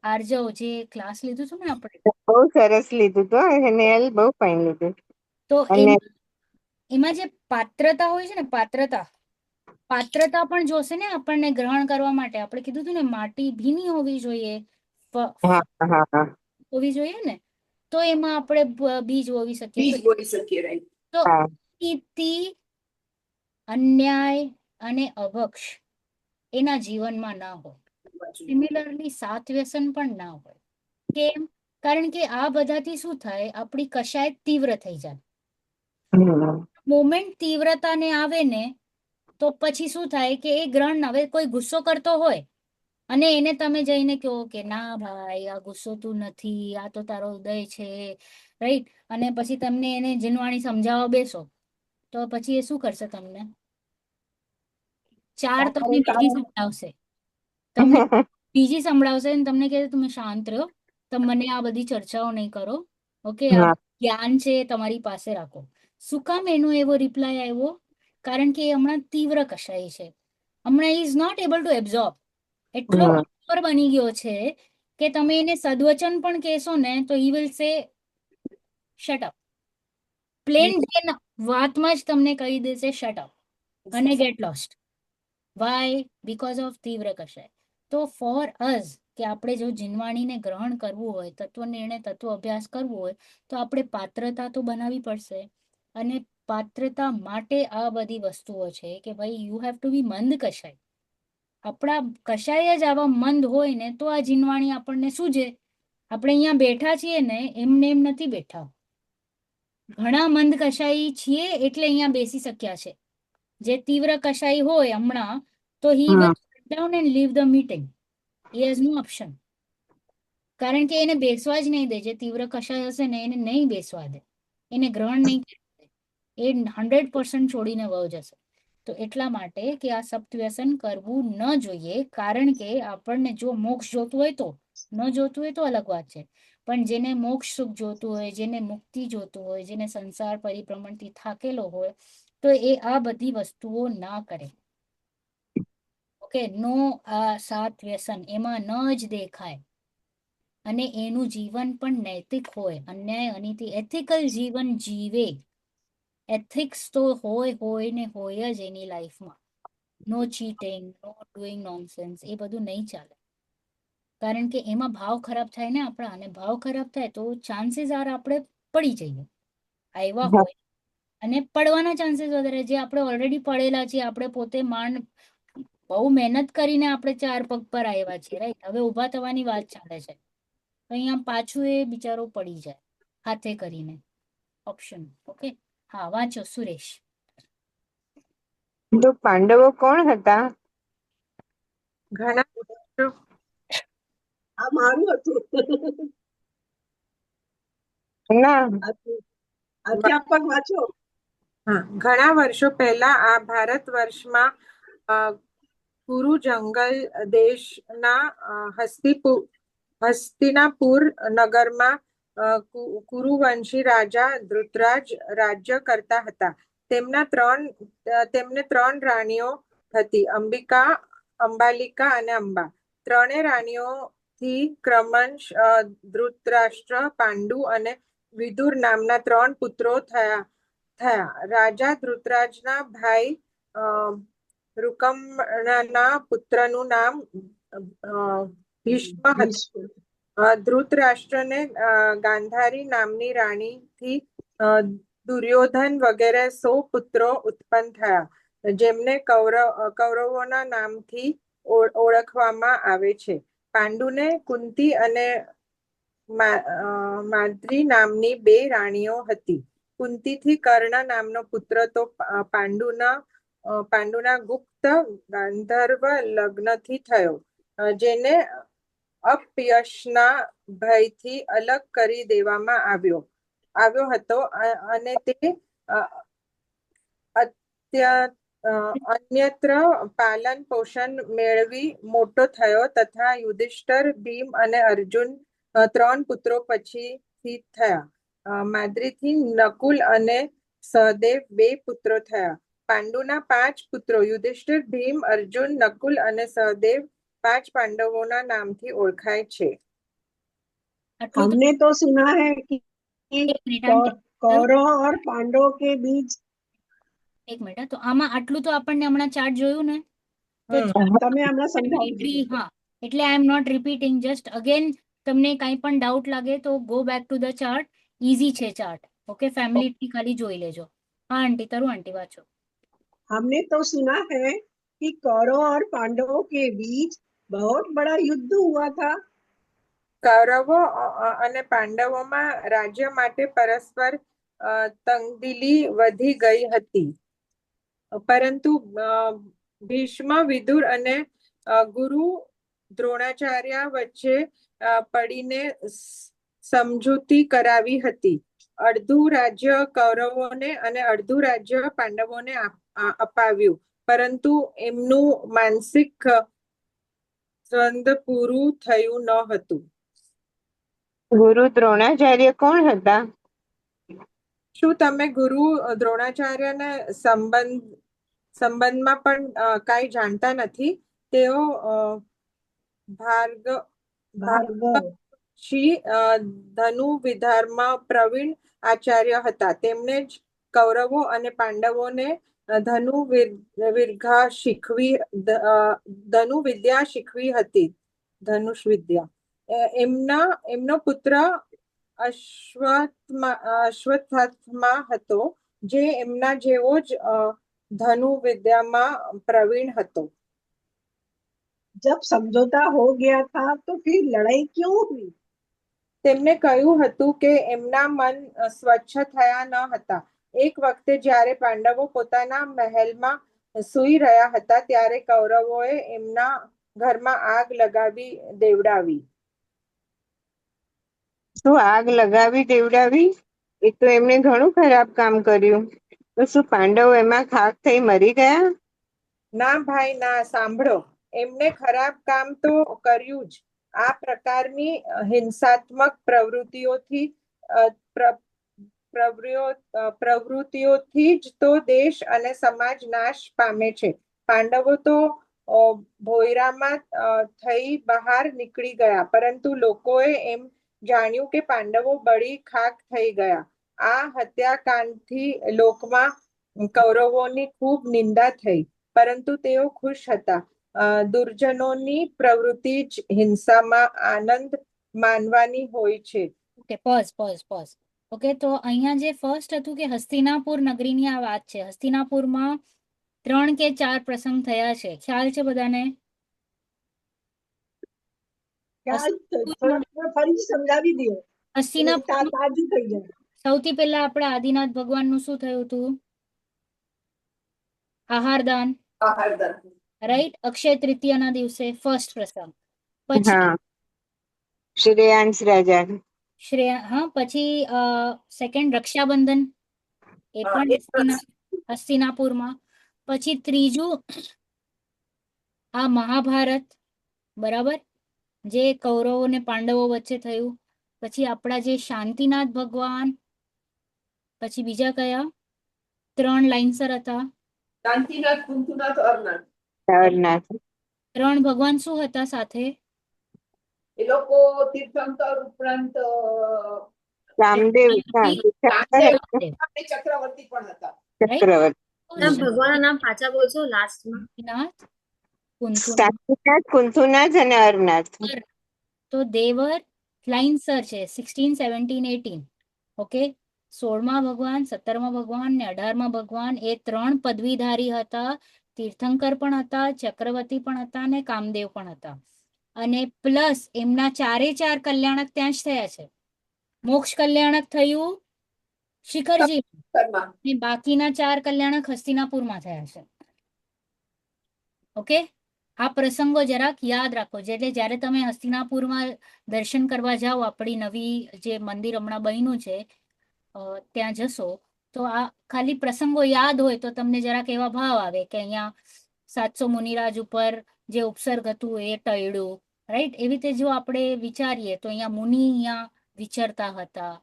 આર્જવ જે ક્લાસ લીધું હતું ને આપણે, બહુ સરસ લીધું તો નેલ બહુ ફાઇન લીધું. તો અને એમાં જે પાત્રતા હોય છે ને, પાત્રતા પણ જોશે ને આપણને ગ્રહણ કરવા માટે. આપણે કીધું હતું ને માટી ભીની હોવી જોઈએ, હા હા હા હોવી જોઈએ ને, તો એમાં આપણે બીજ હોવી શકીએ. બીજ બોલી શકીએ, રાઈટ. તો હા નીતિ, અન્યાય અને અભક્ષ એના જીવનમાં ના હોય. સિમિલરલી 7 વ્યસન પણ ના હોય. કેમ? કારણ કે આ બધાથી શું થાય, આપણી કશાય તીવ્ર થઈ જાય. હમ. મોમેન્ટ તીવ્રતાને આવે ને તો પછી શું થાય કે એ ગ્રહણ, હવે કોઈ ગુસ્સો કરતો હોય અને એને તમે જઈને કહો કે ના ભાઈ આ ગુસ્સો તું નથી, આ તો તારો ઉદય છે, રાઈટ? અને પછી તમને એને જીનવાણી સમજાવવા બેસો તો પછી એ શું કરશે? તમને 4 તમને બીજી સંભળાવશે, તમને બીજી સંભળાવશે અને તમને કહે તમે શાંત રહો, તમે મને આ બધી ચર્ચાઓ નહીં કરો, ઓકે? આ હા જ્ઞાન છે એ તમારી પાસે રાખો. શું કામ એનો એવો રિપ્લાય આવ્યો? કારણ કે એ હમણાં તીવ્ર કશાય છે, હમણાં is not able to absorb. એટલો હમ. કઠોર બની ગયો છે કે તમે એને સદવચન પણ કહેશો ને તો he will say shut up. Plain વાતમાં જ તમને કહી દેશે શટ અપ અને get lost. Why? Because of તીવ્ર કશાય. તો ફોર અસ કે આપણે જો જીનવાણીને ગ્રહણ કરવું હોય, તત્વ નિર્ણય, તત્વ અભ્યાસ કરવું હોય, તો આપણે પાત્રતા તો બનાવવી પડશે. અને પાત્રતા માટે આ બધી વસ્તુઓ છે કે ભાઈ યુ હેવ ટુ બી મંદ કશાય. આપણા કશાય જ આવા મંદ હોય ને તો આ જીનવાણી આપણને સૂજે. આપણે અહીંયા બેઠા છીએ ને એમને એમ નથી બેઠા, ઘણા મંદ કશાય છીએ એટલે અહીંયા બેસી શક્યા છે. જે તીવ્ર કશાય હોય હમણાં, તો he will sit down and leave the meeting. He has no option. કારણ કે એને બેસવા જ નહીં દે. જે તીવ્ર કશાય હશે ને એને નહીં બેસવા દે, એને ગ્રહણ નહીં કરવા દે. એ 100% છોડીને વહી જશે. તો એટલા માટે કે આ સપ્તવ્યસન કરવું ન જોઈએ. કારણ કે આપણને જો મોક્ષ જોતું હોય તો, ન જોતું હોય તો અલગ વાત છે, પણ જેને મોક્ષ સુખ જોતું હોય, જેને મુક્તિ જોતું હોય, જેને સંસાર પરિભ્રમણથી થાકેલો હોય, તો એ આ બધી વસ્તુઓ ના કરે. ઓકે? નો આ 7 વ્યસન એમાં ન જ દેખાય. અને એનું જીવન પણ નૈતિક હોય, અન્યાય અનીતિ એથિકલ જીવન જીવે. એથિક્સ તો હોય ને હોય જ એની લાઈફમાં. નો ચીટિંગ, નો ડુઈંગ નોનસેન્સ, એ બધું નહીં ચાલે. કારણ કે એમાં ભાવ ખરાબ થાય ને આપણા, અને ભાવ ખરાબ થાય તો ચાન્સીસ આર આપણે પડી જઈએ, આવ્યા હા. હોય અને પડવાના ચાન્સીસ વધારે. જે આપણે ઓલરેડી પડેલા છીએ, આપણે પોતે માંડ બહુ મહેનત કરીને આપણે 4 પગ પર આવ્યા છીએ, રાઈટ? હવે ઊભા થવાની વાત ચાલે છે, તો અહીંયા પાછું એ બિચારો પડી જાય હાથે કરીને. Option okay. હા, વાંચો સુરેશ. તો પાંડવો કોણ હતા? ઘણા વર્ષો આ મારું હતું. ના, અધ્યાપક વાંચો. હા, ઘણા વર્ષો પહેલા આ ભારત વર્ષમાં કુરુ જંગલ દેશના હસ્તિનાપુર નગરમાં કુરુવંશી રાજા ધૃતરાજ રાજ્ય કરતા હતા. તેમને 3 રાણીઓ હતી, અંબિકા, અંબાલિકા અને અંબા. 3 રાણીઓથી ક્રમશ ધૃતરાષ્ટ્ર, પાંડુ અને વિદુર નામના 3 પુત્રો થયા. રાજા ધૃતરાજના ભાઈ રુકમણના પુત્રનું નામ ભીષ્મ હતું. ધૃતરાષ્ટ્રને ગાંધારી નામની રાણીથી દુર્યોધન વગેરે 100 પુત્રો ઉત્પન્ન થયા, જેમને કૌરવોના નામથી ઓળખવામાં આવે છે. પાંડુને કુંતી અને માદ્રી નામની 2 રાણીઓ હતી. કુંતીથી કર્ણ નામનો પુત્ર તો પાંડુના ગુપ્ત ગાંધર્વ લગ્નથી થયો, જેને અપયશના ભયથી અલગ કરી દેવામાં આવ્યો હતો, અને તે અન્યત્ર પાલન પોષણ મેળવી મોટો થયો, તથા યુધિષ્ઠિર, ભીમ અને અર્જુન 3 પુત્રો પછીથી થયા. માદ્રીથી નકુલ અને સહદેવ 2 પુત્રો થયા. પાંડુના 5 પુત્રો યુધિષ્ઠિર, ભીમ, અર્જુન, નકુલ અને સહદેવ 5 પાંડવોના નામથી ઓળખાય છે. આટલું તો हमने तो सुना है कि એક મિનિટ આંટી, कौरव और पांडव के बीच એક મિનિટ હા. તો આમાં આટલું તો આપણને હમણાં ચાર્ટ જોયું ને, તો તમે હમણાં સમજાવી દીધું. હા, એટલે I am not repeating, just again તમને કાંઈ પણ ડાઉટ લાગે તો go back to the chart. Easy છે ચાર્ટ, ઓકે? ફેમિલી ખાલી જોઈ લેજો. હા આંટી, તરુ આંટી વાંચો. हमने तो सुना है कि कौरव और पांडवों के बीच बहुत बड़ा युद्ध हुआ था. કૌરવો અને પાંડવોમાં રાજ્ય માટે પરસ્પર તંગદિલી વધી ગઈ હતી, પરંતુ ભીષ્મ, વિદુર અને ગુરુ દ્રોણાચાર્ય વચ્ચે પડીને સમજૂતી કરાવી હતી. અડધું રાજ્ય કૌરવોને અને અડધું રાજ્ય પાંડવોને અપાવ્યું, પરંતુ એમનું માનસિક દ્વંદ પૂરું થયું ન હતું. ગુરુ દ્રોણાચાર્ય કોણ હતા? શું તમે ગુરુ દ્રોણાચાર્યને સંબંધમાં પણ કાંઈ જાણતા નથી? તેઓ ભાર્ગવ ભાર્ગવશી ધનુર્વિદ્યામાં પ્રવીણ આચાર્ય હતા. તેમણે જ કૌરવો અને પાંડવોને ધનુર્વિદ્યા શીખવી હતી. ધનુષ વિદ્યા. એમનો પુત્ર અશ્વત્થામા હતો, જે એમના જેવો જ ધનુર્વિદ્યામાં પ્રવીણ હતો. जब समझौता हो गया था तो फिर लड़ाई क्यों हुई? તેમને કહ્યું હતું કે એમના મન સ્વચ્છ થયા ન હતા. એક વખતે જ્યારે પાંડવો પોતાના મહેલમાં સૂઈ રહ્યા હતા, ત્યારે કૌરવોએ એમના ઘરમાં આગ લગાવી દેવડાવી. શું આગ લગાવી દેવડાવી? એ તો એમણે ઘણું ખરાબ કામ કર્યું. તો શું પાંડવો એમાં ખાખ થઈ મરી ગયા? ના ભાઈ ના, સાંભળો. એમણે ખરાબ કામ તો કર્યું જ. આ પ્રકારની હિંસાત્મક પ્રવૃત્તિઓથી જ તો દેશ અને સમાજ નાશ પામે છે. પાંડવો તો ભોયરામાં થઈ બહાર નીકળી ગયા, પરંતુ લોકોએ એમ જાણ્યું કે પાંડવો બળી ખાક થઈ ગયા. આ હત્યાકાંડથી લોકમાં કૌરવોની ખૂબ નિંદા થઈ, પરંતુ તેઓ ખુશ હતા. દુર્જનોની પ્રવૃત્તિ જ હિંસામાં આનંદ માનવાની હોય છે. Okay, pose. ઓકે, તો અહીંયા જે ફર્સ્ટ હતું કે હસ્તિનાપુર નગરીની આ વાત છે. હસ્તિનાપુરમાં 3 કે 4 પ્રસંગ થયા છે. ખ્યાલ છે બધાને? થોડા ફરી સમજાવી દો. હસ્તિનાપુર તાજું થઈ જાય. સૌથી પહેલા આપણે આદિનાથ ભગવાનનું શું થયું હતું? આહારદાન, રાઈટ? અક્ષય તૃતીયાના દિવસે ફર્સ્ટ પ્રસંગ. પછી હા, શ્રેયાંશ રાજા. પછી સેકન્ડ રક્ષાબંધન, એ પણ હસ્તિનાપુરમાં. પછી ત્રીજું આ મહાભારત, બરાબર, જે કૌરવો ને પાંડવો વચ્ચે થયું. પછી આપણા જે શાંતિનાથ ભગવાન, પછી બીજા કયા 3 લાઇનસર હતા? શાંતિનાથ, કુંતુનાથ, અરનાથ. 3 ભગવાન શું હતા સાથે? એ લોકો તીર્થંકર ઉપરાંત રામદેવ, ચક્રવર્તી પણ હતા. ચક્રવર્તી, ભગવાનના નામ પાછા બોલશો લાસ્ટમાં? શાંતિનાથ, કુંતુનાથ, શાંતિનાથ, કુંતુનાથ અને અરનાથ. તો દેવર લાઇનસર છે 16, 17, 18. ઓકે, 16મા ભગવાન, 17મા ભગવાન ને 18મા ભગવાન એ 3 પદવીધારી હતા. તીર્થંકર પણ હતા, ચક્રવર્તી પણ હતા અને કામદેવ પણ હતા. અને પ્લસ એમના 4 કલ્યાણક ત્યાં જ થયા છે. મોક્ષ કલ્યાણક થયું શિખરજી, અને બાકીના 4 કલ્યાણક હસ્તિનાપુરમાં થયા છે. ઓકે, આ પ્રસંગો જરાક યાદ રાખો. એટલે જ્યારે તમે હસ્તિનાપુરમાં દર્શન કરવા જાઓ, આપણી નવી જે મંદિર હમણાં બન્યું છે ત્યાં જશો, તો આ ખાલી પ્રસંગો યાદ હોય તો તમને જરાક એવા ભાવ આવે કે અહીંયા 700 મુનિરાજ ઉપર જે ઉપસર્ગ હતું એ ટળ્યું, રાઈટ? એવી રીતે જો આપણે વિચારીએ તો અહીંયા મુનિ અહીંયા વિચરતા હતા.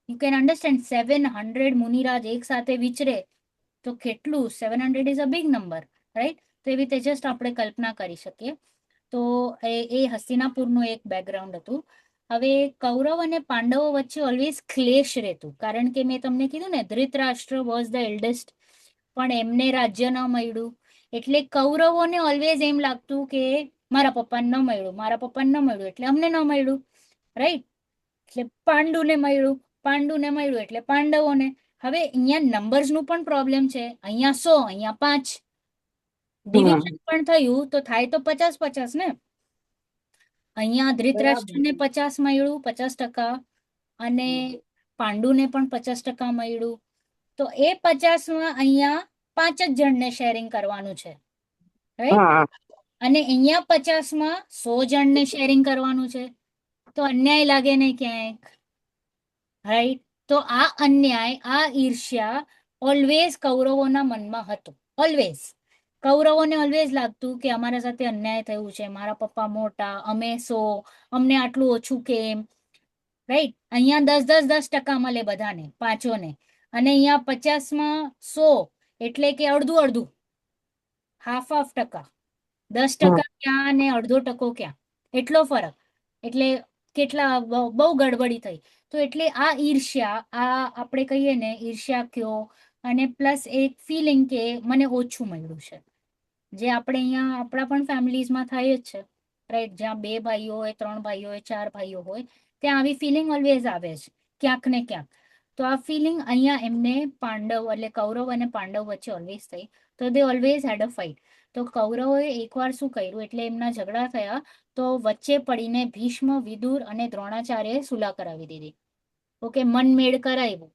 યુ કેન અન્ડરસ્ટેન્ડ 700 મુનિરાજ એક સાથે વિચરે તો કેટલું? 700 is a big number, right? તો એવી રીતે જસ્ટ આપણે કલ્પના કરી શકીએ. તો એ હસ્તિનાપુરનું એક બેકગ્રાઉન્ડ હતું. હવે કૌરવ અને પાંડવો વચ્ચે ઓલવેઝ ક્લેશ રહેતું, કારણ કે મેં તમને કીધું ને, ધૃતરાષ્ટ્ર વોઝ ધ એલ્ડેસ્ટ, પણ એમને રાજ્ય ન મળ્યું. એટલે કૌરવોને ઓલવેઝ એમ લાગતું કે મારા પપ્પાને ન મળ્યું એટલે અમને ન મળ્યું, રાઈટ? એટલે પાંડુને મળ્યું એટલે પાંડવોને. હવે અહીંયા નંબર્સનું પણ પ્રોબ્લેમ છે. અહીંયા 100, અહીંયા 5. ડિવિઝન પણ થયું તો થાય તો 50-50 ને. અહીંયા ધૃતરાષ્ટ્રને 50 મળ્યું, 50%, અને પાંડુને પણ 50% મળ્યું. તો એ 50માં અહીંયા 5 જ જણને શેરિંગ કરવાનું છે, રાઈટ? અને અહીંયા 50માં 100 જણને શેરિંગ કરવાનું છે. તો અન્યાય લાગે ને ક્યાંક, રાઈટ? તો આ અન્યાય, આ ઈર્ષ્યા ઓલવેઝ કૌરવોના મનમાં હતું. ઓલવેઝ કૌરવોને ઓલવેઝ લાગતું કે અમારા સાથે અન્યાય થયું છે, મારા પપ્પા મોટા, અમે 100, અમને આટલું ઓછું કેમ, રાઈટ? અહીંયા 10% મળે બધાને, પાંચોને, અને અહીંયા 50માં 100 એટલે કે અડધું, હાફ ટકા. 10% ક્યાં અને અડધો ટકો ક્યાં, એટલો ફરક. એટલે કેટલા બહુ ગડબડી થઈ. તો એટલે આ ઈર્ષ્યા, આ આપણે કહીએ ને ઈર્ષ્યા કયો, અને પ્લસ એક ફિલિંગ કે મને ઓછું મળ્યું છે, જે આપણે અહીંયા આપણા પણ ફેમિલીઝમાં થાય જ છે, રાઈટ? જ્યાં 2 ભાઈઓ હોય, 3 ભાઈઓ હોય, 4 ભાઈઓ હોય, ત્યાં આવી ફિલિંગ ઓલવેઝ આવે છે ક્યાંક ને ક્યાંક. તો આ ફિલિંગ અહીંયા એમને પાંડવ એટલે કૌરવ અને પાંડવ વચ્ચે ઓલવેઝ થઈ. તો દે ઓલવેઝ હેડ અ ફાઇટ. તો કૌરવોએ એકવાર શું કર્યું, એટલે એમના ઝઘડા થયા તો વચ્ચે પડીને ભીષ્મ, વિદુર અને દ્રોણાચાર્યએ સુલા કરાવી દીધી. ઓકે, મનમેળ કરાવ્યું,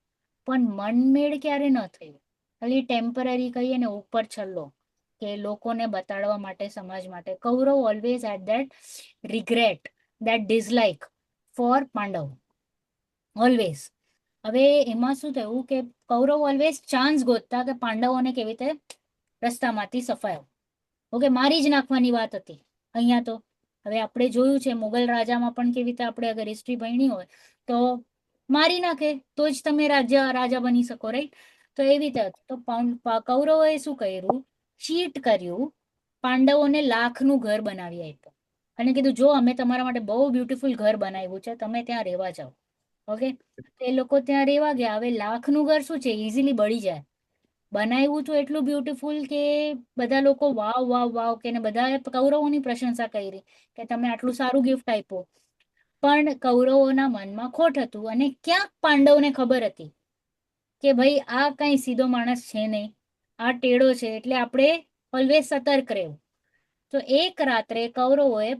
પણ મનમેળ ક્યારે ન થયું, ખાલી ટેમ્પરરી કહીએ ને, ઉપર છલ્લો કે લોકોને બતાડવા માટે, સમાજ માટે. Kaurav always had that regret, that dislike for Pandav, always. હવે એમાં શું થયું કે કૌરવ ઓલવેઝ ચાન્સ ગોતતા કે પાંડવોને કેવી રીતે રસ્તામાંથી સફાયો. ઓકે, મારી જ નાખવાની વાત હતી અહીંયા. તો હવે આપણે જોયું છે મુગલ રાજામાં પણ કેવી રીતે, આપણે અગર હિસ્ટ્રી ભણી હોય તો મારી નાખે તો જ તમે રાજા બની શકો, રાઈટ? તો એવી રીતે તો કૌરવોએ શું કર્યું, ચીટ કર્યું, પાંડવોને 1,00,000નું ઘર બનાવી આપ્યું અને કીધું જો અમે તમારા માટે બહુ બ્યુટીફુલ ઘર બનાવ્યું છે, તમે ત્યાં રહેવા જાઓ. ઓકે, એ લોકો ત્યાં રહેવા ગયા. હવે 1,00,000નું ઘર શું છે, ઇઝીલી બળી જાય, બનાવ્યું તો એટલું બ્યુટીફુલ કે બધા લોકો વાવ વાવ વાવ કે ને બધાએ કૌરવોની પ્રશંસા કરી કે તમે આટલું સારું ગિફ્ટ આપ્યું. પણ કૌરવોના મનમાં ખોટ હતું અને ક્યાંક પાંડવને ખબર હતી કે ભાઈ આ કઈ સીધો માણસ છે નહીં, આ ટેડો છે, એટલે આપણે ઓલવેઝ સતર્ક રહેવું. તો એક રાત્રે કૌરવોએ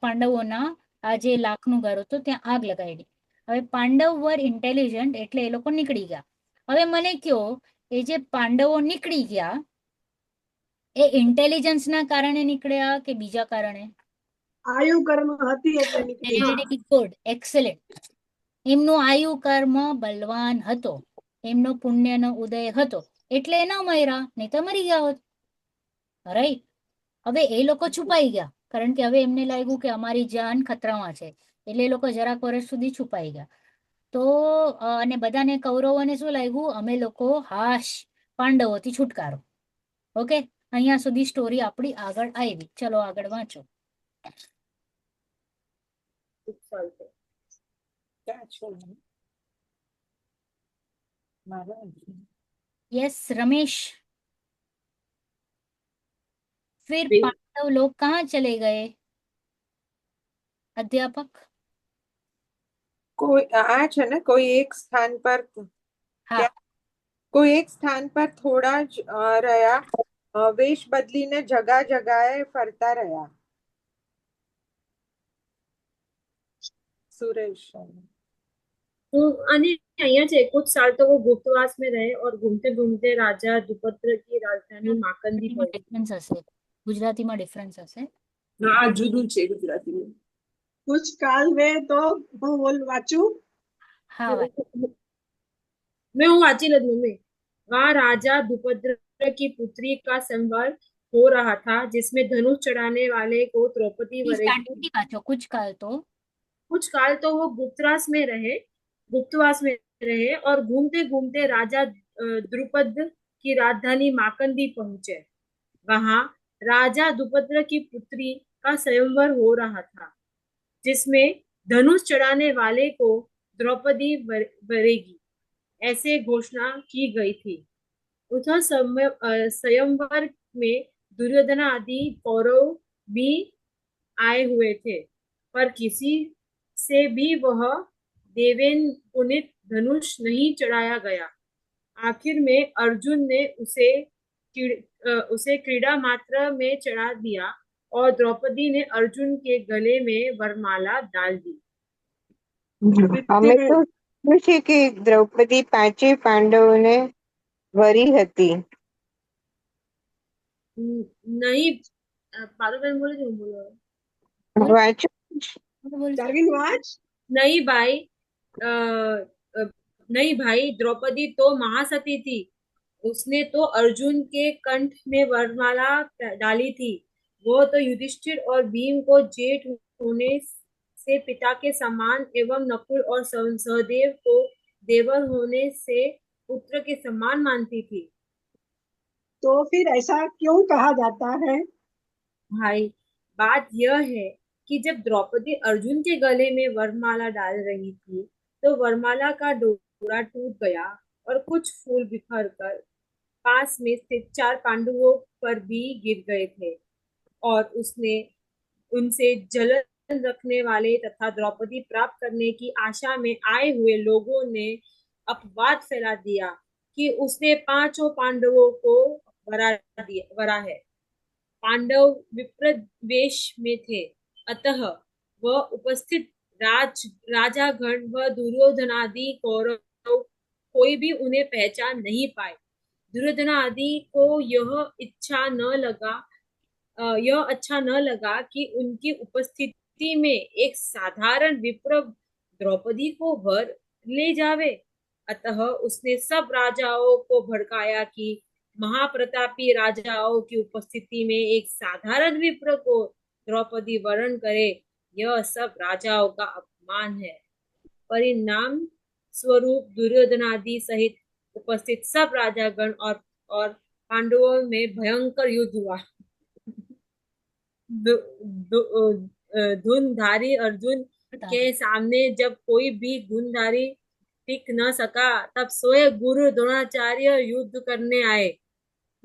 પાંડવોના આ જે લાખનું ઘર હતું ત્યાં આગ લગાડી. હવે પાંડવ વર ઇન્ટેલિજન્ટ એટલે એ લોકો નીકળી ગયા. હવે મને કહો, એ જે પાંડવો નીકળી ગયા એ ઇન્ટેલિજન્સના કારણે નીકળ્યા કે બીજા કારણે? આયુ કર્મ હતી એટલે નીકળી ગયા. Very good, excellent. એમનો આયુ કર્મ બલવાન હતો, એમનો પુણ્યનો ઉદય હતો એટલે એ ન મર્યા, નહીં તો મરી ગયા હોત. રાઈટ. હવે એ લોકો છુપાઈ ગયા કારણ કે હવે એમને લાગ્યું કે અમારી જાન ખતરામાં છે, એટલે એ લોકો જરાક વર્ષ સુધી છુપાઈ ગયા. તો અને બધાને કૌરવોને શું લાગ્યું, અમે લોકો હાશ પાંડવોથી છુટકારો. ઓકે, અહીંયા સુધી સ્ટોરી આપણી આગળ આવી. ચલો આગળ વાંચો. ક્યાં છો? મારા यस रमेश, फिर बिल- पांडव लोग कहाँ चले गए अध्यापक? કોઈ આ છે ને કોઈ એક સ્થાન પર हाँ, કોઈ એક સ્થાન પર થોડા જ રહ્યા, વેશ બદલીને જગા જગાએ ફરતા રહ્યા. सुरेश तो અને અહીંયા છે कुछ साल तो वो गुप्तवास में रहे और घूमते घूमते राजा द्रुपद की राजधानी माकंदी पहुंचे. डिफरेंस हશે, ગુજરાતીમાં ડિફરન્સ હશે. હા જુદું છે ગુજરાતીમાં. कुछ काल वे तो હું વાંચું. હા ભાઈ. मैं हूँ वाची लद में वहाँ राजा द्रुपद की पुत्री का संवार हो रहा था जिसमें धनुष चढ़ाने वाले को द्रौपदी સ્ટાર્ટિંગથી વાંચો. कुछ काल तो वो गुप्तवास में रहे और घूमते घूमते राजा द्रुपद की राजधानी माकंदी पहुंचे. वहां राजा द्रुपद की पुत्री का स्वयंवर हो रहा था जिसमें धनुष चढ़ाने वाले को द्रौपदी वरेगी ऐसे घोषणा की गई थी. उस स्वयंवर में दुर्योधन आदि कौरव भी आए हुए थे पर किसी से भी वह देवेन पुनित धनुष नहीं चढ़ाया गया. आखिर में अर्जुन ने उसे क्रीड़ा मात्र में चढ़ा दिया और द्रौपदी ने अर्जुन के गले में वरमाला डाल दी. અમે તો સાંભળ્યું છે કે દ્રૌપદી પાંચે પાંડવોને વરી હતી. नहीं पारुबेन बोले जो बोलो. વાંચો. જાગીને વાંચ. नहीं भाई नहीं भाई, द्रौपदी तो महासती थी. उसने तो अर्जुन के कंठ में वरमाला डाली थी. वो तो युधिष्ठिर और भीम को जेठ होने से पिता के समान एवं नकुल और सहदेव को देवर होने से पुत्र के समान मानती थी. तो फिर ऐसा क्यों कहा जाता है? भाई बात यह है कि जब द्रौपदी अर्जुन के गले में वरमाला डाल रही थी तो वरमाला का डोरा टूट गया और कुछ फूल बिखर कर पास में स्थित 4 पांडवों पर भी गिर गए थे और उसने उनसे जलन रखने वाले तथा द्रौपदी प्राप्त करने की आशा में आए हुए लोगों ने अपवाद फैला दिया कि उसने 5 पांडवों को वरा है. पांडव विप्र वेश में थे, अतः वह उपस्थित राजागण व दुर्योधनादि कौरव कोई भी उन्हें पहचान नहीं पाए. दुर्योधनादि को यह अच्छा न लगा कि उनकी उपस्थिति में एक साधारण विप्र द्रौपदी को वर ले जावे. अतः उसने सब राजाओं को भड़काया कि महाप्रतापी राजाओं की उपस्थिति में एक साधारण विप्र को द्रौपदी वरण करे, यह सब राजाओं का अपमान है. परिणाम स्वरूप दुर्योधनादि सहित उपस्थित सब राजागण और पांडवों में भयंकर युद्ध हुआ. धुनधारी अर्जुन के सामने जब कोई भी धुनधारी टिक न सका तब स्वयं गुरु द्रोणाचार्य युद्ध करने आए।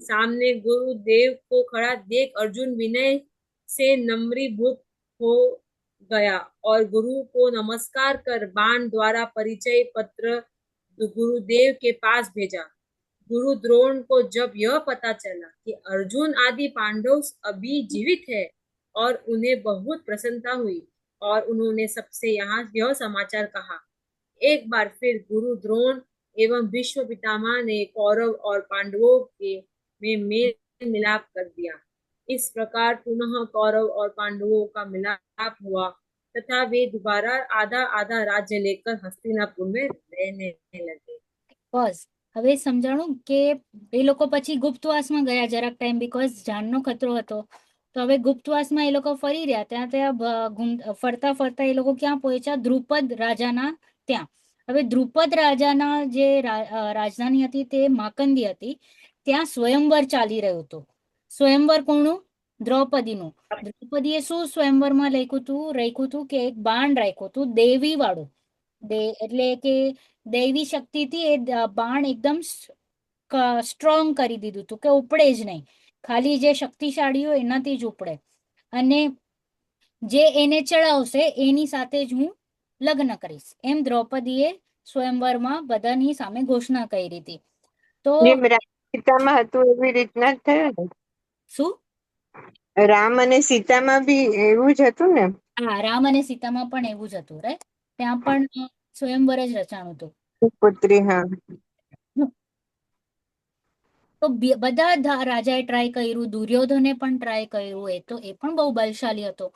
सामने गुरुदेव को खड़ा देख अर्जुन विनय से नम्रीभूत हो गया और गुरु को नमस्कार कर बाण द्वारा परिचय पत्र गुरुदेव के पास भेजा। गुरु द्रोण को जब यह पता चला कि अर्जुन आदि पांडव अभी जीवित है और उन्हें बहुत प्रसन्नता हुई और उन्होंने सबसे यहाँ यह समाचार कहा। एक बार फिर गुरु द्रोण एवं भीष्म पितामह ने कौरव और पांडवों के में मेल मिलाप कर दिया। इस प्रकार पुनः कौरव और पांडवों का मिलाप हुआ तथा वे दोबारा आधा आधा राज्य लेकर हस्तिनापुर में रहने लगे। બસ હવે સમજાણું કે એ લોકો પછી ગુપ્તવાસમાં ગયા જરાક ટાઈમ, બીકોઝ જાનનો ખતરો હતો. તો હવે ગુપ્તવાસમાં એ લોકો ફરી રહ્યા, ત્યાં ફરતા ફરતા એ લોકો ક્યાં પહોંચ્યા? દ્રુપદ રાજાના ત્યાં. હવે દ્રુપદ રાજાના જે રાજધાની હતી તે માકંદી હતી. ત્યાં સ્વયંવર ચાલી રહ્યું હતું. સ્વયંવર કોનું? દ્રૌપદીનું. દ્રૌપદીએ શું સ્વયંવરમાં રાખ્યું હતું કે એક બાણ રાખ્યું હતું દેવી વાળું. એટલે કે દૈવી શક્તિથી એ બાણ એકદમ સ્ટ્રોંગ કરી દીધું હતું કે ઉપડે જ નહીં, ખાલી જે શક્તિશાળી હોય એનાથી જ ઉપડે, અને જે એને ચડાવશે એની સાથે જ હું લગ્ન કરીશ, એમ દ્રૌપદીએ સ્વયંવરમાં બધાની સામે ઘોષણા કરી હતી. તો જેમ રામ સીતામાં હતું એવી રીતના જ થયું ને? શું? રામ અને સીતામાં બી એવું જ હતું ને? હા, રામ અને સીતામાં પણ એવું જ હતું, રાઈટ. ત્યાં પણ સ્વયંવર જ રચાણું હતું. પુત્રી, હા. તો બધા રાજાએ ટ્રાય કર્યું, દુર્યોધને પણ ટ્રાય કર્યું, એ પણ બહુ બલશાલી હતો,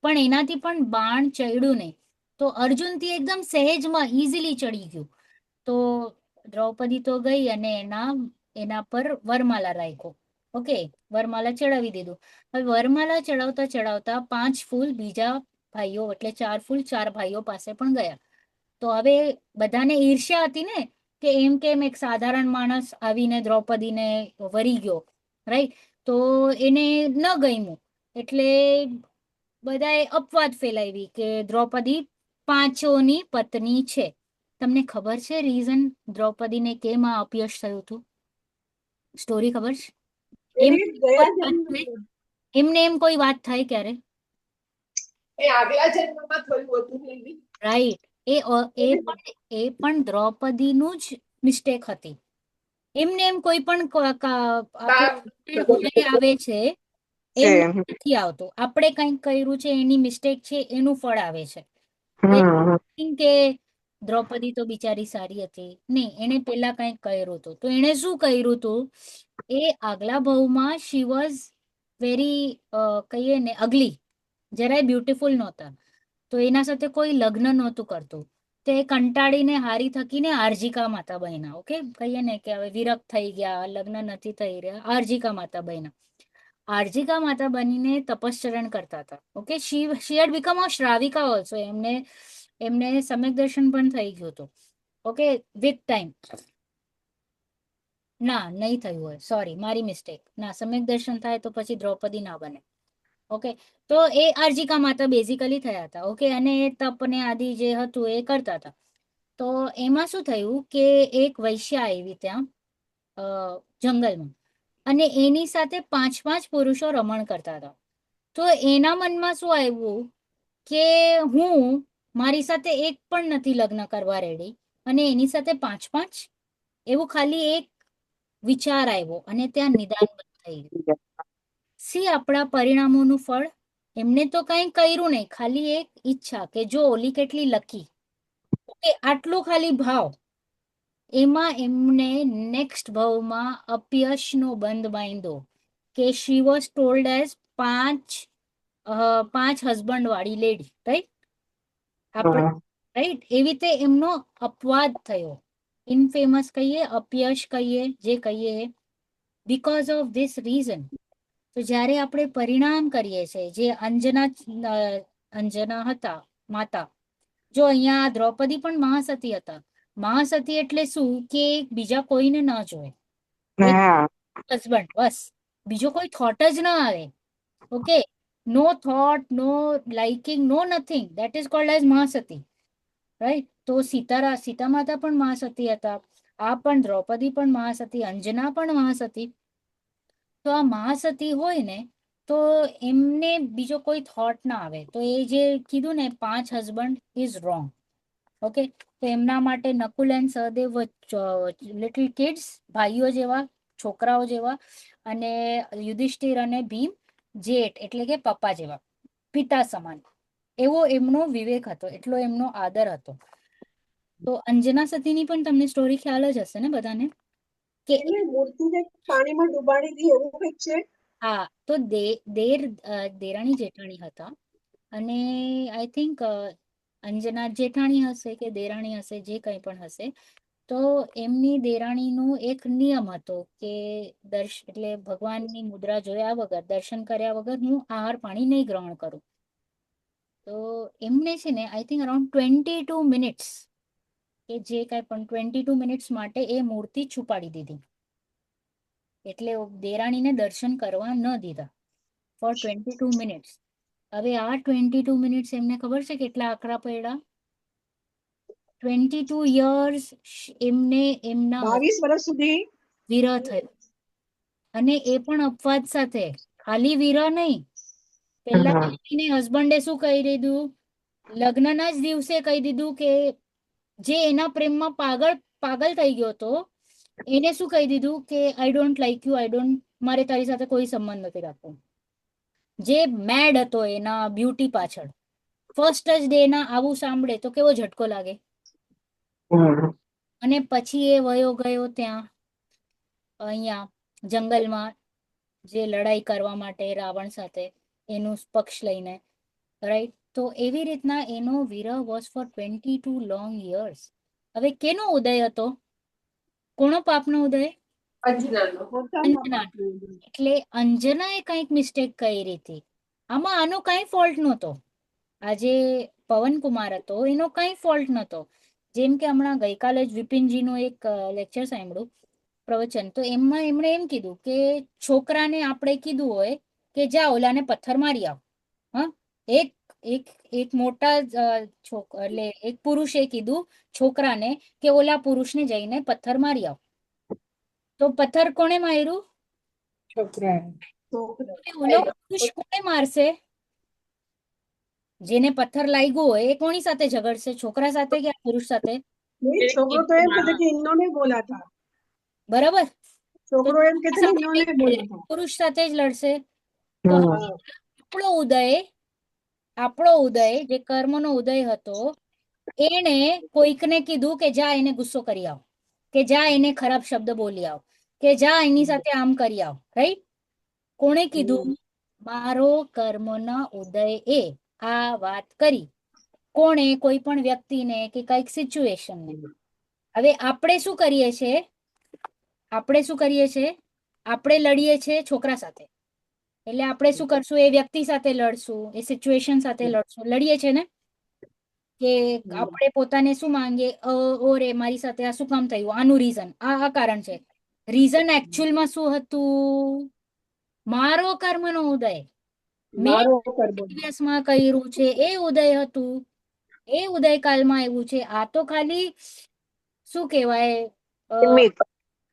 પણ એનાથી પણ બાણ ચડ્યું નહીં. તો અર્જુનથી એકદમ સહેજમાં ઇઝીલી ચડી ગયું. તો દ્રૌપદી તો ગઈ અને એના પર વરમાલા રાખ્યો. ઓકે, વરમાલા ચડાવી દીધું. હવે વરમાલા ચડાવતા ચડાવતા 5 ફૂલ બીજા ભાઈઓ, એટલે 4 ફૂલ 4 ભાઈઓ પાસે પણ ગયા. તો હવે બધાને ઈર્ષ્યા હતી ને, કે કેમ એક સાધારણ માણસ આવીને દ્રૌપદીને વરી ગયો, રાઈટ. તો એને ન ગમ્યું, એટલે બધાએ અપવાદ ફેલાવી કે દ્રૌપદી 5ની પત્ની છે. તમને ખબર છે રીઝન દ્રૌપદીને કેમ આ અપયશ થયું હતું? સ્ટોરી ખબર છે? એમને એમ કોઈ વાત થાય ક્યારે? એ આગલા જન્મમાં થયું હતું એવી. રાઈટ. એ પણ દ્રૌપદીનું જ મિસ્ટેક હતી. એમને એમ કોઈ પણ ઉદય આવે છે એમ નથી આવતો. આપણે કંઈક કર્યું છે એની મિસ્ટેક છે, એનું ફળ આવે છે. કે દ્રૌપદી તો બિચારી સારી હતી નહીં, એને પેલા કંઈક કર્યું હતું. તો એને શું કર્યું હતું? એ આગલા ભાવમાં શી વોઝ વેરી કહીએ ને અગલી, જરાય બ્યુટીફુલ નહોતા. તો એના સાથે કોઈ લગ્ન નહોતું કરતું. તે કંટાળીને હારી થકીને આર્જિકા માતા બન્યા. ઓકે, કહીએ ને કે હવે વિરક્ત થઈ ગયા, લગ્ન નથી થઈ રહ્યા, આર્જિકા માતા બન્યા. આર્જિકા માતા બનીને તપશ્ચરણ કરતા હતા. Okay, she had become a શ્રાવિકા ઓલ્સો. એમને સમ્યક દર્શન પણ થઈ ગયું હતું. Okay, with time. ના, નહીં થયું હોય, સોરી, મારી મિસ્ટેક. ના, સમ્યક દર્શન થાય તો પછી દ્રૌપદી ના બને. ઓકે, તો એ આર્જિકા માતા બેઝિકલી થયા હતા. ઓકે, અને એ તપને આદિ જે હતું એ કરતા હતા. તો એમાં શું થયું કે એક વૈશ્યા આવી ત્યાં જંગલમાં, અને એની સાથે 5 પુરુષો રમણ કરતા હતા. તો એના મનમાં શું આવ્યું કે હું મારી સાથે એક પણ નથી લગ્ન કરવા રેડી, અને એની સાથે 5, એવું ખાલી એક વિચાર આવ્યો અને ત્યાં નિદાન થઈ ગયું. સી આપણા પરિણામોનું ફળ. એમને તો કંઈ કર્યું નહીં, ખાલી એક ઈચ્છા કે જો ઓલી કેટલી લકી, ઓકે, આટલું ખાલી ભાવ. એમાં એમને નેક્સ્ટ ભાવમાં અપયશનો બંધ બાંધ્યો કે she was told as 5 husband વાળી લેડી, રાઈટ. આપણે રાઈટ એવી રીતે એમનો અપવાદ થયો. ઇનફેમસ કહીએ, અપયશ કહીએ, જે કહીએ, બીકોઝ ઓફ ધીસ રીઝન. તો જ્યારે આપણે પરિણામ કરીએ છીએ, જે અંજના હતા માતા, જો અહીંયા દ્રૌપદી પણ મહાસતી હતા. મહાસતી એટલે શું કે બીજા કોઈને ન જોવે, હસબન્ડ, બસ, બીજો કોઈ થોટ જ ના આવે. Okay, no thought, no liking, no nothing, that is called as મહાસતી. રાઈટ? તો સીતા માતા પણ મહાસતી હતા, આ પણ દ્રૌપદી પણ મહાસતી, અંજના પણ મહાસતી. તો આ મહાસતી હોય ને તો એમને બીજો કોઈ થોટ ના આવે. તો એ જે કીધું ને 5 હસબન્ડ ઇઝ રોંગ. ઓકે, તો એમના માટે Nakul and Sahadev little kids, ભાઈઓ જેવા, છોકરાઓ જેવા, અને યુધિષ્ઠિર અને ભીમ જેઠ એટલે કે પપ્પા જેવા, પિતા સમાન. એવો એમનો વિવેક હતો, એટલો એમનો આદર હતો. તો અંજના સતીની પણ તમને સ્ટોરી ખ્યાલ જ હશે ને બધાને, કે એટલે મૂર્તિને પાણીમાં ડુબાડી દી એવું કંઈક છે. હા, તો દેરાણી જેઠાણી હતા, અને આઈ થિંક અંજના જેઠાણી હશે કે દેરાણી હશે, જે કંઈ પણ હશે. તો એમની દેરાણીનું એક નિયમ હતો કે એટલે ભગવાનની મુદ્રા જોયા વગર, દર્શન કર્યા વગર હું આહાર પાણી નહીં ગ્રહણ કરું. તો એમને છે ને આઈ થિંક અરાઉન્ડ 22 મિનિટ્સ, કે જે કાંઈ પણ 22 મિનિટ્સ માટે એ મૂર્તિ છુપાડી દીધી. એટલે દેરાણીને દર્શન કરવા ન દીધા ફોર 22 મિનિટ્સ. હવે આ 22 મિનિટ્સ એમને ખબર છે કેટલા આકરા પડ્યા? 22 યર્સ એમને એમના 22 વર્ષ સુધી. વિરહ થયો, અને એ પણ અપવાદ સાથે. ખાલી વિરહ નહીં, પેલા એને હસબન્ડે શું કહી દીધું? લગ્નના જ દિવસે કહી દીધું કે જે એના પ્રેમમાં પાગલ થઈ ગયો હતો એને શું કહી દીધું કે આઈ ડોન્ટ લાઈક યુ, મારે તારી સાથે કોઈ સંબંધ નથી રાખવો. જે મેડ હતો એના બ્યુટી પાછળ, ફર્સ્ટ જ ડે ના આવું સાંભળે તો કેવો ઝટકો લાગે. અને પછી એ વયો ગયો ત્યાં અહીંયા જંગલમાં, જે લડાઈ કરવા માટે રાવણ સાથે, એનું પક્ષ લઈને, રાઈટ? તો એવી રીતના એનો વિરહ વોઝ ફોર 22 લોંગ યર્સ. હવે કેનો ઉદય હતો? કોનો પાપનો ઉદય? અંજનાનો. પોતાના અંજના. પાપનું. એટલે અંજનાએ કંઈક મિસ્ટેક કરી હતી. આમાં આનો કઈ ફોલ્ટ નહોતો. આજે પવનકુમાર હતો એનો કઈ ફોલ્ટ નહોતો. જેમ કે હમણાં ગઈકાલે જ વિપિનજીનું એક લેક્ચર સાંભળ્યું, પ્રવચન. તો એમાં એમણે એમ કીધું કે છોકરાને આપણે કીધું હોય કે જા ઓલાને પથ્થર મારી આવ. હા, એક એક એક મોટા એટલે એક પુરુષે કીધું છોકરાને કે ઓલા પુરુષને જઈને પથ્થર મારી આવ. તો પથ્થર કોણે માર્યું? છોકરા. ઓલો પુરુષ કોને મારશે? જેને પથ્થર લાગ્યો હોય એ કોની સાથે ઝઘડશે? છોકરા સાથે કે પુરુષ સાથે? નહીં, છોકરો તો એમ કહે કે ઇન્નોને બોલા था. બરાબર? તો છોકરો એમ કહે છે ને ઇન્નોને બોલા था. પુરુષ સાથે જ લડશે. તો આપણો ઉદય જે કર્મનો ઉદય હતો, એણે કોઈકને કીધું કે જા એને ગુસ્સો કરી આવ, કે જા એને ખરાબ શબ્દ બોલી આવ, કે જા એની સાથે આમ કરી આવ. રાઈટ? કોણે કીધું? મારો કર્મના ઉદય એ આ વાત કરી. કોણે? કોઈ પણ વ્યક્તિને કે કઈક સિચ્યુએશનને. હવે આપણે શું કરીએ છીએ? આપણે લડીએ છીએ છોકરા સાથે. એટલે આપણે શું કરશું? એ વ્યક્તિ સાથે લડશું, એ સિચ્યુએશન સાથે લડશું. લડીએ છે ને, કે આપણે પોતાને શું માંગીએ? ઓરે મારી સાથે આ શું કામ થયું? આનું રીઝન આ કારણ છે. રીઝન એકચ્યુઅલમાં શું હતું? મારો કર્મનો ઉદય, મેં દિવસમાં કર્યું છે એ ઉદય હતું, એ ઉદય કાલમાં આવ્યું છે. આ તો ખાલી શું કહેવાય,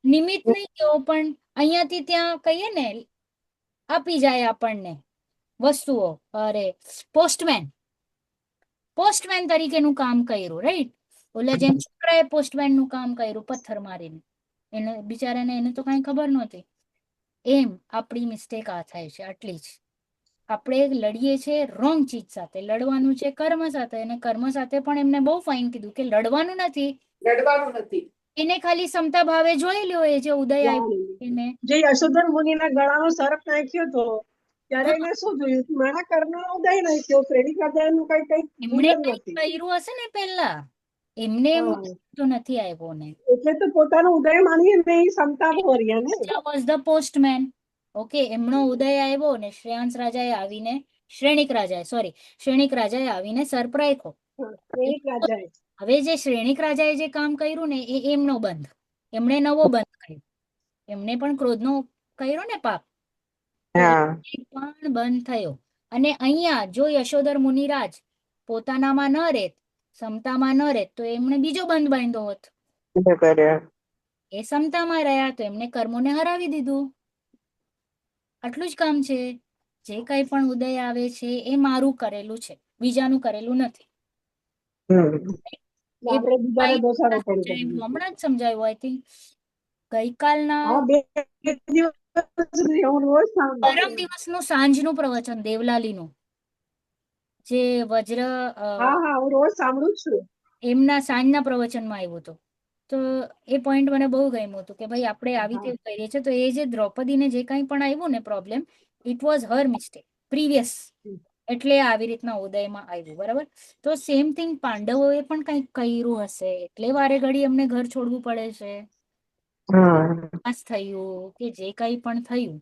નિમિત્ત નહીં કેવો, પણ અહીંયાથી ત્યાં કહીએ ને, આપી જાય આપણને વસ્તુઓ. અરે પોસ્ટમેન તરીકેનું કામ કર્યું. રાઈટ? ઓલા જેમ છોકરાએ પોસ્ટમેન નું કામ કર્યું પથ્થર મારીને, એને બિચારાને એને તો કઈ ખબર નહોતી. એમ આપણી મિસ્ટેક આ થાય છે, આટલી જ. આપણે લડીએ છીએ રોંગ ચીજ સાથે. લડવાનું છે કર્મ સાથે, અને કર્મ સાથે પણ એમને બહુ ફાઇન કીધું કે લડવાનું નથી, એને ખાલી સમતા ભાવે જોઈ લ્યો. એ જે ઉદય આવ્યો એને જે યશોધન મુનિના ગળાનો સર્પ નાખ્યો હતો ત્યારે એને શું જોયું? મારા કર્મનો ઉદય નાખ્યો, શ્રેણિકા દયાનું કઈ ભૂલ એમણે જ કઈ નથી. કર્યું હશે ને પેલા, એમને એમ તો નથી આવ્યો ને. એટલે તો પોતાનો ઉદય માનીએ ને એ સમતા ભર્યા ને. Was the postman. ઓકે, એમનો ઉદય આવ્યો ને શ્રેયાંશ રાજાએ આવીને, શ્રેણિક રાજાએ આવીને સર્પ રાખ્યો. શ્રેણિક રાજાએ. હવે જે શ્રેણિક રાજાએ જે કામ કર્યું ને એ એમનો બંધ, એમણે નવો બંધ કર્યો. એમને પણ ક્રોધનો કર્યો ને પાપ, પણ બંધ થયો. અને અહીંયા જો યશોધર મુનિરાજ પોતાનામાં ન રહેત સમતામાં ન રહે તો એમણે બીજો બંધ બાંધ્યો હોત. એ સમતામાં રહ્યા તો એમને કર્મોને હરાવી દીધું. આટલું જ કામ છે. જે કઈ પણ ઉદય આવે છે એ મારું કરેલું છે, બીજાનું કરેલું નથી. એ આપણે બીજાને દોષારોપણ સમજાવ્યું, કરીએ. હમણાં જ સમજાવ્યું. આઈ થિંક ગઈકાલના હા, 2 દિવસ સુધી હું રોજ સાંભળું પરમ છું. દિવસનું સાંજનું પ્રવચન દેવલાલીનું, જે વજ્ર હા હા, હું રોજ સાંભળું જ છું. એમના સાંજના પ્રવચનમાં આવ્યું હતું. તો એ પોઈન્ટ મને બહુ ગમ્યું હતું કે ભાઈ આપણે આવી હા. રીતે કરીએ છીએ તો એ જે દ્રૌપદીને જે કંઈ પણ આવ્યું ને problem, it was her mistake previous, એટલે આવી રીતના ઉદયમાં આવ્યું. બરાબર. તો સેમ થિંગ પાંડવોએ પણ કંઈક કર્યું હશે એટલે વારે ઘડી એમને ઘર છોડવું પડે છે. નાશ થયું કે જે કંઈ પણ થયું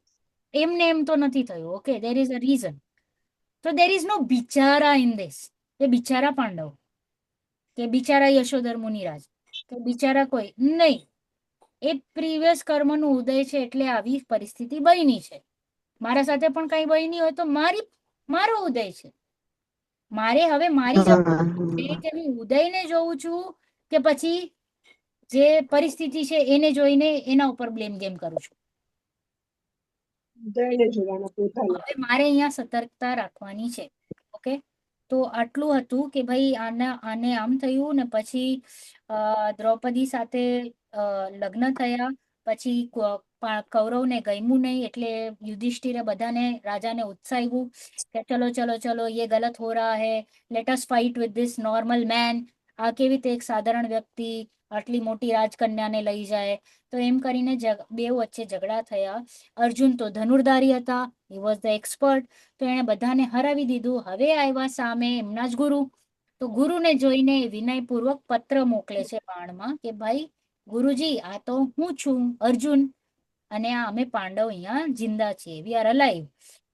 એમને એમ તો નથી થયું. Okay, there is a reason. તો દેર ઇઝ નો બિચારા ઇન ધીસ. એ બિચારા પાંડવ કે બિચારા યશોધર મુનિરાજ કે બિચારા કોઈ નહીં. એ પ્રીવિયસ કર્મનું ઉદય છે એટલે આવી પરિસ્થિતિ બની છે. મારા સાથે પણ કઈ બની હોય તો મારો ઉદય છે. મારે હવે મારી જવાબદારી છે કે હું ઉદયને જોઉં છું કે પછી જે પરિસ્થિતિ છે એને જોઈને એના ઉપર બ્લેમ ગેમ કરું છું. જઈને જોવાના પોતાને. હવે મારે અહીંયા સતર્કતા રાખવાની છે. ઓકે, તો આટલું હતું કે ભાઈ આને આમ થયું ને પછી દ્રૌપદી સાથે લગ્ન થયા પછી કૌરવને ગમ્યું નહીં એટલે યુધિષ્ઠિરે બધાને રાજાને ઉત્સાહ્યું કે ચલો ચલો ચલો ये गलत हो रहा है, let us fight with this normal man. આ કેવી રીતે એક સાધારણ વ્યક્તિ આટલી મોટી રાજકન્યાને લઈ જાય. તો એમ કરીને બે વચ્ચે ઝઘડા થયા. અર્જુન તો ધનુર્ધારી હતા, હી વોઝ ધ એક્સપર્ટ. તો એણે બધાને હરાવી દીધું. હવે આવ્યા સામે એમના જ ગુરુ. તો ગુરુને જોઈને વિનયપૂર્વક પત્ર મોકલે છે બાણમાં કે ભાઈ ગુરુજી, આ તો હું છું અર્જુન અને આ અમે પાંડવ અહીંયા જિંદા છીએ, વી આર અલાઈવ,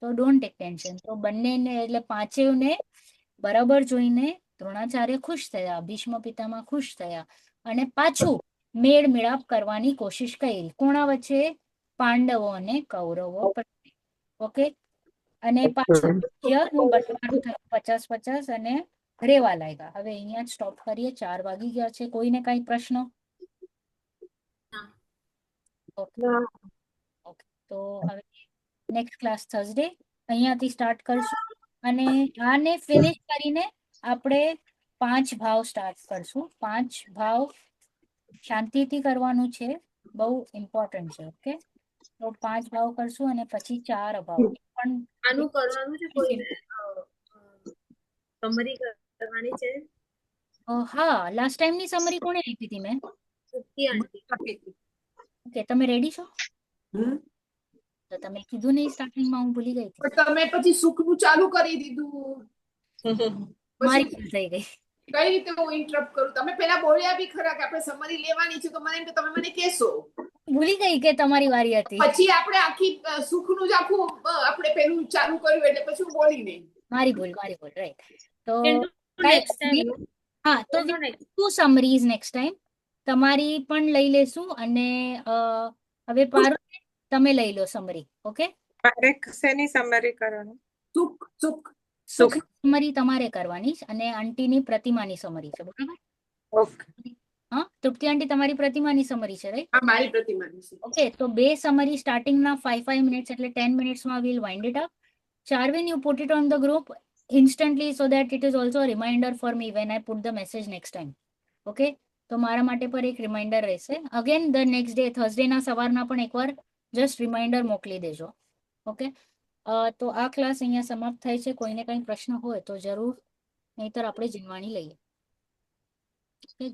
તો ડોન્ટ ટેક ટેન્શન. તો બંનેને એટલે પાંચેયને બરાબર જોઈને દ્રોણાચાર્ય ખુશ થયા, ભીષ્મ પિતામહ ખુશ થયા અને પાછું મેળ મિલાપ કરવાની કોશિશ કરી. કોના વચ્ચે? પાંડવો અને કૌરવો પ્રત્યે. ઓકે, અને પાછું નું બટવારું થયું 50-50 અને રેવા લાગ્યા. હવે અહીંયા જ સ્ટોપ કરીએ, 4 વાગી ગયા છે. કોઈને કઈ પ્રશ્ન? ઓકે ના, ઓકે, તો હવે નેક્સ્ટ ક્લાસ થર્સડે અહીંયાથી સ્ટાર્ટ કરશું અને આને ફિનિશ કરીને આપણે 5 ભાવ સ્ટાર્ટ કરશું. 5 ભાવ શાંતિથી કરવાનું છે, બહુ ઇમ્પોર્ટન્ટ છે. ઓકે, તો 5 ભાવ કરશું અને પછી 4 ભાવ પણ આનું કરવાનું છે કોઈને સમરી કરવાની છે. હા, લાસ્ટ ટાઈમની સમરી કોણે આપી હતી? મેં. તૃપ્તિ આંટી. ઓકે, તમે રેડી છો? હમ. તો તમે કીધું નહીં સ્ટાર્ટિંગમાં, હું ભૂલી ગઈ હતી. પણ તમે પછી સુખનું ચાલુ કરી દીધું. મારી પછી ભૂલ થઈ ગઈ. કઈ રીતે હું ઇન્ટરપ્ટ કરું? તમે પેલા બોલ્યા બી ખરા કે આપણે સમરી લેવાની છે, તો મને એમ કે તમે મને કહેશો. ભૂલી ગઈ કે તમારી વારી હતી. પછી આપણે આખી સુખનું જ આખું આપણે પેલું ચાલુ કર્યું એટલે પછી હું બોલી નહીં. મારી ભૂલ, રાઈટ. તો નેક્સ્ટ ટાઈમ હા, તો ટુ સમરીઝ નેક્સ્ટ ટાઈમ તમારી પણ લઈ લેશું અને હવે પારુલ તમે લઈ લો સમરી. ઓકે, મારે શેની સમરી કરવાનું? સુખ સુખ સુખ સમરી તમારે કરવાની છે અને આંટીની પ્રતિમાની સમરી છે. બરાબર? ઓકે. હા, તૃપ્તિ આંટી તમારી પ્રતિમાની સમરી છે, રાઈટ? આ મારી પ્રતિમાની છે. ઓકે, તો 2 સમરી સ્ટાર્ટિંગના 5 મિનિટ્સ એટલે 10 મિનિટ્સમાં we'll wind it up. Charvin, you put it on the group instantly so that it is also a reminder for me when I put the message next time. Okay, તો મારા માટે પર એક reminder રહેશે. Again the next day થર્સડેના સવારના પણ એકવાર just reminder મોકલી દેજો. ઓકે, તો આ ક્લાસ અહીંયા સમાપ્ત થાય છે. કોઈને કંઈ પ્રશ્ન હોય તો જરૂર, નહીતર આપણે જીનવાણી લઈએ.